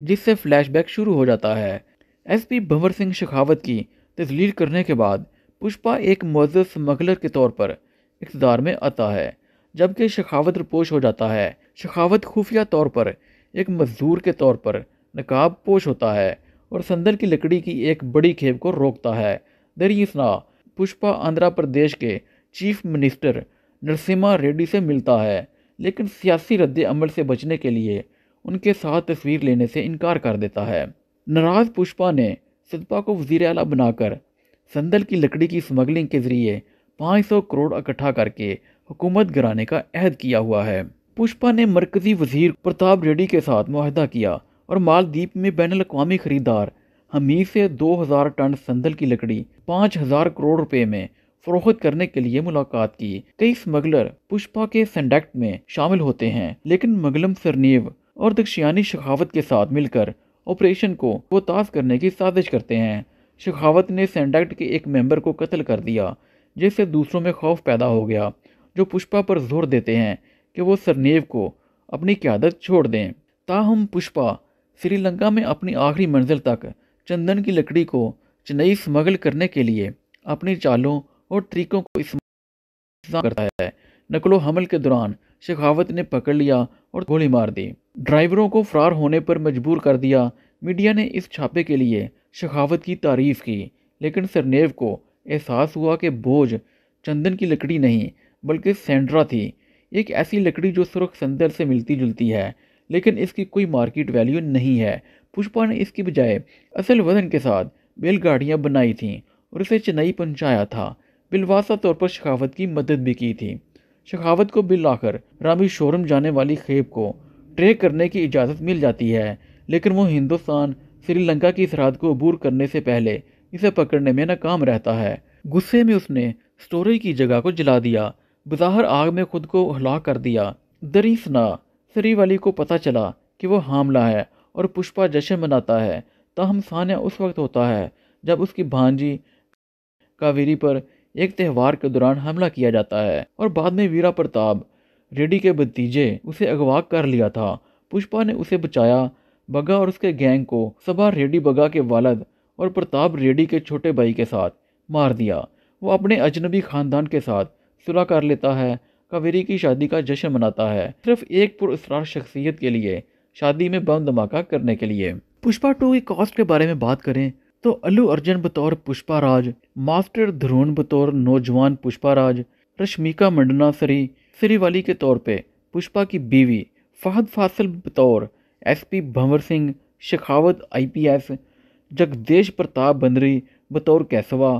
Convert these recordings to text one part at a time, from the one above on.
जिससे फ्लैशबैक शुरू हो जाता है। एसपी भंवर सिंह शेखावत की तस्लील करने के बाद पुष्पा एक मुअज़्ज़ज़ स्मगलर के तौर पर इक़्तिदार में आता है, जबकि शेखावत रुपोश हो जाता है। शेखावत खुफिया तौर पर एक मजदूर के तौर पर नकाब पोश होता है और संदल की लकड़ी की एक बड़ी खेप को रोकता है। दरियासना पुष्पा आंध्र प्रदेश के चीफ मिनिस्टर नरसिम्हा रेड्डी से मिलता है, लेकिन सियासी रद्द अमल से बचने के लिए उनके साथ तस्वीर लेने से इनकार कर देता है। नाराज पुष्पा ने सदपा को वज़ीर आला बनाकर संदल की लकड़ी की स्मगलिंग के जरिए 500 करोड़ इकट्ठा करके हुकूमत गिराने का अहद किया हुआ है। पुष्पा ने मरकजी वजीर प्रताप रेड्डी के साथ मुआहदा किया और मालदीप में बैनुल अक़वामी खरीदार हमीद से 2000 टन संदल की लकड़ी 5000 करोड़ रुपए में फरोख्त करने के लिए मुलाकात की। कई स्मगलर पुष्पा के सेंडक्ट में शामिल होते हैं, लेकिन मगलम सरनीव और दक्षियानी शेखावत के साथ मिलकर ऑपरेशन को बोतास करने की साजिश करते हैं। शेखावत ने सेंडक्ट के एक मेंबर को कत्ल कर दिया, जिससे दूसरों में खौफ पैदा हो गया, जो पुष्पा पर जोर देते हैं कि वो सरनेव को अपनी क़यादत छोड़ दें। ताहम पुष्पा श्रीलंका में अपनी आखिरी मंजिल तक चंदन की लकड़ी को चेन्नई स्मगल करने के लिए अपनी चालों और तरीकों को इस्तेमाल करता है। नकलो हमल के दौरान शेखावत ने पकड़ लिया और गोली मार दी, ड्राइवरों को फरार होने पर मजबूर कर दिया। मीडिया ने इस छापे के लिए शेखावत की तारीफ की, लेकिन सरनेव को एहसास हुआ कि बोझ चंदन की लकड़ी नहीं बल्कि सेंड्रा थी, एक ऐसी लकड़ी जो सुर्ख संदल से मिलती जुलती है, लेकिन इसकी कोई मार्केट वैल्यू नहीं है। पुष्पा ने इसकी बजाय असल वजन के साथ बैलगाड़ियाँ बनाई थीं और इसे चेन्नई पहुंचाया था। बिलवासा तौर पर शेखावत की मदद भी की थी। शेखावत को बिल आकर रामेश्वरम जाने वाली खेप को ट्रैक करने की इजाज़त मिल जाती है, लेकिन वो हिंदुस्तान श्रीलंका की सरहद को अबूर करने से पहले इसे पकड़ने में नाकाम रहता है। गुस्से में उसने स्टोरेज की जगह को जला दिया, बज़ाहिर आग में खुद को हलाक कर दिया। दरियासना सरीवाली को पता चला कि वो हामला है और पुष्पा जश्न मनाता है। ताहम सान्या उस वक्त होता है जब उसकी भांजी कावेरी पर एक त्यौहार के दौरान हमला किया जाता है और बाद में वीरा प्रताप रेड्डी के भतीजे उसे अगवा कर लिया था। पुष्पा ने उसे बचाया। बगा और उसके गैंग को सबा रेड्डी बगा के वालद और प्रताप रेड्डी के छोटे भाई के साथ मार दिया। वो अपने अजनबी खानदान के साथ सुलह कर लेता है, कावेरी की शादी का जश्न मनाता है, सिर्फ एक पुरअसरार शख्सियत के लिए, शादी में बम धमाका करने के लिए। पुष्पा 2 की कास्ट के बारे में बात करें तो अल्लू अर्जुन बतौर पुष्पा राज, मास्टर ध्रुवन बतौर नौजवान पुष्पा राज, रश्मिका मंडना सरीवाली के तौर पे पुष्पा की बीवी, फहद फासिल बतौर एसपी भंवर सिंह, शेखावत आईपीएस, जगदेश प्रताप बंदरी बतौर कैसवा,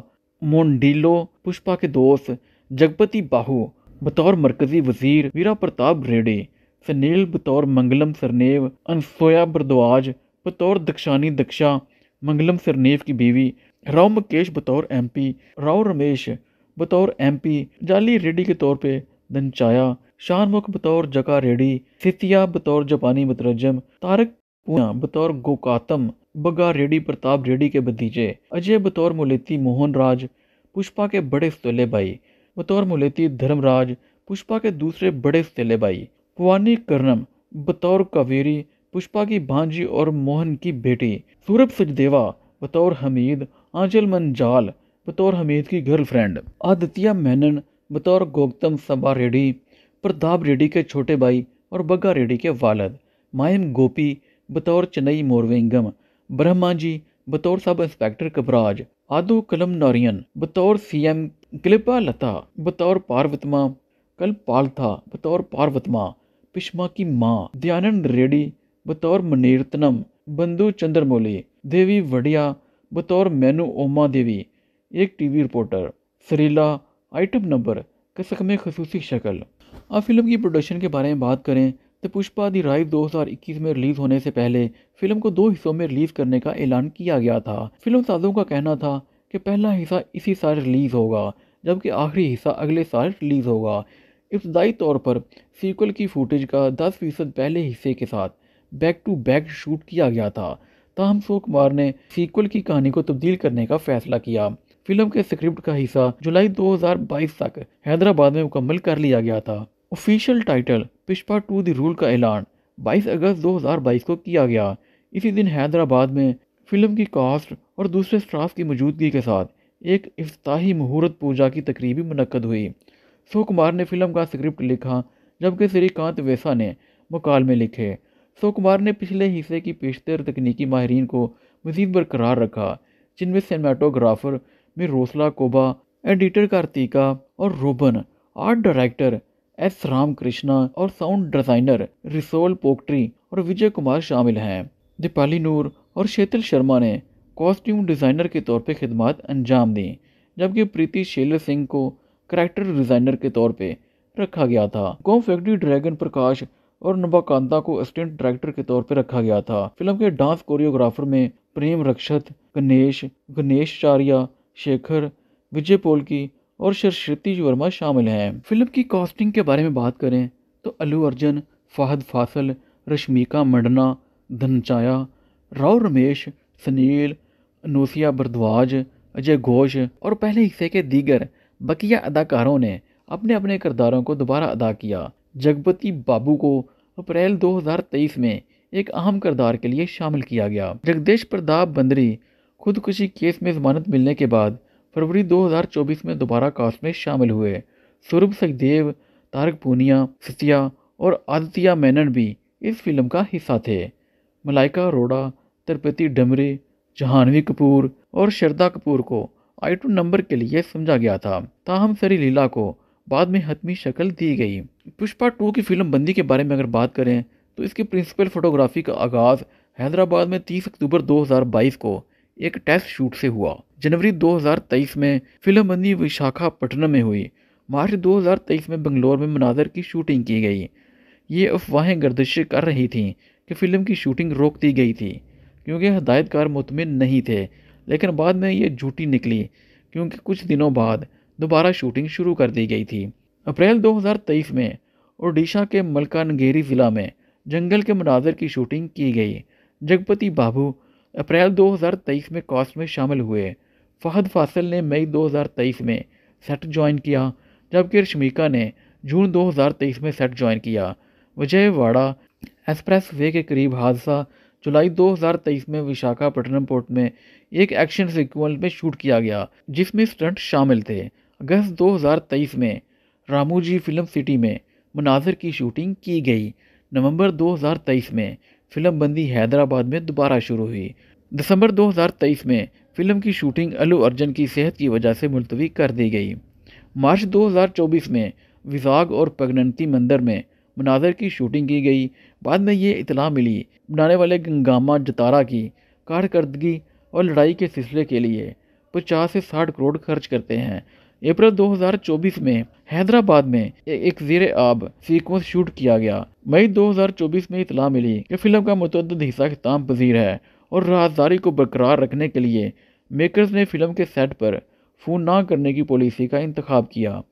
मोंडिलो पुष्पा के दोस्त, जगपति बाहू बतौर मरकजी वजीर, वीरा प्रताप रेड्डी, सनील बतौर मंगलम सरनेव, अनसोया बरद्वाज बतौर दक्षानी दक्षा, मंगलम सरनेव की बीवी, राव मुकेश बतौर एमपी, राव रमेश बतौर एमपी, जाली रेड्डी के तौर पे दंचाया, शानमुख बतौर जका रेड्डी, सितिया बतौर जापानी मुतरजम, तारक पूना बतौर गोकातम, बगा रेड्डी प्रताप रेड्डी के भतीजे, अजय बतौर मुलेती मोहन राज, पुष्पा के बड़े सौतेले भाई बतौर मुलेती धर्मराज, पुष्पा के दूसरे बड़े सौतेले भाई, कुवानी कर्णम बतौर कावेरी, पुष्पा की भांजी और मोहन की बेटी, सूरभ सचदेवा बतौर हमीद, आंचल मंजाल बतौर हमीद की गर्लफ्रेंड, आदित्य मेनन बतौर गौतम सबा रेड्डी, प्रताप रेड्डी के छोटे भाई और बग्गा रेड्डी के वालद, मायम गोपी बतौर चेन्नई मोरवेंगम, ब्रह्मा जी बतौर सब इंस्पेक्टर कबराज, आदू कलम नारियन बतौर सीएम, क्लिपा लता बतौर पार्वतमा, कल पालथा बतौर पार्वतमा, पिश्मा की माँ, दयानंद रेड्डी बतौर मनीरत्नम, बंधु चंद्रमौली, देवी वडिया बतौर मैनू ओमा देवी, एक TV reporter, Sarila item number कसक में खसूसी शक्ल। अब फिल्म की प्रोडक्शन के बारे में बात करें तो पुष्पा दी राइज 2021 में रिलीज़ होने से पहले फिल्म को 2 हिस्सों में रिलीज़ करने का ऐलान किया गया था। फिल्म साजों का कहना था कि पहला हिस्सा इसी साल रिलीज़ होगा, जबकि आखिरी हिस्सा अगले साल रिलीज़ होगा। इब्तदाई तौर पर सीक्वल की फुटेज का 10% पहले हिस्से के साथ बैक टू बैक शूट किया गया था। ताहम अशोक कुमार ने सीक्वल की कहानी को तब्दील करने का फैसला किया। फिल्म के स्क्रिप्ट का हिस्सा जुलाई 2022 तक हैदराबाद में मुकम्मल कर लिया गया था। Official title Pushpa 2 the rule का ऐलान 22 अगस्त 2022 को किया गया। इसी दिन हैदराबाद में फिल्म की कास्ट और दूसरे स्टाफ की मौजूदगी के साथ एक इफ्ताही मुहूर्त पूजा की तकरीब भी मुनक्कद हुई। सुकुमार ने फिल्म का स्क्रिप्ट लिखा, जबकि श्रीकांत वेसा ने मुकालमे लिखे। सुकुमार ने पिछले हिस्से की पेशतर तकनीकी माहिरीन को मजीद बरकरार रखा, जिनमें सिनेमाटोग्राफर में रोसला कोबा, एडिटर कार्तिका और रोबन, art director S Ram Krishna और साउंड डिज़ाइनर रिसोल पोक्ट्री और विजय कुमार शामिल हैं। दीपाली नूर और शेतल शर्मा ने कॉस्ट्यूम डिज़ाइनर के तौर पर खिदमत अंजाम दी, जबकि प्रीति शेलर सिंह को करैक्टर डिज़ाइनर के तौर पे रखा गया था। कॉम फैक्ट्री ड्रैगन प्रकाश और नबाकांता को असिस्टेंट डायरेक्टर के तौर पे रखा गया था। फिल्म के डांस कोरियोग्राफर में प्रेम रक्षत, गणेश चारिया, शेखर, विजय पोलकी और सरस्वती वर्मा शामिल हैं। फिल्म की कास्टिंग के बारे में बात करें तो अल्लू अर्जुन, फाहद फासल, रश्मिका मंडना, धनचाया, राव रमेश, सुनील, अनूसिया भारद्वाज, अजय घोष और पहले हिस्से के दीगर बकिया अदाकारों ने अपने अपने किरदारों को दोबारा अदा किया। जगपति बाबू को अप्रैल 2023 में एक अहम किरदार के लिए शामिल किया गया। जगदेश प्रताप बंदरी खुदकुशी केस में जमानत मिलने के बाद फरवरी 2024 में दोबारा कास्ट में शामिल हुए। सुरभ सचदेव, तारक पूनिया, सत्या और आदित्य मेनन भी इस फिल्म का हिस्सा थे। मलाइका अरोड़ा, तिरुपति डमरे, जहानवी कपूर और श्रद्धा कपूर को आइटम नंबर के लिए समझा गया था। ताहम सरी लीला को बाद में हतमी शक्ल दी गई। पुष्पा 2 की फिल्म बंदी के बारे में अगर बात करें तो इसकी प्रिंसिपल फोटोग्राफी का आगाज़ हैदराबाद में 30 अक्टूबर 2022 को एक टेस्ट शूट से हुआ। जनवरी 2023 में फिल्म बंदी विशाखापट्टनम में हुई। मार्च 2023 में बंगलोर में मनाजर की शूटिंग की गई। ये अफवाहें गर्दिश कर रही थीं कि फ़िल्म की शूटिंग रोक दी गई थी क्योंकि हदायतकार मुतमिन नहीं थे, लेकिन बाद में ये झूठी निकली क्योंकि कुछ दिनों बाद दोबारा शूटिंग शुरू कर दी गई थी। अप्रैल 2023 में ओडिशा के मलकानगिरी ज़िला में जंगल के मनाजर की शूटिंग की गई। जगपति बाबू अप्रैल 2023 में कास्ट में शामिल हुए। फहद फासिल ने मई 2023 में सेट ज्वाइन किया, जबकि रश्मिका ने जून 2023 में सेट ज्वाइन किया। विजयवाड़ा एक्सप्रेस वे के करीब हादसा जुलाई 2023 में विशाखापट्टनम पोर्ट में एक एक्शन सीक्वेंस में शूट किया गया, जिसमें स्टंट शामिल थे। अगस्त 2023 में रामूजी फिल्म सिटी में मनाजर की शूटिंग की गई। नवंबर 2023 में फिल्म बंदी हैदराबाद में दोबारा शुरू हुई। दिसंबर 2023 में फिल्म की शूटिंग अल्लू अर्जुन की सेहत की वजह से मुलतवी कर दी गई। मार्च 2024 में विजाग और पगनंती मंदिर में मनाजर की शूटिंग की गई। बाद में ये इतला मिली बनाने वाले गंगामा जतारा की कारकर्दगी और लड़ाई के सिलसिले के लिए 50 से 60 करोड़ खर्च करते हैं। अप्रैल 2024 में हैदराबाद में एक ज़ेरे आब सीक्वेंस शूट किया गया। मई 2024 में इतला मिली कि फिल्म का मुतअद्दिद हिस्सा खिताम पजीर है और राजदारी को बरकरार रखने के लिए मेकर्स ने फिल्म के सेट पर फ़ोन ना करने की पॉलिसी का इंतखाब किया।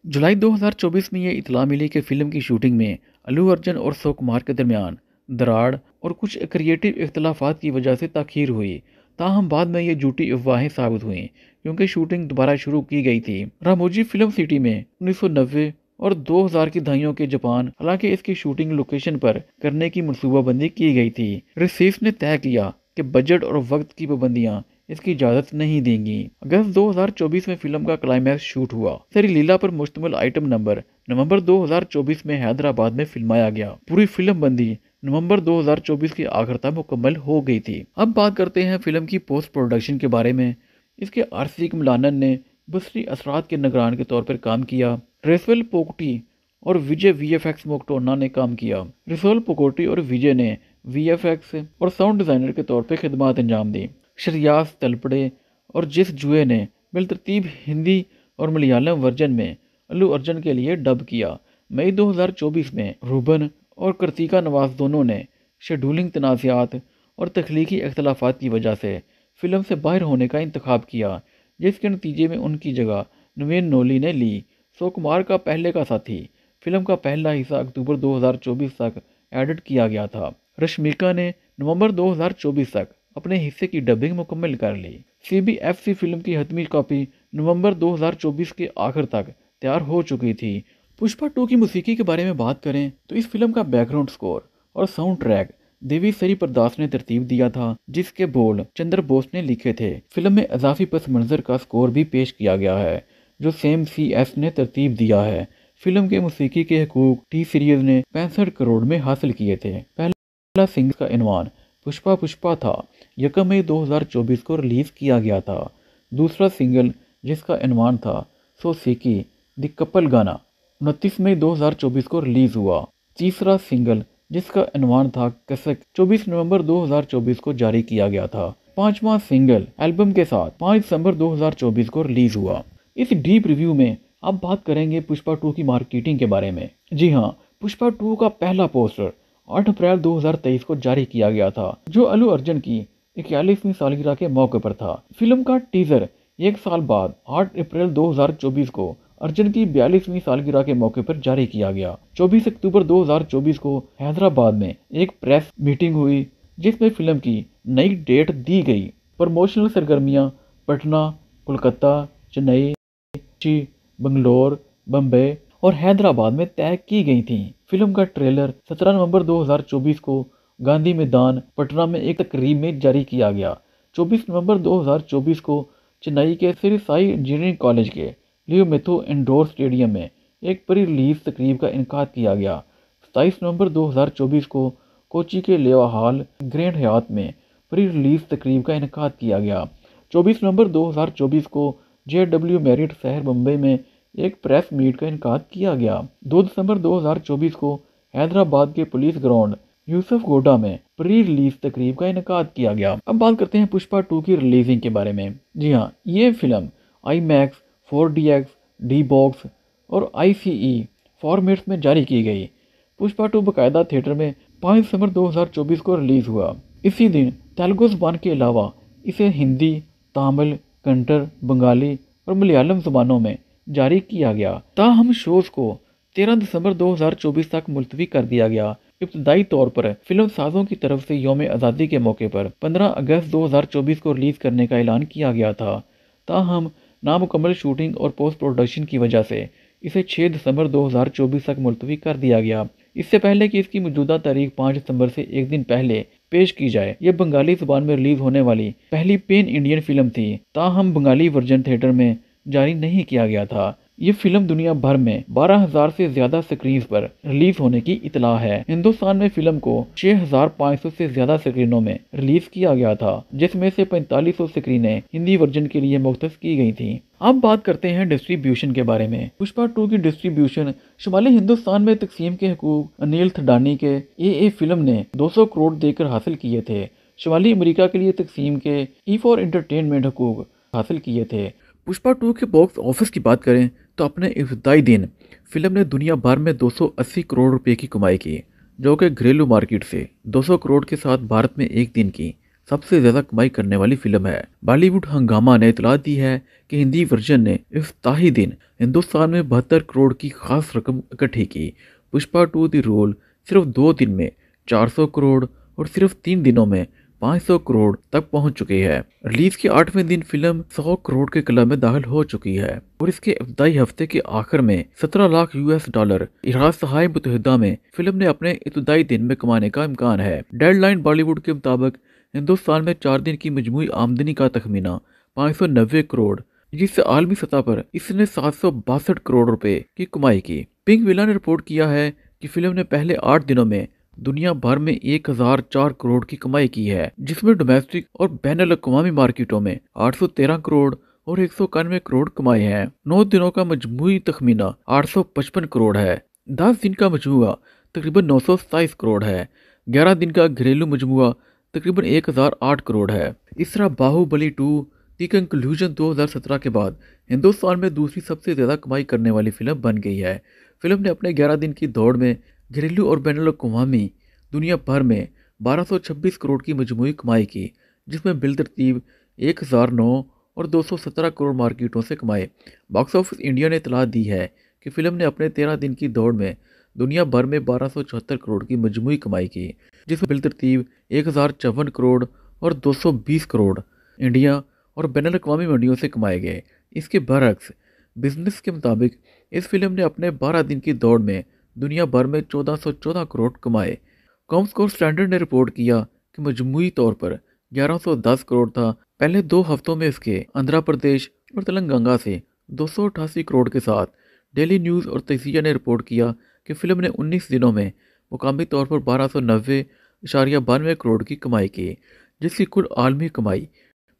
जुलाई 2024 में ये इतला मिली कि फ़िल्म की शूटिंग में अल्लू अर्जुन और सुकुमार के दरमियान दराड़ और कुछ क्रिएटिव इख्तलाफात की वजह से ताख़ीर हुई। ताहम बाद में ये झूठी अफवाहें साबित हुई क्योंकि शूटिंग दोबारा शुरू की गई थी। रामोजी फिल्म सिटी में 1990 और 2000 की दहाइयों के जापान, हालांकि इसकी शूटिंग लोकेशन पर करने की मनसूबाबंदी की गई थी। रिसीफ ने तय किया कि बजट और वक्त की पाबंदियां इसकी इजाज़त नहीं देंगी। अगस्त 2024 में फिल्म का क्लाइमैक्स शूट हुआ। सरी लीला पर मुश्तमिल आइटम नंबर नवंबर 2024 में हैदराबाद में फिल्माया गया। पूरी फिल्म बंदी नवंबर 2024 के आखिर तक मुकम्मल हो गई थी। अब बात करते हैं फिल्म की पोस्ट प्रोडक्शन के बारे में। इसके आरसी कमलानन ने बसरी असरात के निगरान के तौर पर काम किया। रेसवेल पोकोटी और विजय वीएफएक्स मोक्टोना ने काम किया। रेसवेल पोकोटी और विजय ने वीएफएक्स और साउंड डिज़ाइनर के तौर पर खिदमत अंजाम दी। शरियास तलपड़े और जिस जुए ने बिलतरतीब हिंदी और मलयालम वर्जन में अल्लू अर्जुन के लिए डब किया। मई 2024 में रूबन और कार्तिका नवाज दोनों ने शेड्यूलिंग तनाज़ात और तख्लीकी अख्तलाफात की वजह से फ़िल्म से बाहर होने का इंतखाब किया, जिसके नतीजे में उनकी जगह नवीन नोली ने ली। सुकुमार का पहले का साथी फिल्म का पहला हिस्सा अक्टूबर 2024 तक एडिट किया गया था। रश्मिका ने नवंबर 2024 तक अपने हिस्से की डबिंग मुकम्मल कर ली। CBFC फिल्म की हतमी कॉपी नवंबर 2024 के आखिर तक तैयार हो चुकी थी। पुष्पा 2 की मौसीकी के बारे में बात करें तो इस फिल्म का बैकग्राउंड स्कोर और साउंड ट्रैक देवी सरी प्रदास ने तरतीब दिया था, जिसके बोल चंद्र बोस ने लिखे थे। फिल्म में अजाफी पस मंजर का स्कोर भी पेश किया गया है, जो सेम सी एस ने तरतीब दिया है। फिल्म के मौसीकी के हकूक टी सीरीज ने 65 करोड़ में हासिल किए थे। पहला सिंगल का इनवान पुष्पा पुष्पा था, 1 मई 2024 को रिलीज किया गया था। दूसरा सिंगल जिसका इनवान था सो सीकी द कपल गाना 29 मई 2024 को रिलीज हुआ। तीसरा सिंगल जिसका इनवान था कसक 24 नवंबर 2024 को जारी किया गया था। पांचवा सिंगल एल्बम के साथ 5 दिसंबर 2024 को रिलीज हुआ। इस डीप रिव्यू में अब बात करेंगे पुष्पा 2 की मार्केटिंग के बारे में। जी हाँ, पुष्पा 2 का पहला पोस्टर 8 अप्रैल 2023 को जारी किया गया था, जो अल्लू अर्जुन की 41वीं सालगिरह के मौके पर था। फिल्म का टीजर 1 साल बाद 8 अप्रैल 2024 को अर्जुन की 42वीं सालगिरह के मौके पर जारी किया गया। 24 अक्टूबर 2024 को हैदराबाद में एक प्रेस मीटिंग हुई, जिसमें फिल्म की नई डेट दी गई। प्रमोशनल सरगर्मियां पटना, कोलकाता, चेन्नई, बंगलोर, बम्बई और हैदराबाद में तय की गई थी। फिल्म का ट्रेलर 17 नवंबर 2024 को गांधी मैदान पटना में एक तकरीब में जारी किया गया। 24 नवंबर 2024 को चेन्नई के श्री साई इंजीनियरिंग कॉलेज के लियो मेथो इंडोर स्टेडियम में एक प्री रिलीज तकरीब का इनकाद किया गया। 27 नवंबर 2024 को कोची के लेवा हॉल ग्रैंड हयात में प्री रिलीज तकरीब का इनकाद किया गया। 24 नवंबर 2024 को JW मैरिट शहर मुंबई में एक प्रेस मीट का इनकाद किया गया। 2 दिसंबर 2024 को हैदराबाद के पुलिस ग्राउंड यूसुफ गोडा में प्री रिलीज तकरीब का इनकाद किया गया। अब बात करते हैं पुष्पा 2 की रिलीजिंग के बारे में। जी हाँ, ये फिल्म IMAX, 4DX, D-Box और ICE फॉर्मेट्स में जारी की गई। पुष्पा 2 बाकायदा थिएटर में 5 दिसंबर 2024 को रिलीज हुआ। इसी दिन तेलुगु ज़बान के अलावा इसे हिंदी, तमिल, कन्नड़, बंगाली और मलयालम ज़बानों में जारी किया गया। ताहम शोज को 13 दिसंबर 2024 तक मुलतवी कर दिया गया। इब्तदाई तौर पर फिल्म साजों की तरफ से यौम आज़ादी के मौके पर 15 अगस्त 2024 को रिलीज करने का ऐलान किया गया था। ताहम नामुकम्मल शूटिंग और पोस्ट प्रोडक्शन की वजह से इसे 6 दिसंबर 2024 तक मुलतवी कर दिया गया। इससे पहले कि इसकी मौजूदा तारीख 5 दिसंबर से एक दिन पहले पेश की जाए। यह बंगाली ज़बान में रिलीज होने वाली पहली पेन इंडियन फिल्म थी। ताहम बंगाली वर्जन थिएटर में जारी नहीं किया गया था। ये फिल्म दुनिया भर में 12,000 से ज्यादा स्क्रीन पर रिलीज होने की इतला है। हिंदुस्तान में फिल्म को 6,500 से ज्यादा स्क्रीनों में रिलीज किया गया था, जिसमें से 4500 स्क्रीनें हिंदी वर्जन के लिए मुख्तस की गई थी। अब बात करते हैं डिस्ट्रीब्यूशन के बारे में। पुष्पा 2 की डिस्ट्रीब्यूशन शुमाली हिंदुस्तान में तकसीम के हकूक अनिल थडानी के AA फिल्म ने 200 करोड़ देकर हासिल किए थे। शुमाली अमेरिका के लिए तकसीम के E4 एंटरटेनमेंट हकूक हासिल किए थे। पुष्पा 2 के बॉक्स ऑफिस की बात करें तो अपने इब्तदाई दिन फिल्म ने दुनिया भर में 280 करोड़ रुपए की कमाई की, जो कि घरेलू मार्केट से 200 करोड़ के साथ भारत में एक दिन की सबसे ज़्यादा कमाई करने वाली फिल्म है। बॉलीवुड हंगामा ने इतला दी है कि हिंदी वर्जन ने इफ्ताही दिन हिंदुस्तान में 72 करोड़ की खास रकम इकट्ठी की। पुष्पा 2 दी रोल सिर्फ 2 दिन में 400 करोड़ और सिर्फ 3 दिनों में 500 करोड़ तक पहुंच चुकी है। रिलीज के 8वें दिन फिल्म 100 करोड़ के क्लब में दाखिल हो चुकी है और इसके इब्तदाई हफ्ते के आखिर में 17 लाख US$। इराक सहाय मुत्तहिदा में फिल्म ने अपने इब्तदाई दिन में कमाने का इम्कान है। डेडलाइन बॉलीवुड के मुताबिक हिंदुस्तान में 4 दिन की मजमूई आमदनी का तखमीना 590 करोड़, जिससे आलमी सतह पर इसने 762 करोड़ रुपए की कमाई की। पिंक विला ने रिपोर्ट किया है कि फिल्म ने पहले 8 दिनों में दुनिया भर में 1004 करोड़ की कमाई की है, जिसमें डोमेस्टिक और बैनुल अक़वामी मार्केटों में 813 करोड़ और 191 करोड़ कमाए हैं। 9 दिनों का मजमूई तखमीना 855 करोड़ है। 10 दिन का मजमुआ तकरीबन 927 करोड़ है। 11 दिन का घरेलू मजमुआ तकरीबन 1008 करोड़ है। इस तरह बाहुबली 2 दी कंक्लूजन 2017 के बाद हिंदुस्तान में दूसरी सबसे ज़्यादा कमाई करने वाली फिल्म बन गई है। फिल्म ने अपने 11 दिन की दौड़ में घरेलू और बैनुल अक़वामी दुनिया भर में 1226 करोड़ की मजमूई कमाई की, जिसमें बिलतरतीब 1009 और 217 करोड़ मार्केटों से कमाए। बॉक्स ऑफिस इंडिया ने इतला दी है कि फिल्म ने अपने 13 दिन की दौड़ में दुनिया भर में 1274 करोड़ की मजमूई कमाई की, जिसमें बिलतरतीब 1054 करोड़ और 220 करोड़ इंडिया और बैनुल अक़वामी मंडियों से कमाए गए। इसके बरअक्स बिजनेस के मुताबिक इस फिल्म ने अपने 12 दिन की दौड़ में दुनिया भर में 1414 करोड़ कमाए कॉमस्कोर स्टैंडर्ड ने रिपोर्ट किया कि मजमूई तौर पर 1110 करोड़ था। पहले 2 हफ्तों में इसके आंध्र प्रदेश और तेलंगाना से 288 करोड़ के साथ डेली न्यूज़ और तजिया ने रिपोर्ट किया कि फिल्म ने 19 दिनों में मुकामी तौर पर 1290.92 करोड़ की कमाई की, जिसकी कुल आलमी कमाई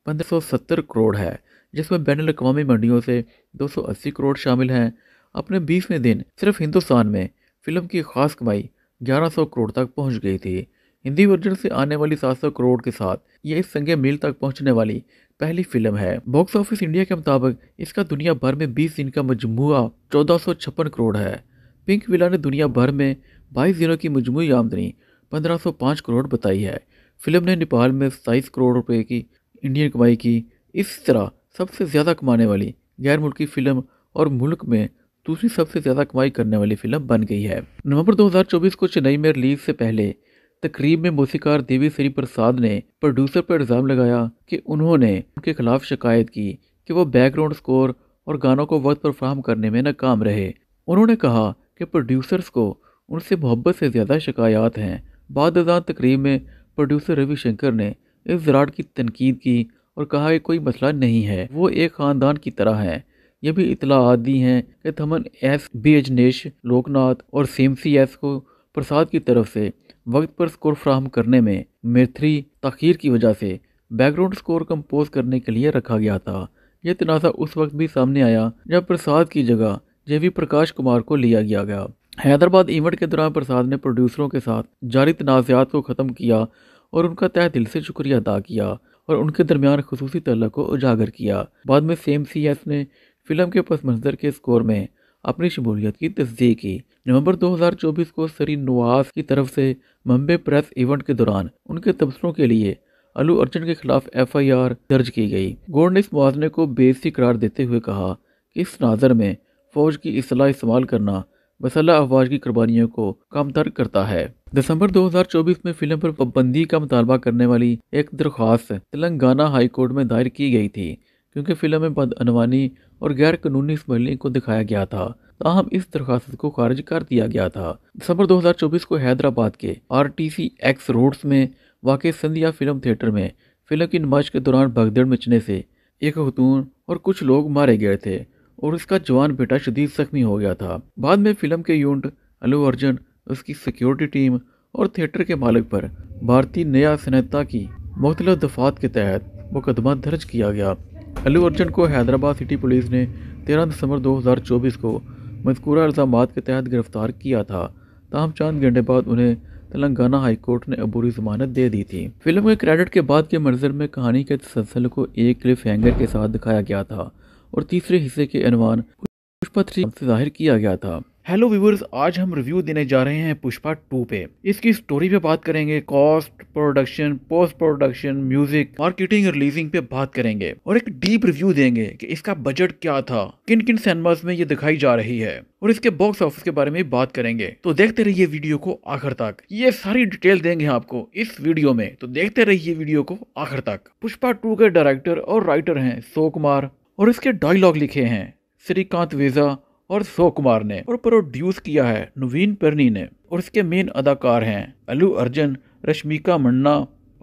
1570 करोड़ है, जिसमें बैनुल अक़वामी मंडियों से 280 करोड़ शामिल हैं। अपने 20वें दिन सिर्फ हिंदुस्तान में फिल्म की खास कमाई 1100 करोड़ तक पहुंच गई थी। हिंदी वर्जन से आने वाली 700 करोड़ के साथ ये इस संगे मील तक पहुंचने वाली पहली फिल्म है। बॉक्स ऑफिस इंडिया के मुताबिक इसका दुनिया भर में 20 दिन का मजमूआ 1456 करोड़ है। पिंक विला ने दुनिया भर में 22 दिनों की मजमूई आमदनी 1505 करोड़ बताई है। फिल्म ने नेपाल में 27 करोड़ रुपए की इंडियन कमाई की। इस तरह सबसे ज़्यादा कमाने वाली गैर मुल्की फिल्म और मुल्क में दूसरी सबसे ज़्यादा कमाई करने वाली फिल्म बन गई है। नवंबर 2024 को चेन्नई में रिलीज से पहले तकरीब में मौसीकार देवी श्री प्रसाद ने प्रोड्यूसर पर इल्ज़ाम लगाया कि उन्होंने उनके खिलाफ शिकायत की कि वो बैकग्राउंड स्कोर और गानों को वक्त पर फराहम करने में नाकाम रहे। उन्होंने कहा कि प्रोड्यूसर्स को उनसे मोहब्बत से ज़्यादा शिकायत हैं। बाद अज़ान तकरीब में प्रोड्यूसर रविशंकर ने इस ज़राट की तनकीद की और कहा कि कोई मसला नहीं है, वो एक ख़ानदान की तरह हैं। ये भी इतलाआत दी हैं कि थमन एस बी अजनेश लोकनाथ और सीएमसी एस को प्रसाद की तरफ से वक्त पर स्कोर फ्राहम करने में मैत्री ताखीर की वजह से बैकग्राउंड स्कोर कंपोज करने के लिए रखा गया था। यह तनाज़ा उस वक्त भी सामने आया जब प्रसाद की जगह जेवी प्रकाश कुमार को लिया गया। हैदराबाद इवेंट के दौरान प्रसाद ने प्रोड्यूसरों के साथ जारी तनाज़ात को ख़त्म किया और उनका तहे दिल से शुक्रिया अदा किया और उनके दरमियान खुसूसी तल्लुक़ को उजागर किया। बाद में सीएमसीएस ने फिल्म के पस मंज़र के स्कोर में अपनी शमूलियत की तस्दीक की। नवंबर 2024 को सरी नवाज की तरफ से मुंबई प्रेस इवेंट के दौरान उनके तबसरों के लिए अल्लू अर्जुन के खिलाफ FIR दर्ज की गई। गौर ने इस मुआवजे को बेइज्जती करार देते हुए कहा कि इस नाज़र में फ़ौज की असलाह इस्तेमाल करना मसला अफवाज की कुर्बानियों को कमतर करता है। दिसंबर 2024 में फिल्म पर पाबंदी का मुतालबा करने वाली एक दरख्वास्त तेलंगाना हाई कोर्ट में दायर की गई थी, क्योंकि फिल्म में बदअनवानी और गैर कानूनी स्मगलिंग को दिखाया गया था। ताहम इस दरख्वास्त को खारिज कर दिया गया था। दिसंबर 2024 को हैदराबाद के RTCX रोड्स में वाक़ संध्या फिल्म थिएटर में फिल्म की नुमाइश के दौरान भगदड़ मचने से एक खतून और कुछ लोग मारे गए थे और उसका जवान बेटा शदीद जख्मी हो गया था। बाद में फिल्म के यूनिट अल्लू अर्जुन, उसकी सिक्योरिटी टीम और थिएटर के मालिक पर भारतीय न्याय संहिता की मुख्तलिफ दफ़ात के तहत मुकदमा दर्ज किया गया। अल्लू अर्जुन को हैदराबाद सिटी पुलिस ने 13 दिसंबर 2024 को मज़कूरा इल्ज़ामात के तहत गिरफ्तार किया था। ताहम चंद घंटे बाद उन्हें तेलंगाना हाई कोर्ट ने अबूरी जमानत दे दी थी। फिल्म के क्रेडिट के बाद के मंजर में कहानी के तसलसल को एक क्लिफ हैंगर के साथ दिखाया गया था और तीसरे हिस्से के अनवान पुष्पा 3 से जाहिर किया गया था। हेलो व्यूअर्स, आज हम रिव्यू देने जा रहे हैं पुष्पा 2 पे। इसकी स्टोरी पे बात करेंगे, cost, production, post production, music, marketing, releasing पे बात करेंगे और एक डीप रिव्यू देंगे कि इसका बजट क्या था, किन किन सिनेमास में ये दिखाई जा रही है और इसके बॉक्स ऑफिस के बारे में बात करेंगे। तो देखते रहिए वीडियो को आखिर तक, ये सारी डिटेल देंगे आपको इस वीडियो में, तो देखते रहिए वीडियो को आखिर तक। पुष्पा 2 के डायरेक्टर और राइटर हैं सो कुमार और इसके डायलॉग लिखे हैं श्रीकांत वेजा और सो कुमार ने और प्रोड्यूस किया है नवीन परनी ने और इसके मेन अदाकार हैं अल्लू अर्जुन, रश्मिका मंडना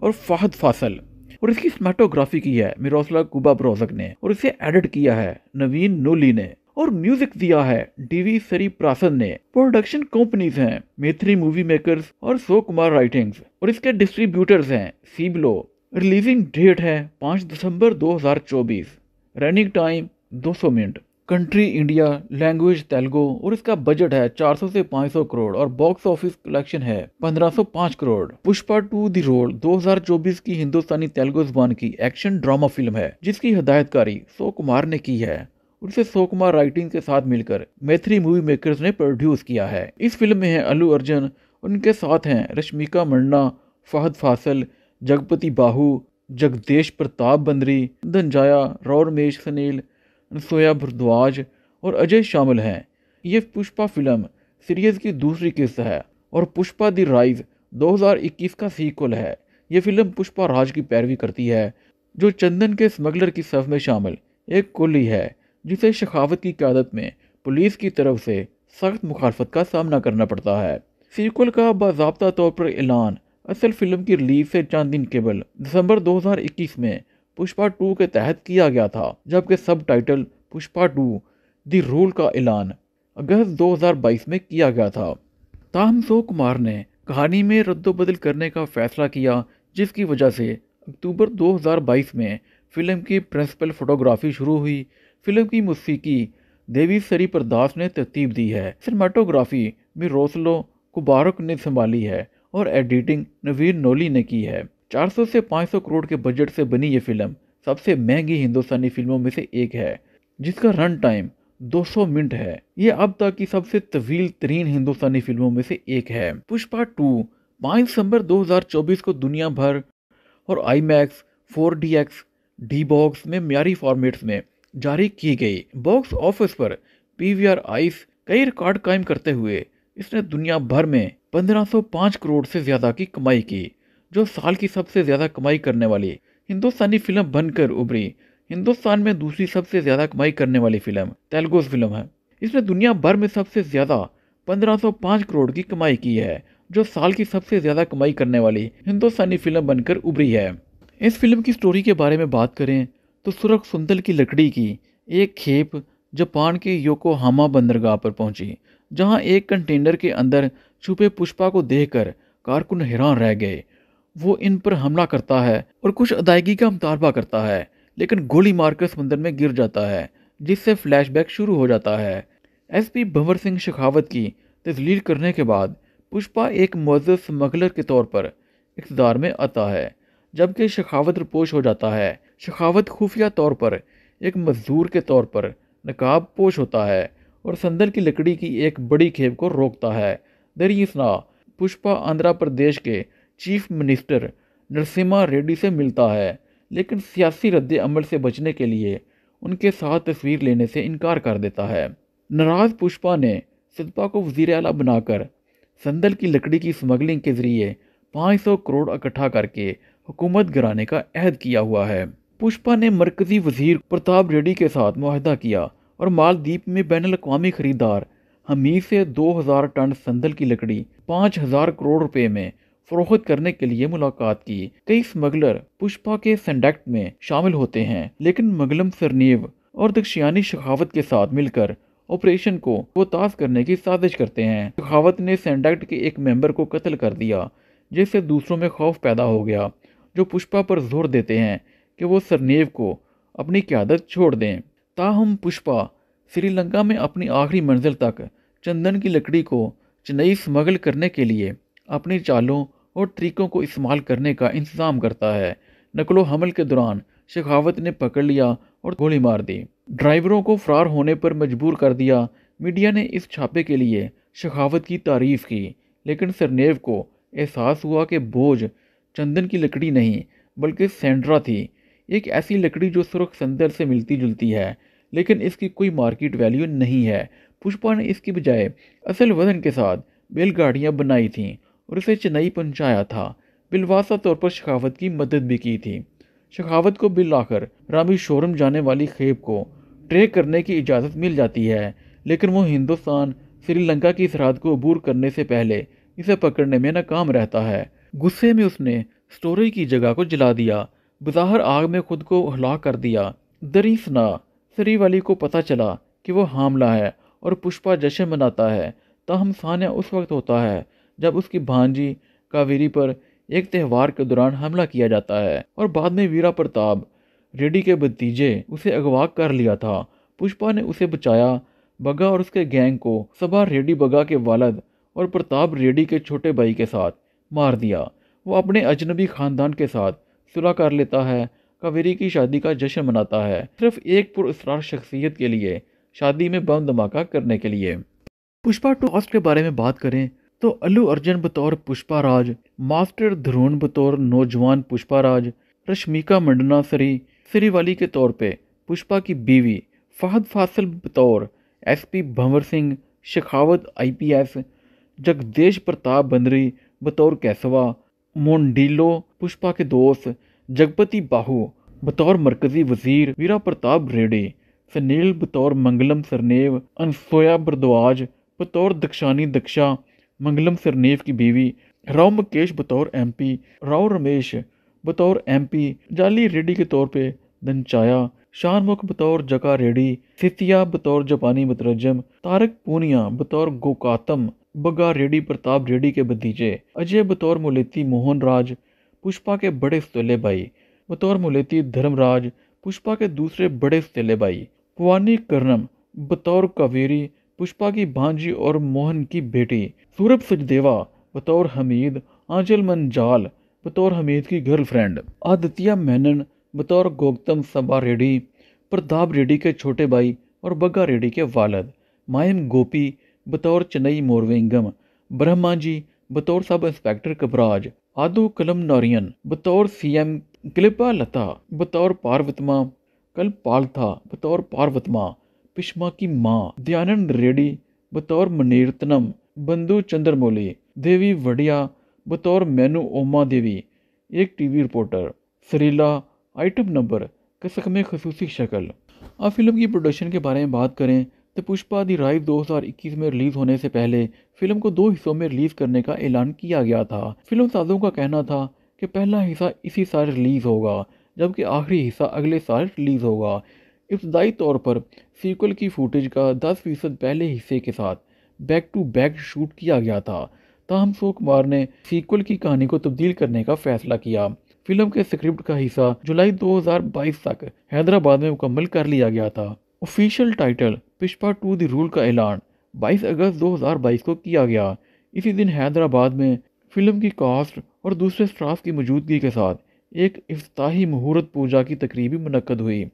और फाहद फासल और इसकी सिनेमेटोग्राफी की है मिरोस्लाव कुबा ब्रोजक ने और इसे एडिट किया है नवीन नोली ने और म्यूजिक दिया है DV सरी प्रसाद ने। प्रोडक्शन कंपनीज हैं मैत्री मूवी मेकर्स और सो कुमार राइटिंग्स और इसके डिस्ट्रीब्यूटर्स हैं सीबलो। रिलीजिंग डेट है 5 दिसंबर 2024। Running time 200 minute. Country India, language Telugu और इसका बजट है 400 से 500 करोड़ और बॉक्स ऑफिस कलेक्शन है 1505 करोड़। पुष्पा 2 द रोल 2024 की हिंदुस्तानी तेलुगु जुबान की एक्शन ड्रामा फिल्म है जिसकी हिदायतकारी सो कुमार ने की है और इसे सो कुमार राइटिंग के साथ मिलकर मैत्री मूवी मेकर्स ने प्रोड्यूस किया है। इस फिल्म में है अल्लू अर्जुन, उनके साथ हैं रश्मिका मंडना, फहद फासल, जगपति बाहू, जगदेश प्रताप बंदरी, धनंजया, रमेश सनील, सोया भरद्वाज और अजय शामिल हैं। ये पुष्पा फिल्म सीरीज की दूसरी किस्त है और पुष्पा द राइज 2021 का सीक्वल है। ये फिल्म पुष्पा राज की पैरवी करती है जो चंदन के स्मगलर की सफ में शामिल एक कुली है जिसे शेखावत की क़यादत में पुलिस की तरफ से सख्त मुखालफत का सामना करना पड़ता है। सीक्वल का बाज़ाब्ता तौर पर ऐलान असल फिल्म की रिलीज से चंद दिन केवल दिसंबर 2021 में पुष्पा 2 के तहत किया गया था, जबकि सब टाइटल पुष्पा 2 द रूल का ऐलान अगस्त 2022 में किया गया था। ताहम शो कुमार ने कहानी में रद्दोबदल करने का फैसला किया, जिसकी वजह से अक्टूबर 2022 में फिल्म की प्रिंसिपल फोटोग्राफी शुरू हुई। फिल्म की मौसीकी देवी सरी प्रदास ने तरतीब दी है। सिनेमाटोग्राफी में रोसलो कुबारक ने संभाली है और एडिटिंग नवीन नोली ने की है। 400 से 500 करोड़ के बजट से बनी ये फिल्म सबसे महंगी हिंदुस्तानी फिल्मों में से एक है, जिसका रन टाइम 200 मिनट है। ये अब तक की सबसे तवील तरीन हिंदुस्तानी फिल्मों में से एक है। पुष्पा 2 5 दिसंबर 2024 को दुनिया भर और IMAX, 4DX, D-Box में म्यारी फॉर्मेट्स में जारी की गई। बॉक्स ऑफिस पर PVR आइस कई रिकॉर्ड कायम करते हुए इसने दुनिया भर में 1505 करोड़ से ज़्यादा की कमाई की, जो साल की सबसे ज़्यादा कमाई करने वाली हिंदुस्तानी फिल्म बनकर उभरी। हिंदुस्तान में दूसरी सबसे ज़्यादा कमाई करने वाली फिल्म तेलुगु फिल्म है। इसने दुनिया भर में सबसे ज़्यादा 1505 करोड़ की कमाई की है, जो साल की सबसे ज़्यादा कमाई करने वाली हिंदुस्तानी फिल्म बनकर उभरी है। इस फिल्म की स्टोरी के बारे में बात करें तो सुरख सुंदल की लकड़ी की एक खेप जापान के योकोहामा बंदरगाह पर पहुंची, जहां एक कंटेनर के अंदर छुपे पुष्पा को देखकर कारकुन हैरान रह गए। वो इन पर हमला करता है और कुछ अदायगी का मुतालबा करता है, लेकिन गोली मारकर समंदर में गिर जाता है, जिससे फ्लैशबैक शुरू हो जाता है। SP भंवर सिंह शेखावत की तस्लील करने के बाद पुष्पा एक मुअज़्ज़ज़ स्मगलर के तौर पर इक़्तिदार में आता है, जबकि शेखावत रुपोश हो जाता है। शेखावत खुफिया तौर पर एक मजदूर के तौर पर नकाब पोश होता है और संदल की लकड़ी की एक बड़ी खेप को रोकता है। दरियासना पुष्पा आंध्र प्रदेश के चीफ मिनिस्टर नरसिम्हा रेड्डी से मिलता है, लेकिन सियासी रद्द अमल से बचने के लिए उनके साथ तस्वीर लेने से इनकार कर देता है। नाराज पुष्पा ने सिद्पा को वज़ीर आला बनाकर संदल की लकड़ी की स्मगलिंग के जरिए 500 करोड़ इकट्ठा करके हुकूमत गिराने का अहद किया हुआ है। पुष्पा ने मरकजी वजीर प्रताप रेड्डी के साथ मुआहदा किया और मालदीप में बैनुल अक़वामी खरीदार हमीद से 2000 टन संदल की लकड़ी 5000 करोड़ रुपए में फरोख्त करने के लिए मुलाकात की। कई स्मगलर पुष्पा के सेंडक्ट में शामिल होते हैं, लेकिन मगलम सरनीव और दक्षियानी शेखावत के साथ मिलकर ऑपरेशन को बोतास करने की साजिश करते हैं। शेखावत ने सेंडक्ट के एक मेंबर को कत्ल कर दिया, जिससे दूसरों में खौफ पैदा हो गया, जो पुष्पा पर जोर देते हैं कि वो सरनेव को अपनी क़यादत छोड़ दें। ताहम पुष्पा श्रीलंका में अपनी आखिरी मंजिल तक चंदन की लकड़ी को चेन्नई स्मगल करने के लिए अपनी चालों और तरीकों को इस्तेमाल करने का इंतज़ाम करता है। नकलो हमल के दौरान शेखावत ने पकड़ लिया और गोली मार दी, ड्राइवरों को फरार होने पर मजबूर कर दिया। मीडिया ने इस छापे के लिए शेखावत की तारीफ की, लेकिन सरनेव को एहसास हुआ कि बोझ चंदन की लकड़ी नहीं बल्कि सेंड्रा थी, एक ऐसी लकड़ी जो सुर्ख संदल से मिलती जुलती है, लेकिन इसकी कोई मार्केट वैल्यू नहीं है। पुष्पा ने इसकी बजाय असल वजन के साथ बैलगाड़ियाँ बनाई थीं और उसे चेन्नई पहुंचाया था। बिलवासा तौर पर शेखावत की मदद भी की थी। शेखावत को बिल आकर रामेश्वरम जाने वाली खेप को ट्रैक करने की इजाज़त मिल जाती है, लेकिन वो हिंदुस्तान श्रीलंका की सरहद को अबूर करने से पहले इसे पकड़ने में नाकाम रहता है। गुस्से में उसने स्टोरेज की जगह को जला दिया, बज़ाहिर आग में खुद को हलाक कर दिया। दरियासना सरीवाली को पता चला कि वो हामला है और पुष्पा जश्न मनाता है। ताहम सान्या उस वक्त होता है जब उसकी भांजी कावेरी पर एक त्यौहार के दौरान हमला किया जाता है और बाद में वीरा प्रताप रेड्डी के भतीजे उसे अगवा कर लिया था। पुष्पा ने उसे बचाया। बगा और उसके गैंग को सबा रेड्डी बगा के वालद और प्रताप रेड्डी के छोटे भाई के साथ मार दिया। वो अपने अजनबी खानदान के साथ सुलह कर लेता है, कावेरी की शादी का जश्न मनाता है, सिर्फ एक पुरअसरार शख्सियत के लिए, शादी में बम धमाका करने के लिए। पुष्पा 2 कास्ट के बारे में बात करें तो अल्लू अर्जुन बतौर पुष्पा राज, मास्टर धरून बतौर नौजवान पुष्पा राज, रश्मिका मंडना सरीवाली के तौर पे पुष्पा की बीवी, फहद फासिल बतौर SP भंवर सिंह, शेखावत IPS, जगदेश प्रताप बंदरी बतौर कैसवा, मोंडिलो पुष्पा के दोस्त, जगपति बाहू बतौर मरकजी वजीर, वीरा प्रताप रेड्डी, सनील बतौर मंगलम सरनेव, अनसोया भरद्वाज बतौर दक्षानी दक्षा, मंगलम सरनेफ की बीवी, राव मकेश बतौर एमपी, राव रमेश बतौर एमपी, जाली रेड्डी के तौर पे दंचाया, शानमुख बतौर जका रेड्डी, सितिया बतौर जापानी मुतरजम, तारक पूनिया बतौर गोकातम, बग्गा रेड्डी प्रताप रेड्डी के भतीजे, अजय बतौर मुलेती मोहन राज, पुष्पा के बड़े सौतेले भाई, बतौर मुलेती धर्मराज, पुष्पा के दूसरे बड़े सौतेले भाई, पुवानी कर्णम बतौर कावेरी, पुष्पा की भांजी और मोहन की बेटी, सूरभ सचदेवा बतौर हमीद, आंचल मंजाल बतौर हमीद की गर्लफ्रेंड, आदित्य मेनन बतौर गौतम सबा रेड्डी, प्रताप रेड्डी के छोटे भाई और बग्गा रेड्डी के वालद, मायम गोपी बतौर चेन्नई मोरवेंगम, ब्रह्मा जी बतौर सब इंस्पेक्टर कबराज, आदू कलम नारियन बतौर सीएम, क्लिपा लता बतौर पार्वतमा, कल पालथा बतौर पार्वतमा, पिश्मा की माँ, दयानंद रेड्डी बतौर मनीरत्नम, बंधु चंद्रमौली, देवी वडिया बतौर मैनू ओमा देवी, एक TV reporter, Sarila item number, कसक में खसूसी शक्ल। अब फिल्म की प्रोडक्शन के बारे में बात करें तो पुष्पा दी राइज 2021 में रिलीज होने से पहले फिल्म को 2 हिस्सों में रिलीज करने का ऐलान किया गया था। फिल्म साजों का कहना था कि पहला हिस्सा इसी साल रिलीज होगा, जबकि आखिरी हिस्सा अगले साल रिलीज होगा। इब्तदाई तौर पर सीक्वल की फुटेज का 10% पहले हिस्से के साथ बैक टू बैक शूट किया गया था। ताहम कुमार ने सीक्वल की कहानी को तब्दील करने का फैसला किया। फिल्म के स्क्रिप्ट का हिस्सा जुलाई 2022 तक हैदराबाद में मुकम्मल कर लिया गया था। Official title Pushpa 2 the rule का ऐलान 22 अगस्त 2022 को किया गया। इसी दिन हैदराबाद में फिल्म की कास्ट और दूसरे स्टाफ की मौजूदगी के साथ एक इफ्ताही मुहूर्त पूजा की तकरीब भी मुनक्कद हुई।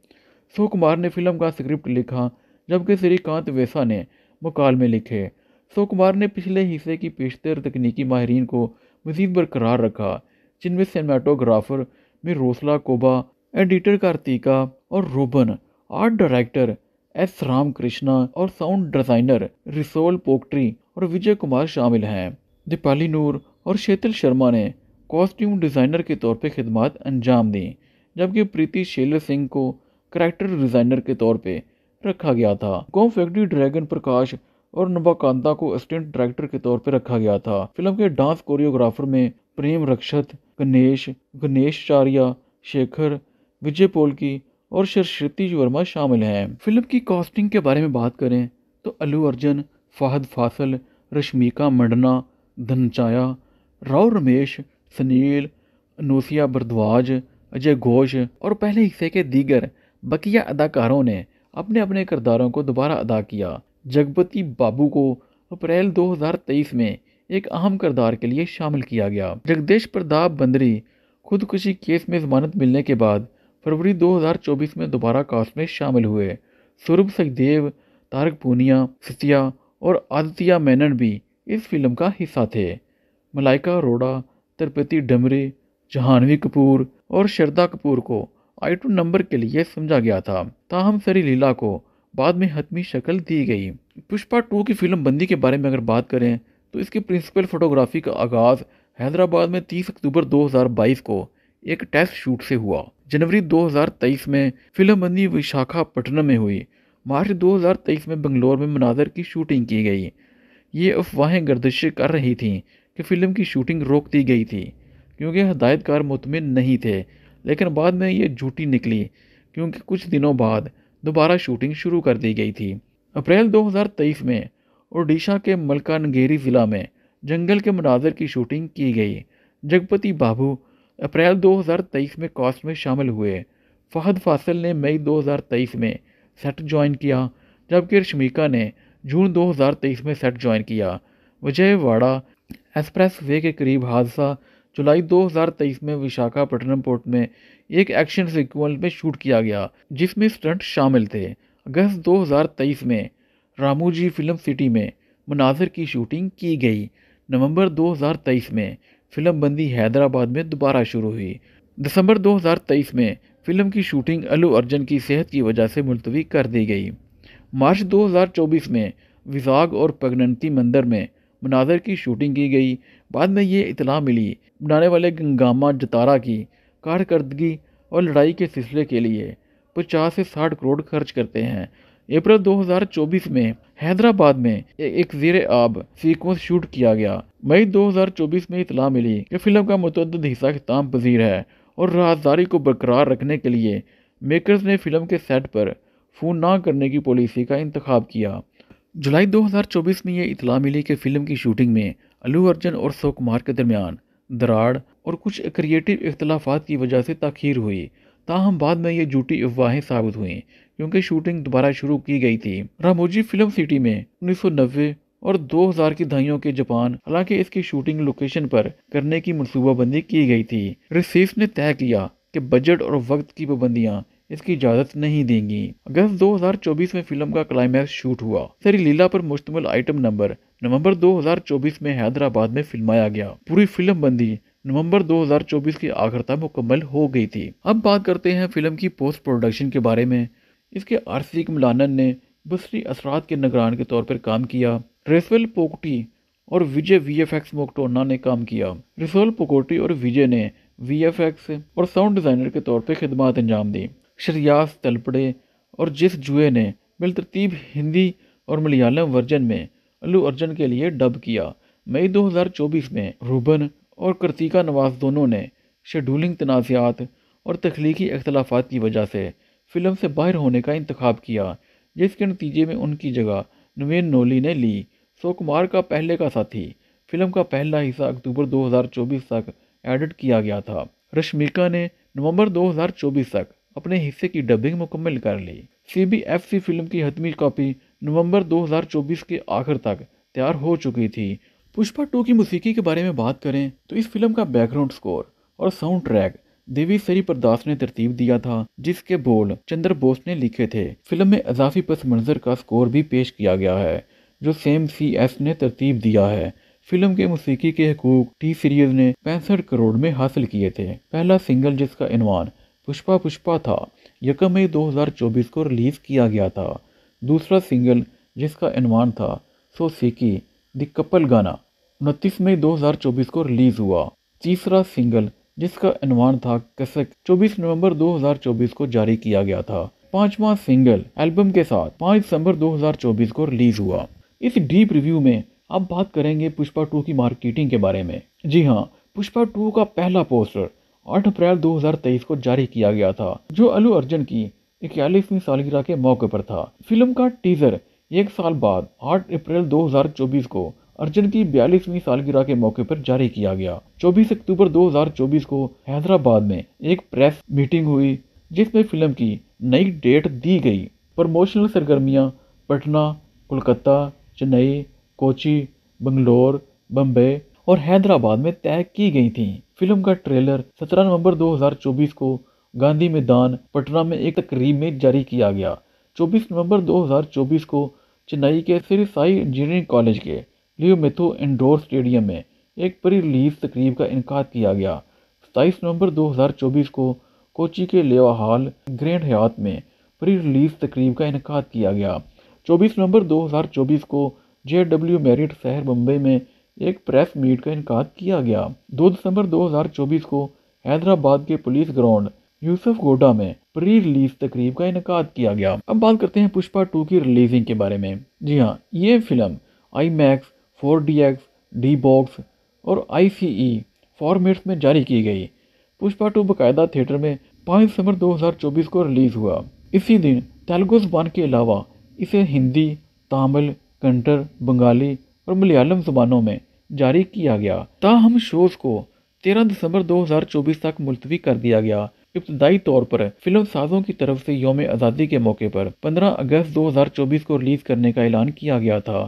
कुमार ने फिल्म का स्क्रिप्ट लिखा, जबकि श्रीकांत वेसा ने मुकालमे लिखे। कुमार ने पिछले हिस्से की पेशतर तकनीकी माहिरीन को मजीद बरकरार रखा, जिनमें सिनेमाटोग्राफर में रोसला कोबा, एडिटर कार्तिका और रोबन, art director S Ram Krishna और साउंड डिज़ाइनर रिसोल पोक्ट्री और विजय कुमार शामिल हैं। दीपाली नूर और शेतल शर्मा ने कॉस्ट्यूम डिज़ाइनर के तौर पर खिदमत अंजाम दी, जबकि प्रीति शेलर सिंह को करैक्टर डिज़ाइनर के तौर पे रखा गया था। कॉम फैक्ट्री ड्रैगन प्रकाश और नबाकांता को असिस्टेंट डायरेक्टर के तौर पे रखा गया था। फिल्म के डांस कोरियोग्राफर में प्रेम रक्षत, गणेश चारिया, शेखर, विजय पोलकी और सरस्वती वर्मा शामिल हैं। फिल्म की कास्टिंग के बारे में बात करें तो अल्लू अर्जुन, फाहद फासल, रश्मिका मंडना, धनचाया, राव रमेश, सुनील, अनूसिया भारद्वाज, अजय घोष और पहले हिस्से के दीगर बकिया अदाकारों ने अपने अपने किरदारों को दोबारा अदा किया। जगपति बाबू को अप्रैल 2023 में एक अहम किरदार के लिए शामिल किया गया। जगदीश प्रताप बंदरी खुदकुशी केस में जमानत मिलने के बाद फरवरी 2024 में दोबारा कास्ट में शामिल हुए। सूरभ सचदेव, तारक पूनिया, सितिया और आदित्य मेनन भी इस फिल्म का हिस्सा थे। मलाइका अरोड़ा, तिरुपति डमरी, जहानवी कपूर और श्रद्धा कपूर को आइटम नंबर के लिए समझा गया था। ताहम सरी लीला को बाद में हतमी शक्ल दी गई। पुष्पा 2 की फिल्म बंदी के बारे में अगर बात करें तो इसकी प्रिंसिपल फोटोग्राफी का आगाज़ हैदराबाद में 30 अक्टूबर 2022 को एक टेस्ट शूट से हुआ। जनवरी 2023 में फिल्म बंदी विशाखापट्टनम में हुई। मार्च 2023 में बंगलोर में मनाजर की शूटिंग की गई। ये अफवाहें गर्दिश कर रही थीं कि फ़िल्म की शूटिंग रोक दी गई थी क्योंकि हदायतकार मुतमिन नहीं थे, लेकिन बाद में ये झूठी निकली क्योंकि कुछ दिनों बाद दोबारा शूटिंग शुरू कर दी गई थी। अप्रैल 2023 में ओडिशा के मलकानगिरी ज़िला में जंगल के मनाजर की शूटिंग की गई। जगपति बाबू अप्रैल 2023 में कास्ट में शामिल हुए। फहद फासिल ने मई 2023 में सेट ज्वाइन किया, जबकि रश्मिका ने जून 2023 में सेट ज्वाइन किया। विजयवाड़ा एक्सप्रेस वे के करीब हादसा जुलाई 2023 में विशाखापट्टनम पोर्ट में एक एक्शन सीक्वेंस में शूट किया गया, जिसमें स्टंट शामिल थे। अगस्त 2023 में रामूजी फिल्म सिटी में मनाजर की शूटिंग की गई। नवंबर 2023 में फिल्म बंदी हैदराबाद में दोबारा शुरू हुई। दिसंबर 2023 में फिल्म की शूटिंग अल्लू अर्जुन की सेहत की वजह से मुलतवी कर दी गई। मार्च 2024 में विजाग और पगनंती मंदिर में मनाजर की शूटिंग की गई। बाद में ये इतला मिली बनाने वाले गंगामा जतारा की कारकर्दगी और लड़ाई के सिलसिले के लिए 50 से 60 करोड़ खर्च करते हैं, अप्रैल 2024 में हैदराबाद में एक ज़ेरे आब सीक्वेंस शूट किया गया। मई 2024 में इतला मिली कि फिल्म का मुतअद्दिद हिस्सा इख्तिताम पजीर है और राहदारी को बरकरार रखने के लिए मेकर्स ने फिल्म के सेट पर फ़ोन ना करने की पॉलिसी का इंतखाब किया। जुलाई 2024 में ये इतला मिली कि फ़िल्म की शूटिंग में अल्लू अर्जुन और सुकुमार के दरमियान दरार और कुछ क्रिएटिव इख्तलाफात की वजह से ताख़ीर हुई। ताहम बाद में ये झूठी अफवाहें साबित हुईं क्योंकि शूटिंग दोबारा शुरू की गई थी। रामोजी फिल्म सिटी में 1990 और 2000 की दहाइयों के जापान, हालांकि इसकी शूटिंग लोकेशन पर करने की मनसूबाबंदी की गई थी। रिसीफ ने तय किया कि बजट और वक्त की पाबंदियां इसकी इजाज़त नहीं देंगी। अगस्त 2024 में फिल्म का क्लाइमैक्स शूट हुआ। सरी लीला पर मुश्तमिल आइटम नंबर नवंबर 2024 में हैदराबाद में फिल्माया गया। पूरी फिल्म बंदी नवंबर 2024 के आखिर तक मुकम्मल हो गई थी। अब बात करते हैं फिल्म की पोस्ट प्रोडक्शन के बारे में। इसके आरसी कमलानन ने बसरी असरात के निगरान के तौर पर काम किया। रेसवेल पोकोटी और विजय वीएफएक्स मोक्टोना ने काम किया। रेसवेल पोकोटी और विजय ने वीएफएक्स और साउंड डिज़ाइनर के तौर पर खिदमत अंजाम दी। शरियास तलपड़े और जिस जुए ने बिलतरतीब हिंदी और मलयालम वर्जन में अल्लू अर्जुन के लिए डब किया। मई 2024 में रूबन और कृतिका नवाज दोनों ने शेड्यूलिंग तनाज़ात और तख्लीकी अख्तलाफात की वजह से फिल्म से बाहर होने का इंतखाब किया, जिसके नतीजे में उनकी जगह नवीन नोली ने ली। सुकुमार का पहले का साथी फिल्म का पहला हिस्सा अक्टूबर 2024 तक एडिट किया गया था। रश्मिका ने नवंबर 2024 तक अपने हिस्से की डबिंग मुकम्मल कर ली। सीबीएफसी फिल्म की हतमी कॉपी नवंबर 2024 के आखिर तक तैयार हो चुकी थी। पुष्पा 2 की मौसीकी के बारे में बात करें तो इस फिल्म का बैकग्राउंड स्कोर और साउंड ट्रैक देवी सरी प्रदास ने तरतीब दिया था, जिसके बोल चंद्र बोस ने लिखे थे। फिल्म में अजाफी पस मंजर का स्कोर भी पेश किया गया है, जो सेम CS ने तरतीब दिया है। फिल्म के मौसीकी के हकूक टी सीरीज ने 65 करोड़ में हासिल किए थे। पहला सिंगल जिसका इनवान पुष्पा पुष्पा था 1 मई 2024 को रिलीज किया गया था। दूसरा सिंगल जिसका इनवान था सो सीकी द कपल गाना 29 मई 2024 को रिलीज हुआ। तीसरा सिंगल जिसका इनवान था कसक 24 नवंबर 2024 को जारी किया गया था। पांचवा सिंगल एल्बम के साथ 5 दिसंबर 2024 को रिलीज हुआ। इस डीप रिव्यू में अब बात करेंगे पुष्पा 2 की मार्केटिंग के बारे में। जी हाँ, पुष्पा 2 का पहला पोस्टर 8 अप्रैल 2023 को जारी किया गया था, जो अल्लू अर्जुन की 41वीं सालगिरह के मौके पर था। फिल्म का टीजर एक साल बाद 8 अप्रैल 2024 को अर्जुन की 42वीं सालगिरह के मौके पर जारी किया गया। 24 अक्टूबर 2024 को हैदराबाद में एक प्रेस मीटिंग हुई, जिसमें फिल्म की नई डेट दी गई। प्रमोशनल सरगर्मियां पटना, कोलकाता, चेन्नई, कोची, बंगलोर, बम्बई और हैदराबाद में तय की गई थी। फिल्म का ट्रेलर 17 नवंबर 2024 को गांधी मैदान पटना में एक तकरीब में जारी किया गया। 24 नवंबर 2024 को चेन्नई के श्री साई इंजीनियरिंग कॉलेज के लियो मेथो इंडोर स्टेडियम में एक प्री रिलीज तकरीब का इनकाद किया गया। 27 नवंबर 2024 को कोची के लेवा हॉल ग्रैंड हयात में प्री रिलीज तकरीब का इनकाद किया गया। 24 नवंबर 2024 को JW मैरिट शहर मुंबई में एक प्रेस मीट का इनकाद किया गया। 2 दिसंबर 2024 को हैदराबाद के पुलिस ग्राउंड यूसुफ गोडा में प्री रिलीज तकरीब का इनकाद किया गया। अब बात करते हैं पुष्पा 2 की रिलीजिंग के बारे में। जी हाँ, ये फिल्म IMAX, 4DX, D-Box और ICE फॉर्मेट्स में जारी की गई। पुष्पा 2 बाकायदा थिएटर में 5 दिसंबर 2024 को रिलीज हुआ। इसी दिन तेलुगु ज़बान के अलावा इसे हिंदी, तमिल, कन्नड़, बंगाली और मलयालम ज़बानों में जारी किया गया। ताहम शोज़ को 13 दिसंबर 2024 तक मुलतवी कर दिया गया। इब्तदाई तौर पर फिल्म साजों की तरफ से यौम आज़ादी के मौके पर 15 अगस्त 2024 को रिलीज़ करने का ऐलान किया गया था।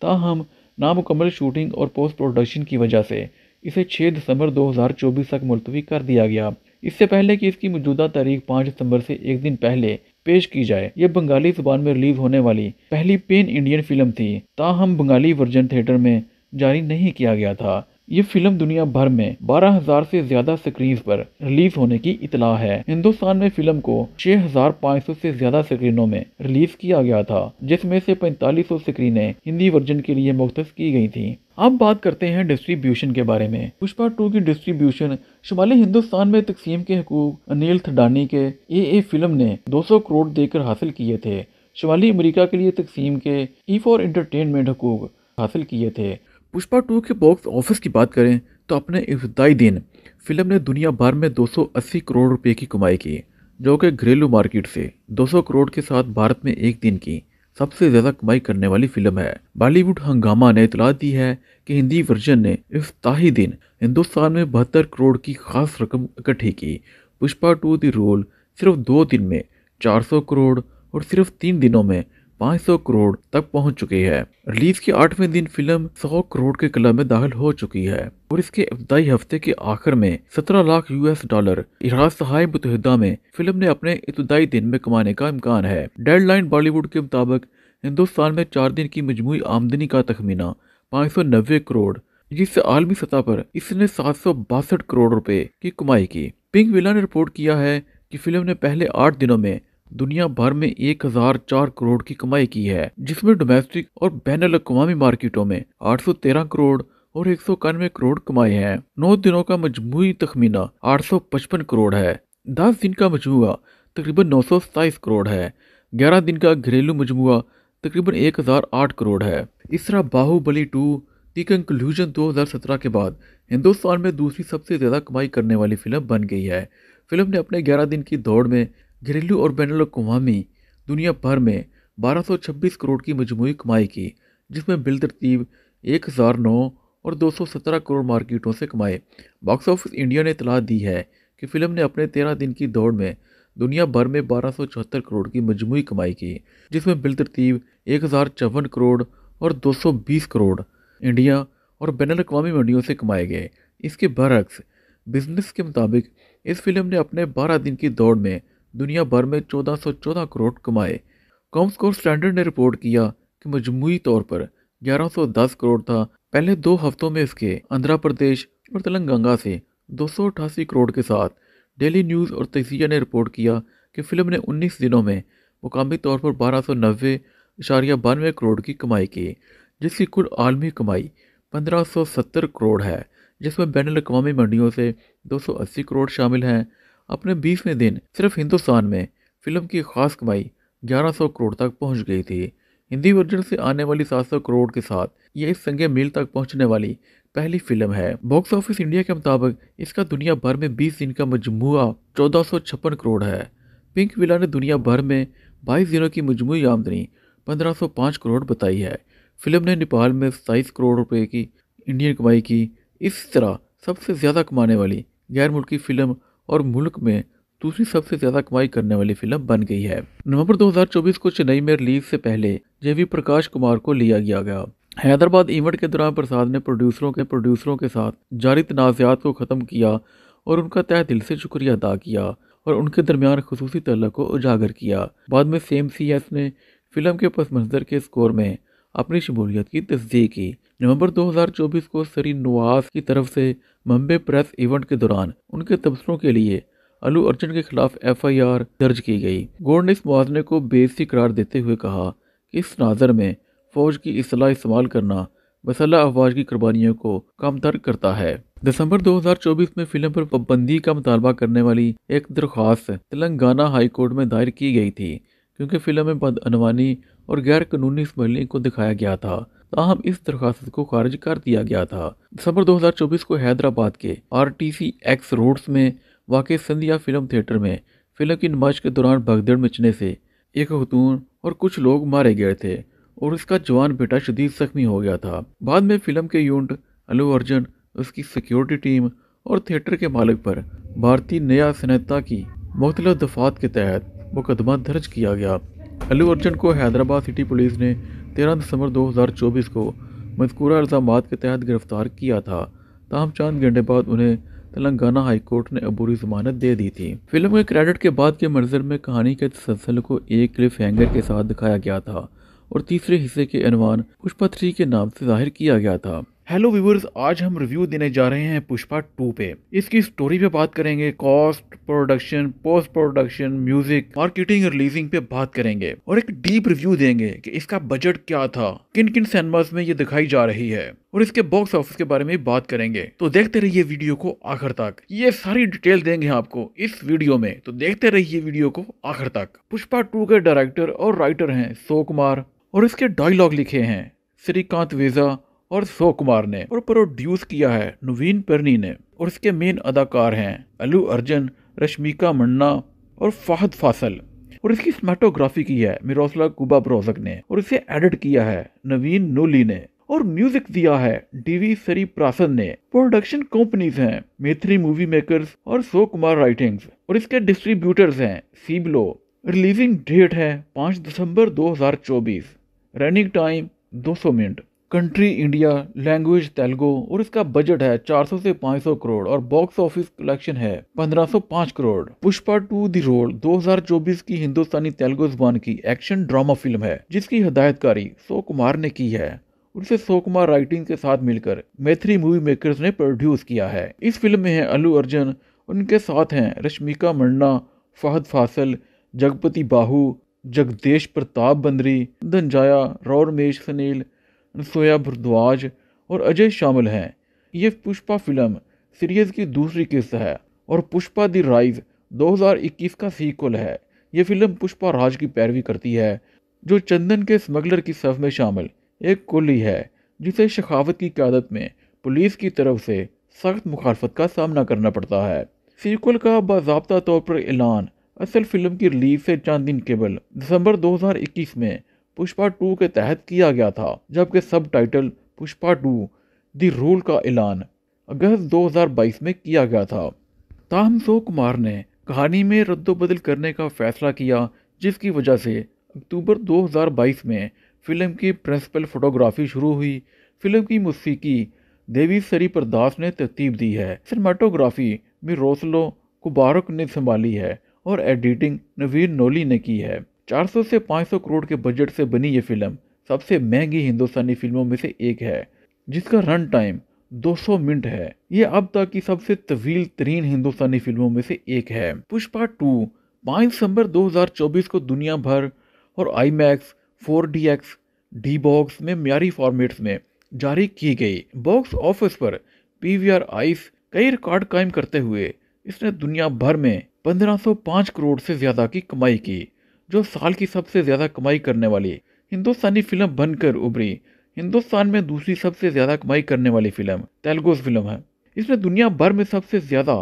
ताहम नामुकम्मल शूटिंग और पोस्ट प्रोडक्शन की वजह से इसे 6 दिसंबर 2024 तक मुलतवी कर दिया गया। इससे पहले कि इसकी मौजूदा तारीख 5 दिसंबर से एक दिन पहले पेश की जाए। यह बंगाली ज़बान में रिलीज होने वाली पहली पेन इंडियन फिल्म थी। ताहम बंगाली वर्जन थिएटर में जारी नहीं किया गया था। ये फिल्म दुनिया भर में 12,000 से ज्यादा स्क्रीन पर रिलीज होने की इतला है। हिंदुस्तान में फिल्म को 6,500 से ज्यादा स्क्रीनों में रिलीज किया गया था, जिसमें से 4500 स्क्रीनें हिंदी वर्जन के लिए मुख्तस की गई थी। अब बात करते हैं डिस्ट्रीब्यूशन के बारे में। पुष्पा 2 की डिस्ट्रीब्यूशन शुमाली हिंदुस्तान में तकसीम के हकूक अनिल थडानी के AA फिल्म ने 200 करोड़ देकर हासिल किए थे। शुमाली अमेरिका के लिए तकसीम के E4 एंटरटेनमेंट हकूक हासिल किए थे। पुष्पा 2 के बॉक्स ऑफिस की बात करें तो अपने इब्तदाई दिन फिल्म ने दुनिया भर में 280 करोड़ रुपए की कमाई की, जो कि घरेलू मार्केट से 200 करोड़ के साथ भारत में एक दिन की सबसे ज्यादा कमाई करने वाली फिल्म है। बॉलीवुड हंगामा ने इतला दी है कि हिंदी वर्जन ने इफ्ताही दिन हिंदुस्तान में 72 करोड़ की खास रकम इकट्ठी की। पुष्पा 2 दी रोल सिर्फ 2 दिन में 400 करोड़ और सिर्फ 3 दिनों में 500 करोड़ तक पहुंच चुकी है। रिलीज के 8वें दिन फिल्म 100 करोड़ के क्लब में दाखिल हो चुकी है और इसके इब्तदाई हफ्ते के आखिर में 17 लाख US$। इराक़ मुत्तहिदा में फिल्म ने अपने इब्तदाई दिन में कमाने का इम्कान है। डेडलाइन बॉलीवुड के मुताबिक हिंदुस्तान में 4 दिन की मजमूई आमदनी का तखमीना 590 करोड़, जिससे आलमी सतह पर इसने 762 करोड़ रुपए की कमाई की। पिंक विला ने रिपोर्ट किया है कि फिल्म ने पहले 8 दिनों में दुनिया भर में 1004 करोड़ की कमाई की है, जिसमें डोमेस्टिक और बैनुल-अक़वामी मार्केटों में 813 करोड़ और 191 करोड़ कमाए हैं। 9 दिनों का मजमूई तखमीना 855 करोड़ है। 10 दिन का मजमुआ तकरीबन 927 करोड़ है। 11 दिन का घरेलू मजमुआ तकरीबन 1008 करोड़ है। इस तरह बाहुबली 2 दी कंक्लूजन 2017 के बाद हिंदुस्तान में दूसरी सबसे ज्यादा कमाई करने वाली फिल्म बन गई है। फिल्म ने अपने 11 दिन की दौड़ में घरेलू और बैनुल-अक़वामी दुनिया भर में 1226 करोड़ की मजमूई कमाई की, जिसमें बिलतरतीब 1009 और 217 करोड़ मार्केटों से कमाए। बॉक्स ऑफिस इंडिया ने इतला दी है कि फिल्म ने अपने 13 दिन की दौड़ में दुनिया भर में 1274 करोड़ की मजमूई कमाई की, जिसमें बिलतरतीब 1054 करोड़ और 220 करोड़ इंडिया और बैनुल-अक़वामी मंडियों से कमाए गए। इसके बरअक्स बिजनेस के मुताबिक इस फिल्म ने अपने 12 दिन की दौड़ में दुनिया भर में 1414 करोड़ कमाए। कॉमस्कोर स्टैंडर्ड ने रिपोर्ट किया कि मजमूई तौर पर 1110 करोड़ था। पहले 2 हफ्तों में इसके आंध्र प्रदेश और तेलंगाना से 288 करोड़ के साथ डेली न्यूज़ और तजिया ने रिपोर्ट किया कि फिल्म ने 19 दिनों में मुकामी तौर पर 1290.92 करोड़ की कमाई की, जिसकी कुल आलमी कमाई 1570 करोड़ है, जिसमें बैनुल-अक़वामी मंडियों से 280 करोड़ शामिल हैं। अपने 20वें दिन सिर्फ हिंदुस्तान में फिल्म की खास कमाई 1100 करोड़ तक पहुंच गई थी। हिंदी वर्जन से आने वाली 700 करोड़ के साथ ये इस संगे मील तक पहुंचने वाली पहली फिल्म है। बॉक्स ऑफिस इंडिया के मुताबिक इसका दुनिया भर में 20 दिन का मजमूआ 1456 करोड़ है। पिंक विला ने दुनिया भर में 22 दिनों की मजमूई आमदनी 1505 करोड़ बताई है। फिल्म ने नेपाल में 27 करोड़ रुपए की इंडियन कमाई की। इस तरह सबसे ज़्यादा कमाने वाली गैर मुल्की फिल्म और मुल्क में दूसरी सबसे ज्यादा कमाई करने वाली फिल्म बन गई है। नवंबर 2024 को चेन्नई में रिलीज से पहले JV प्रकाश कुमार को लिया गया। हैदराबाद इवेंट के दौरान प्रसाद ने प्रोड्यूसरों के साथ जारी तनाज़ात को ख़त्म किया और उनका तहे दिल से शुक्रिया अदा किया और उनके दरमियान खुसूसी तल्लुक़ को उजागर किया। बाद में सेम CS ने फिल्म के पस मंज़र के स्कोर में अपनी शमूलियत की तस्दीक की। नवंबर 2024 को सरी नवाज की तरफ से मुंबई प्रेस इवेंट के दौरान उनके तबसरों के लिए अल्लू अर्जुन के खिलाफ FIR दर्ज की गई। गौर ने इस मुआवजे को बेइज्जती करार देते हुए कहा कि इस नाजर में फौज की असलाह इस्तेमाल करना मसला अफवाज की कुर्बानियों को कमतर करता है। दिसंबर 2024 में फिल्म पर पाबंदी का मुतालबा करने वाली एक दरख्वास्त तेलंगाना हाई कोर्ट में दायर की गई थी, क्योंकि फिल्म में बदअनवानी और गैर कानूनी स्मगलिंग को दिखाया गया था। ताहम इस दरख्वास्त को खारिज कर दिया गया था। दिसंबर 2024 को हैदराबाद के RTCX रोड्स में वाक़ई संध्या फिल्म थिएटर में फिल्म की नुमाइश के दौरान भगदड़ मचने से एक खतून और कुछ लोग मारे गए थे और उसका जवान बेटा शदीद जख्मी हो गया था। बाद में फिल्म के यूनिट अल्लू अर्जुन, उसकी सिक्योरिटी टीम और थिएटर के मालिक पर भारतीय न्याय संहिता की मुख्तलिफ दफ़ात के तहत मुकदमा दर्ज किया गया। अल्लू अर्जुन को हैदराबाद सिटी पुलिस ने 13 दिसंबर 2024 को मज़कूरा इल्ज़ामात के तहत गिरफ्तार किया था। ताहम चंद घंटे बाद उन्हें तेलंगाना हाई कोर्ट ने अबूरी जमानत दे दी थी। फिल्म के क्रेडिट के बाद के मंजर में कहानी के तसलसल को एक क्लिफ हैंगर के साथ दिखाया गया था और तीसरे हिस्से के अनवान पुष्पा 3 के नाम से जाहिर किया गया था। हेलो व्यूवर्स, आज हम रिव्यू देने जा रहे हैं पुष्पा 2 पे। इसकी स्टोरी पे बात करेंगे, cost, production, post production, music, marketing, releasing पे बात करेंगे और एक डीप रिव्यू देंगे कि इसका बजट क्या था, किन किन सिनेमास में ये दिखाई जा रही है और इसके बॉक्स ऑफिस के बारे में बात करेंगे। तो देखते रहिए वीडियो को आखिर तक, ये सारी डिटेल देंगे आपको इस वीडियो में, तो देखते रहिए वीडियो को आखिर तक। पुष्पा 2 के डायरेक्टर और राइटर हैं सोकुमार और इसके डायलॉग लिखे हैं श्रीकांत वेजा और सो कुमार ने और प्रोड्यूस किया है नवीन परनी ने और इसके मेन अदाकार हैं अल्लू अर्जुन, रश्मिका मंडना और फाहद फासल और इसकी सिनेमेटोग्राफी की है मिरोस्लाव कुबाब्रोजक ने और इसे एडिट किया है नवीन नोली ने और म्यूजिक दिया है डीवी सरी प्रासन ने। प्रोडक्शन कंपनीज हैं मैत्री मूवी मेकर्स और सो कुमार राइटिंग्स और इसके डिस्ट्रीब्यूटर्स हैं सीबलो। रिलीजिंग डेट है 5 दिसंबर 2024। Running time 200 minute. Country India, language Telugu और इसका बजट है 400 से 500 करोड़ और बॉक्स ऑफिस कलेक्शन है 1505 करोड़। पुष्पा 2 दी रोल 2024 की हिंदुस्तानी तेलुगु जुबान की एक्शन ड्रामा फिल्म है जिसकी हिदायतकारी सो कुमार ने की है और इसे सो कुमार राइटिंग के साथ मिलकर मैत्री मूवी मेकर्स ने प्रोड्यूस किया है। इस फिल्म में है अल्लू अर्जुन, उनके साथ हैं रश्मिका मंडना, फहद फासल, जगपति बाहू, जगदेश प्रताप बंदरी, धनंजया रौरमेश सनील, सोया भरद्वाज और अजय शामिल हैं। ये पुष्पा फिल्म सीरीज की दूसरी किस्त है और पुष्पा दी राइज 2021 का सीक्वल है। ये फिल्म पुष्पा राज की पैरवी करती है जो चंदन के स्मगलर की सफ में शामिल एक कुली है जिसे शेखावत की क़यादत में पुलिस की तरफ से सख्त मुखालफत का सामना करना पड़ता है। सीक्वल का बाज़ाब्ता तौर पर ऐलान असल फिल्म की रिलीज से चंद दिन केवल दिसंबर 2021 में पुष्पा 2 के तहत किया गया था, जबकि सब टाइटल पुष्पा 2 दी रोल का ऐलान अगस्त 2022 में किया गया था। ताहम सो कुमार ने कहानी में रद्दोबदल करने का फैसला किया जिसकी वजह से अक्टूबर 2022 में फिल्म की प्रिंसिपल फोटोग्राफी शुरू हुई। फिल्म की मौसीकी देवी सरी प्रदास ने तरतीब दी है। सिनेमाटोग्राफी मिरोस्लाव कुबारक ने संभाली है और एडिटिंग नवीन नोली ने की है। 400 से 500 करोड़ के बजट से बनी ये फिल्म सबसे महंगी हिंदुस्तानी फिल्मों में से एक है जिसका रन टाइम 200 मिनट है। ये अब तक की सबसे तवील तरीन हिंदुस्तानी फिल्मों में से एक है। पुष्पा 2 5 दिसंबर 2024 को दुनिया भर और IMAX, 4DX, डी बॉक्स में म्यारी फॉर्मेट्स में जारी की गई। बॉक्स ऑफिस पर PVR आइस कई रिकॉर्ड कायम करते हुए इसने दुनिया भर में 1505 करोड़ से ज्यादा की कमाई की, जो साल की सबसे ज्यादा कमाई करने वाली हिंदुस्तानी फिल्म बनकर उभरी। हिंदुस्तान में दूसरी सबसे ज्यादा कमाई करने वाली फिल्म तेलुगु फिल्म है। इसने दुनिया भर में सबसे ज्यादा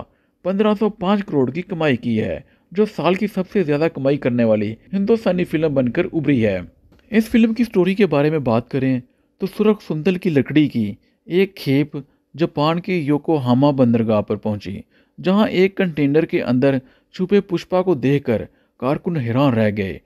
1505 करोड़ की कमाई की है, जो साल की सबसे ज्यादा कमाई करने वाली हिंदुस्तानी फिल्म बनकर उभरी है। इस फिल्म की स्टोरी के बारे में बात करें तो सुरख सुंदल की लकड़ी की एक खेप जापान के योकोहामा बंदरगाह पर पहुंची, जहां एक कंटेनर के अंदर छुपे पुष्पा को देखकर कारकुन हैरान रह गए।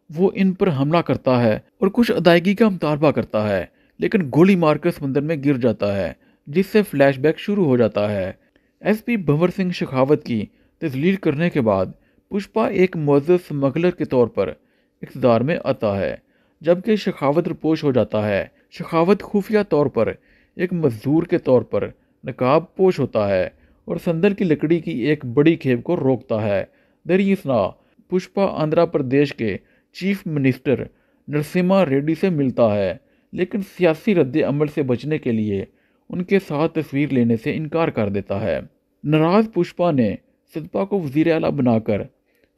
वो इन पर हमला करता है और कुछ अदायगी का मुतालबा करता है, लेकिन गोली मारकर समुद्र में गिर जाता है, जिससे फ्लैशबैक शुरू हो जाता है। SP भंवर सिंह शेखावत की तस्लील करने के बाद पुष्पा एक मुअज़्ज़ज़ स्मगलर के तौर पर इक़्तिदार में आता है, जबकि शेखावत रुपोश हो जाता है। शेखावत खुफिया तौर पर एक मजदूर के तौर पर नकाब पोश होता है और संदल की लकड़ी की एक बड़ी खेप को रोकता है। दरियासना पुष्पा आंध्र प्रदेश के चीफ मिनिस्टर नरसिम्हा रेड्डी से मिलता है, लेकिन सियासी रद्द अमल से बचने के लिए उनके साथ तस्वीर लेने से इनकार कर देता है। नाराज पुष्पा ने सिद्पा को वज़ीर आला बनाकर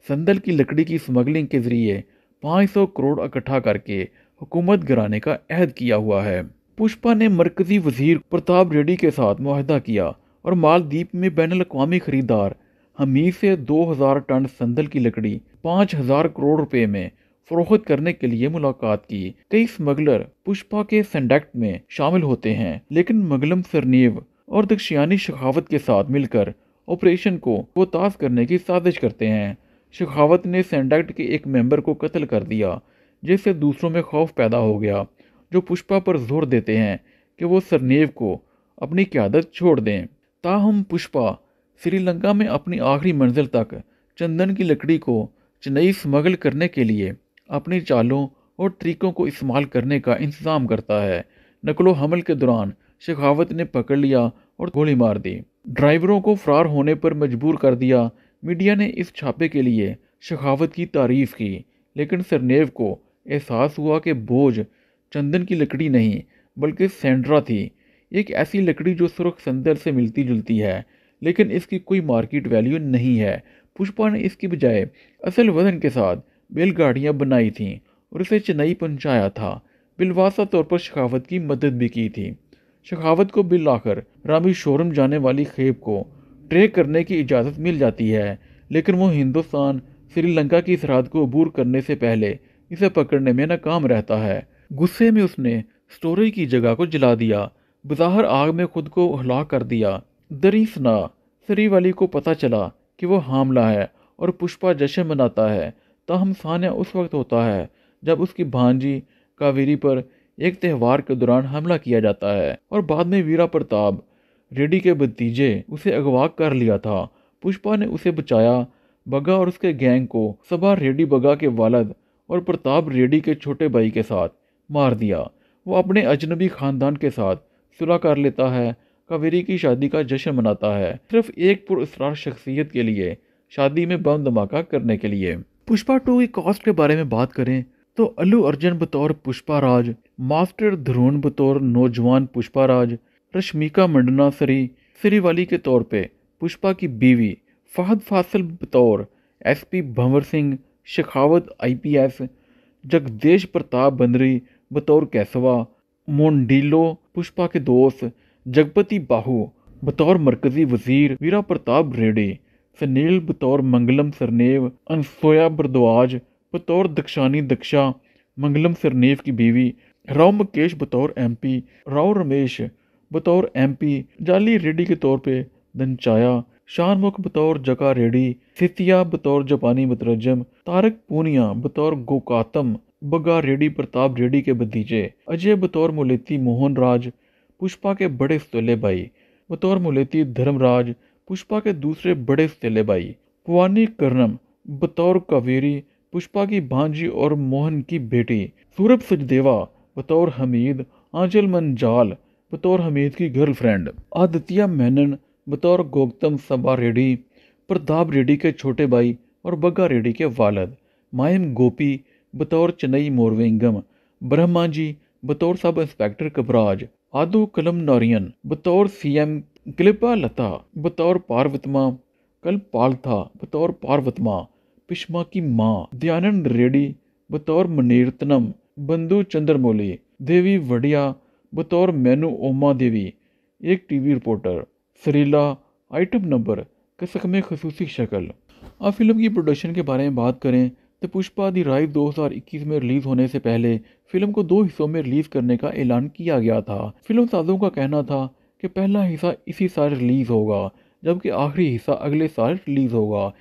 संदल की लकड़ी की स्मगलिंग के जरिए 500 करोड़ इकट्ठा करके हुकूमत गिराने का अहद किया हुआ है। पुष्पा ने मरकजी वजीर प्रताप रेड्डी के साथ मुआहदा किया और मालदीप में बैनुल अक़वामी खरीदार हमीद से 2000 टन संदल की लकड़ी 5000 करोड़ रुपए में फरोख्त करने के लिए मुलाकात की। कई स्मगलर पुष्पा के सेंडक्ट में शामिल होते हैं, लेकिन मगलम सरनीव और दक्षियानी शेखावत के साथ मिलकर ऑपरेशन को कोतास करने की साजिश करते हैं। शेखावत ने सेंडक्ट के एक मेंबर को कत्ल कर दिया, जिससे दूसरों में खौफ पैदा हो गया, जो पुष्पा पर जोर देते हैं कि वो सरनेव को अपनी क़यादत छोड़ दें। ताहम पुष्पा श्रीलंका में अपनी आखिरी मंजिल तक चंदन की लकड़ी को चेन्नई स्मगल करने के लिए अपनी चालों और तरीकों को इस्तेमाल करने का इंतज़ाम करता है। नकलो हमल के दौरान शेखावत ने पकड़ लिया और गोली मार दी। ड्राइवरों को फरार होने पर मजबूर कर दिया। मीडिया ने इस छापे के लिए शेखावत की तारीफ की, लेकिन सरनेव को एहसास हुआ कि बोझ चंदन की लकड़ी नहीं बल्कि सैंड्रा थी, एक ऐसी लकड़ी जो सुर्ख संदर से मिलती जुलती है लेकिन इसकी कोई मार्केट वैल्यू नहीं है। पुष्पा ने इसकी बजाय असल वजन के साथ बैलगाड़ियाँ बनाई थीं और उसे चेन्नई पहुंचाया था। बिलवासा तौर पर शेखावत की मदद भी की थी। शेखावत को बिल आकर रामेश्वरम जाने वाली खेप को ट्रैक करने की इजाज़त मिल जाती है, लेकिन वो हिंदुस्तान श्रीलंका की सरहद को अबूर करने से पहले इसे पकड़ने में नाकाम रहता है। गुस्से में उसने स्टोरेज की जगह को जला दिया, बज़ाहिर आग में खुद को हलाक कर दिया। दरिसना सरीवाली को पता चला कि वो हामला है और पुष्पा जश्न मनाता है। ताहम सान्या उस वक्त होता है जब उसकी भांजी कावेरी पर एक त्यौहार के दौरान हमला किया जाता है और बाद में वीरा प्रताप रेड्डी के भतीजे उसे अगवा कर लिया था। पुष्पा ने उसे बचाया। बग्गा और उसके गैंग को सबा रेड्डी बग्गा के वालिद और प्रताप रेड्डी के छोटे भाई के साथ मार दिया। वो अपने अजनबी खानदान के साथ सुलह कर लेता है, कावेरी की शादी का जश्न मनाता है, सिर्फ एक पुरअसरार शख्सियत के लिए, शादी में बम धमाका करने के लिए। पुष्पा 2 की कास्ट के बारे में बात करें तो अल्लू अर्जुन बतौर पुष्पा राज, मास्टर ध्रुवन बतौर नौजवान पुष्पा राज, रश्मिका मंडना सरीवाली के तौर पे पुष्पा की बीवी, फहद फासिल बतौर एसपी भंवर सिंह, शेखावत आईपीएस, जगदेश प्रताप बंदरी बतौर कैसवा, मोंडिलो पुष्पा के दोस्त, जगपति बाहू बतौर मरकजी वजीर, वीरा प्रताप रेड्डी, सनील बतौर मंगलम सरनेव, अनसोया भरद्वाज बतौर दक्षानी दक्षा, मंगलम सरनेव की बीवी, राव मुकेश बतौर एमपी, राव रमेश बतौर एमपी, जाली रेड्डी के तौर पे दंचाया, शानमुख बतौर जका रेड्डी, सितिया बतौर जापानी मुतरजम, तारक पूनिया बतौर गोकातम, बग्गा रेड्डी प्रताप रेड्डी के भतीजे, अजय बतौर मुलेती मोहन राज, पुष्पा के बड़े सौतेले भाई, बतौर मुलेती धर्मराज, पुष्पा के दूसरे बड़े सौतेले भाई, पुवानी कर्णम बतौर कावेरी, पुष्पा की भांजी और मोहन की बेटी, सूरभ सचदेवा बतौर हमीद, आंचल मंजाल बतौर हमीद की गर्लफ्रेंड, आदित्य मेनन बतौर गौतम सबा रेड्डी, प्रताप रेड्डी के छोटे भाई और बग्गा रेड्डी के वालिद, मायम गोपी बतौर चेन्नई मोरवेंगम, ब्रह्मा जी बतौर सब इंस्पेक्टर कबराज, आदू कलम नारियन बतौर सीएम, क्लिपा लता बतौर पार्वतमा, कल पालथा बतौर पार्वतमा, पिश्मा की माँ, दयानंद रेड्डी बतौर मनीरत्नम, बंधु चंद्रमौली, देवी वडिया बतौर मैनू ओमा देवी, एक TV reporter, Sarila item number कसक में खसूसी शक्ल। अब फिल्म की प्रोडक्शन के बारे में बात करें तो पुष्पा दी राइव 2021 में रिलीज़ होने से पहले फिल्म को 2 हिस्सों में रिलीज़ करने का ऐलान किया गया था। फिल्म साजों का कहना था कि पहला हिस्सा इसी साल रिलीज़ होगा जबकि आखिरी हिस्सा अगले साल रिलीज़ होगा।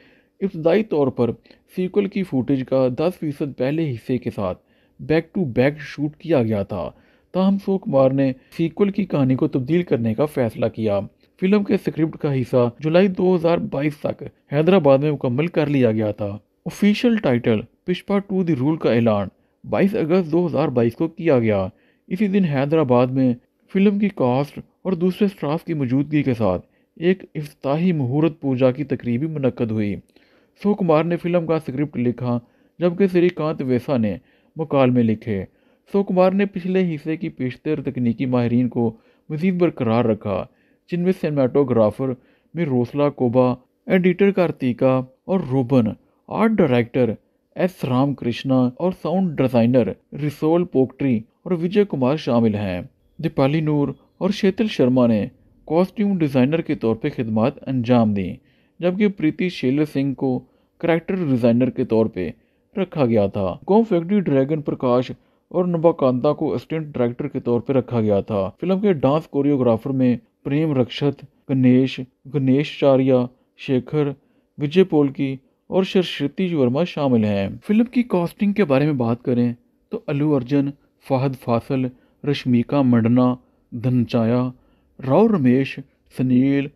इब्तदाई तौर पर सीक्वल की फुटेज का 10% पहले हिस्से के साथ बैक टू बैक शूट किया गया था। ताहम शो कुमार ने सीक्वल की कहानी को तब्दील करने का फैसला किया। फिल्म के स्क्रिप्ट का हिस्सा जुलाई 2022 तक हैदराबाद में मुकम्मल कर लिया गया था। Official title Pushpa 2 the rule का ऐलान 22 अगस्त 2022 को किया गया। इसी दिन हैदराबाद में फिल्म की कास्ट और दूसरे स्टाफ की मौजूदगी के साथ एक इफ्ताही मुहूर्त पूजा की तकरीब मुनक्कद हुई। शो कुमार ने फिल्म का स्क्रिप्ट लिखा जबकि श्रीकांत वेसा ने मुकालमे लिखे। शो कुमार ने पिछले हिस्से की पेशतर तकनीकी माहिरीन को मजीद बरकरार रखा, जिनमें सिनेमाटोग्राफर में रोसला कोबा, एडिटर कार्तिका और रोबन, art director S Ram Krishna और साउंड डिज़ाइनर रिसोल पोक्ट्री और विजय कुमार शामिल हैं। दीपाली नूर और शेतल शर्मा ने कॉस्ट्यूम डिज़ाइनर के तौर पर खिदमत अंजाम दी, जबकि प्रीति शेलर सिंह को करैक्टर डिज़ाइनर के तौर पे रखा गया था। कॉम फैक्ट्री ड्रैगन प्रकाश और नबाकांता को असिस्टेंट डायरेक्टर के तौर पर रखा गया था। फिल्म के डांस कोरियोग्राफर में प्रेम रक्षत, गणेश चारिया, शेखर, विजय पोलकी और सरस्वती वर्मा शामिल हैं। फिल्म की कास्टिंग के बारे में बात करें तो अल्लू अर्जुन, फहद फासिल, रश्मिका मंडना, धनचाया, राव रमेश, सनील,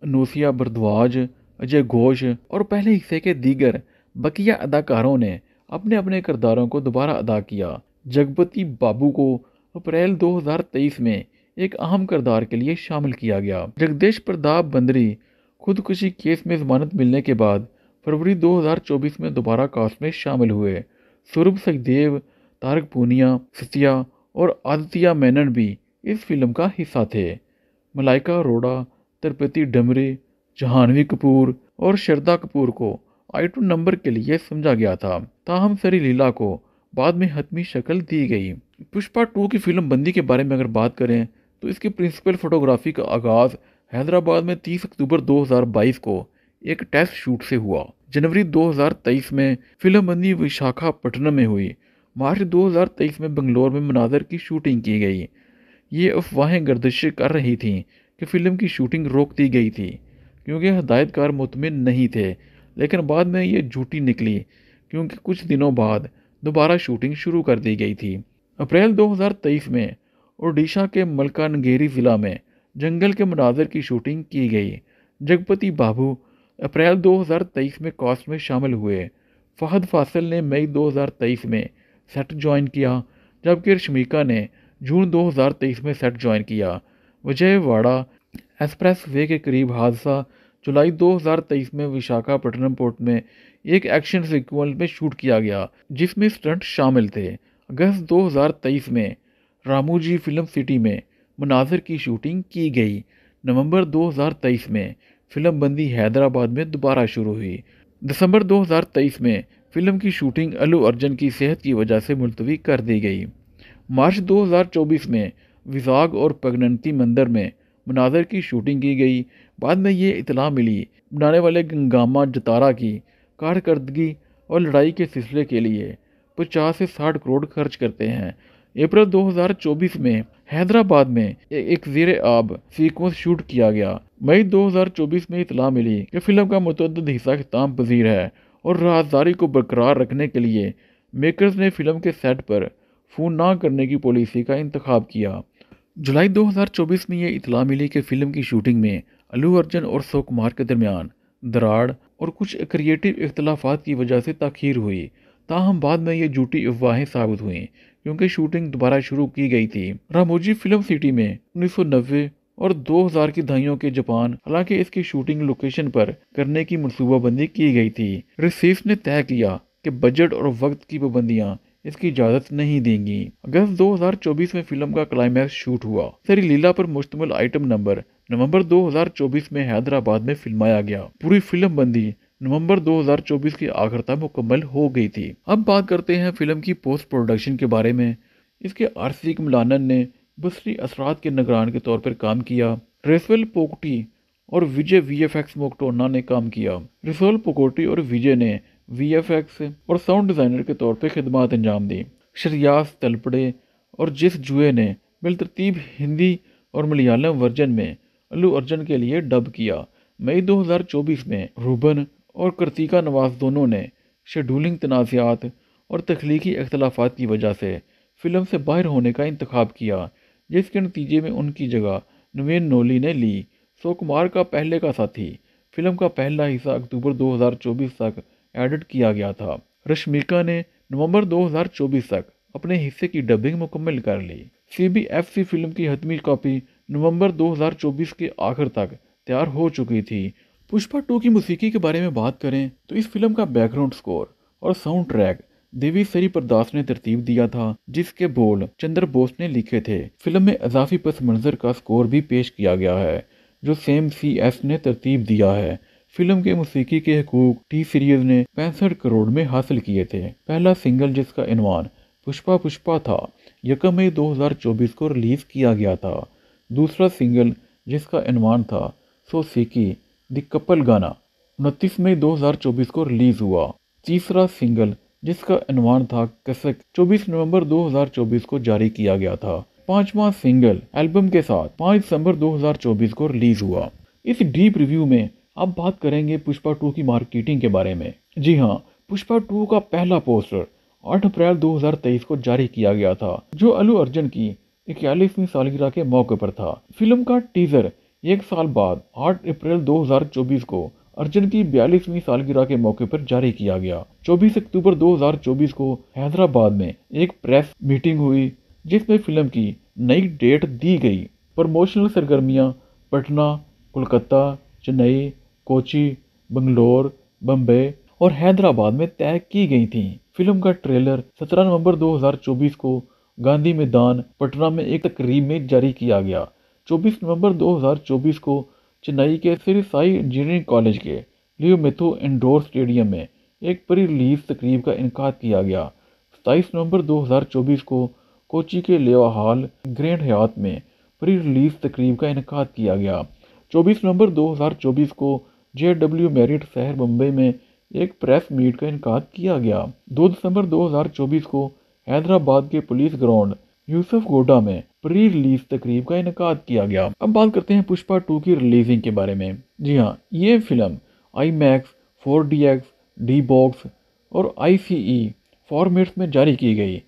नोसिया भरद्वाज, अजय घोष और पहले हिस्से के दीगर बकिया अदाकारों ने अपने अपने किरदारों को दोबारा अदा किया। जगपति बाबू को अप्रैल 2023 में एक अहम किरदार के लिए शामिल किया गया। जगदीश प्रताप बंदरी खुदकुशी केस में जमानत मिलने के बाद फरवरी 2024 में दोबारा कास्ट में शामिल हुए। सौरभ सचदेव, तारक पूनिया, सत्या और आदित्य मेनन भी इस फिल्म का हिस्सा थे। मलाइका अरोड़ा, तिरुपति डमरे, जहानवी कपूर और श्रद्धा कपूर को आइटम नंबर के लिए समझा गया था। ताहम सरी लीला को बाद में हतमी शक्ल दी गई। पुष्पा 2 की फिल्म बंदी के बारे में अगर बात करें तो इसकी प्रिंसिपल फोटोग्राफी का आगाज हैदराबाद में 30 अक्टूबर 2022 को एक टेस्ट शूट से हुआ। जनवरी 2023 में फिल्म बंदी विशाखापट्टनम में हुई। मार्च 2023 में बंगलोर में मनाजर की शूटिंग की गई। ये अफवाहें गर्दिश कर रही थीं कि फिल्म की शूटिंग रोक दी गई थी क्योंकि हिदायतकार मुतमिन नहीं थे, लेकिन बाद में ये झूठी निकली क्योंकि कुछ दिनों बाद दोबारा शूटिंग शुरू कर दी गई थी। अप्रैल 2023 में ओडिशा के मलकानगिरी ज़िला में जंगल के मनाजर की शूटिंग की गई। जगपति बाबू अप्रैल 2023 में कास्ट में शामिल हुए। फहद फासिल ने मई 2023 में सेट ज्वाइन किया, जबकि रश्मिका ने जून 2023 में सेट ज्वाइन किया। विजयवाड़ा एक्सप्रेस वे के करीब हादसा जुलाई 2023 में विशाखापट्टनम पोर्ट में एक एक्शन सीक्वेंस में शूट किया गया जिसमें स्टंट शामिल थे। अगस्त 2023 में रामोजी फिल्म सिटी में मनाजर की शूटिंग की गई। नवंबर 2023 में फिल्म बंदी हैदराबाद में दोबारा शुरू हुई। दिसंबर 2023 में फिल्म की शूटिंग अल्लू अर्जुन की सेहत की वजह से मुलतवी कर दी गई। मार्च 2024 में विजाग और पगनंती मंदिर में मनाजर की शूटिंग की गई। बाद में ये इतला मिली बनाने वाले गंगामा जतारा की कारकर्दगी और लड़ाई के सिलसिले के लिए 50 से 60 करोड़ खर्च करते हैं। अप्रैल 2024 में हैदराबाद में एक ज़ेरे आब सीक्वेंस शूट किया गया। मई 2024 में इतला मिली कि फिल्म का मुतअद्दिद हिस्सा खिताम पजीर है और राहदारी को बरकरार रखने के लिए मेकर्स ने फिल्म के सेट पर फ़ोन ना करने की पॉलिसी का इंतखाब किया। जुलाई 2024 में ये इतला मिली कि फिल्म की शूटिंग में अल्लू अर्जुन और सुकुमार के दरमियान दराड़ और कुछ क्रिएटिव इख्तलाफात की वजह से ताख़ीर हुई। ताहम बाद में ये झूठी अफवाहें साबित हुई क्योंकि शूटिंग दोबारा शुरू की गई थी। रामोजी फिल्म सिटी में 1990 और 2000 की दहाइयों के जापान, हालांकि इसकी शूटिंग लोकेशन पर करने की मनसूबाबंदी की गई थी। रिसीफ ने तय किया कि बजट और वक्त की पाबंदियां इसकी इजाज़त नहीं देंगी। अगस्त 2024 में फिल्म का क्लाइमैक्स शूट हुआ। सरी लीला पर मुश्तमिल आइटम नंबर नवंबर 2024 में हैदराबाद में फिल्माया गया। पूरी फिल्म बंदी नवंबर 2024 के आखिर तक मुकम्मल हो गई थी। अब बात करते हैं फिल्म की पोस्ट प्रोडक्शन के बारे में। इसके आरसी कमलानन ने बसरी असरात के निगरान के तौर पर काम किया। रेसवेल पोकटी और विजय वीएफएक्स मोक्टोना ने काम किया। रेसवेल पोकोटी और विजय ने वीएफएक्स और साउंड डिज़ाइनर के तौर पर खिदमत अंजाम दी। शरियास तलपड़े और जिस जुए ने बिलतरतीब हिंदी और मलयालम वर्जन में अल्लू अर्जुन के लिए डब किया। मई 2024 में रूबन और कार्तिका नवाज दोनों ने शेड्यूलिंग तनाज़ात और तख्लीकी इख्तलाफात की वजह से फिल्म से बाहर होने का इंतखाब किया, जिसके नतीजे में उनकी जगह नवीन नोली ने ली। सुकुमार का पहले का साथी फिल्म का पहला हिस्सा अक्टूबर 2024 तक एडिट किया गया था। रश्मिका ने नवंबर 2024 तक अपने हिस्से की डबिंग मुकम्मल कर ली। सीबीएफसी फिल्म की हतमी कॉपी नवंबर 2024 के आखिर तक तैयार हो चुकी थी। पुष्पा 2 की मौसीकी के बारे में बात करें तो इस फिल्म का बैकग्राउंड स्कोर और साउंड ट्रैक देवी सरी प्रदास ने तरतीब दिया था, जिसके बोल चंद्र बोस ने लिखे थे। फिल्म में अजाफी पस मंजर का स्कोर भी पेश किया गया है जो सेम CS ने तरतीब दिया है। फिल्म के मौसीकी के हकूक टी सीरीज ने 65 करोड़ में हासिल किए थे। पहला सिंगल जिसका इनवान पुष्पा पुष्पा था 1 मई 2024 को रिलीज किया गया था। दूसरा सिंगल जिसका इनवान था सो सीकी द कपल गाना 29 मई 2024 को रिलीज हुआ। तीसरा सिंगल जिसका इनवान था कसक 24 नवंबर 2024 को जारी किया गया था। पांचवा सिंगल एल्बम के साथ 5 दिसंबर 2024 को रिलीज हुआ। इस डीप रिव्यू में अब बात करेंगे पुष्पा 2 की मार्केटिंग के बारे में। जी हाँ, पुष्पा 2 का पहला पोस्टर 8 अप्रैल 2023 को जारी किया गया था, जो अल्लू अर्जुन की 41वीं सालगिरह के मौके पर था। फिल्म का टीजर एक साल बाद 8 अप्रैल 2024 को अर्जुन की 42वीं सालगिरह के मौके पर जारी किया गया। 24 अक्टूबर 2024 को हैदराबाद में एक प्रेस मीटिंग हुई जिसमें फिल्म की नई डेट दी गई। प्रमोशनल सरगर्मियाँ पटना, कोलकाता, चेन्नई, कोची, बंगलोर, बम्बई और हैदराबाद में तय की गई थीं। फिल्म का ट्रेलर 17 नवंबर 2024 को गांधी मैदान, पटना में एक तकरीब में जारी किया गया। 24 नवंबर 2024 को चेन्नई के श्री साई इंजीनियरिंग कॉलेज के लियो मेथो इंडोर स्टेडियम में एक प्री रिलीज तकरीब का इनेकाद किया गया। 27 नवंबर 2024 को कोची के लेवा हॉल ग्रैंड हयात में प्री रिलीज तकरीब का इनेकाद किया गया। 24 नवंबर 2024 को JW मैरियट शहर मुंबई में एक प्रेस मीट का इनेकाद किया गया। 2 दिसंबर 2024 को हैदराबाद के पुलिस ग्राउंड यूसुफ गोडा में प्री रिलीज तकरीब का इनेकाद किया गया। अब बात करते हैं पुष्पा 2 की रिलीजिंग के बारे में। जी हाँ, ये फिल्म IMAX, 4DX, D-Box और ICE फॉर्मेट्स में जारी की गई।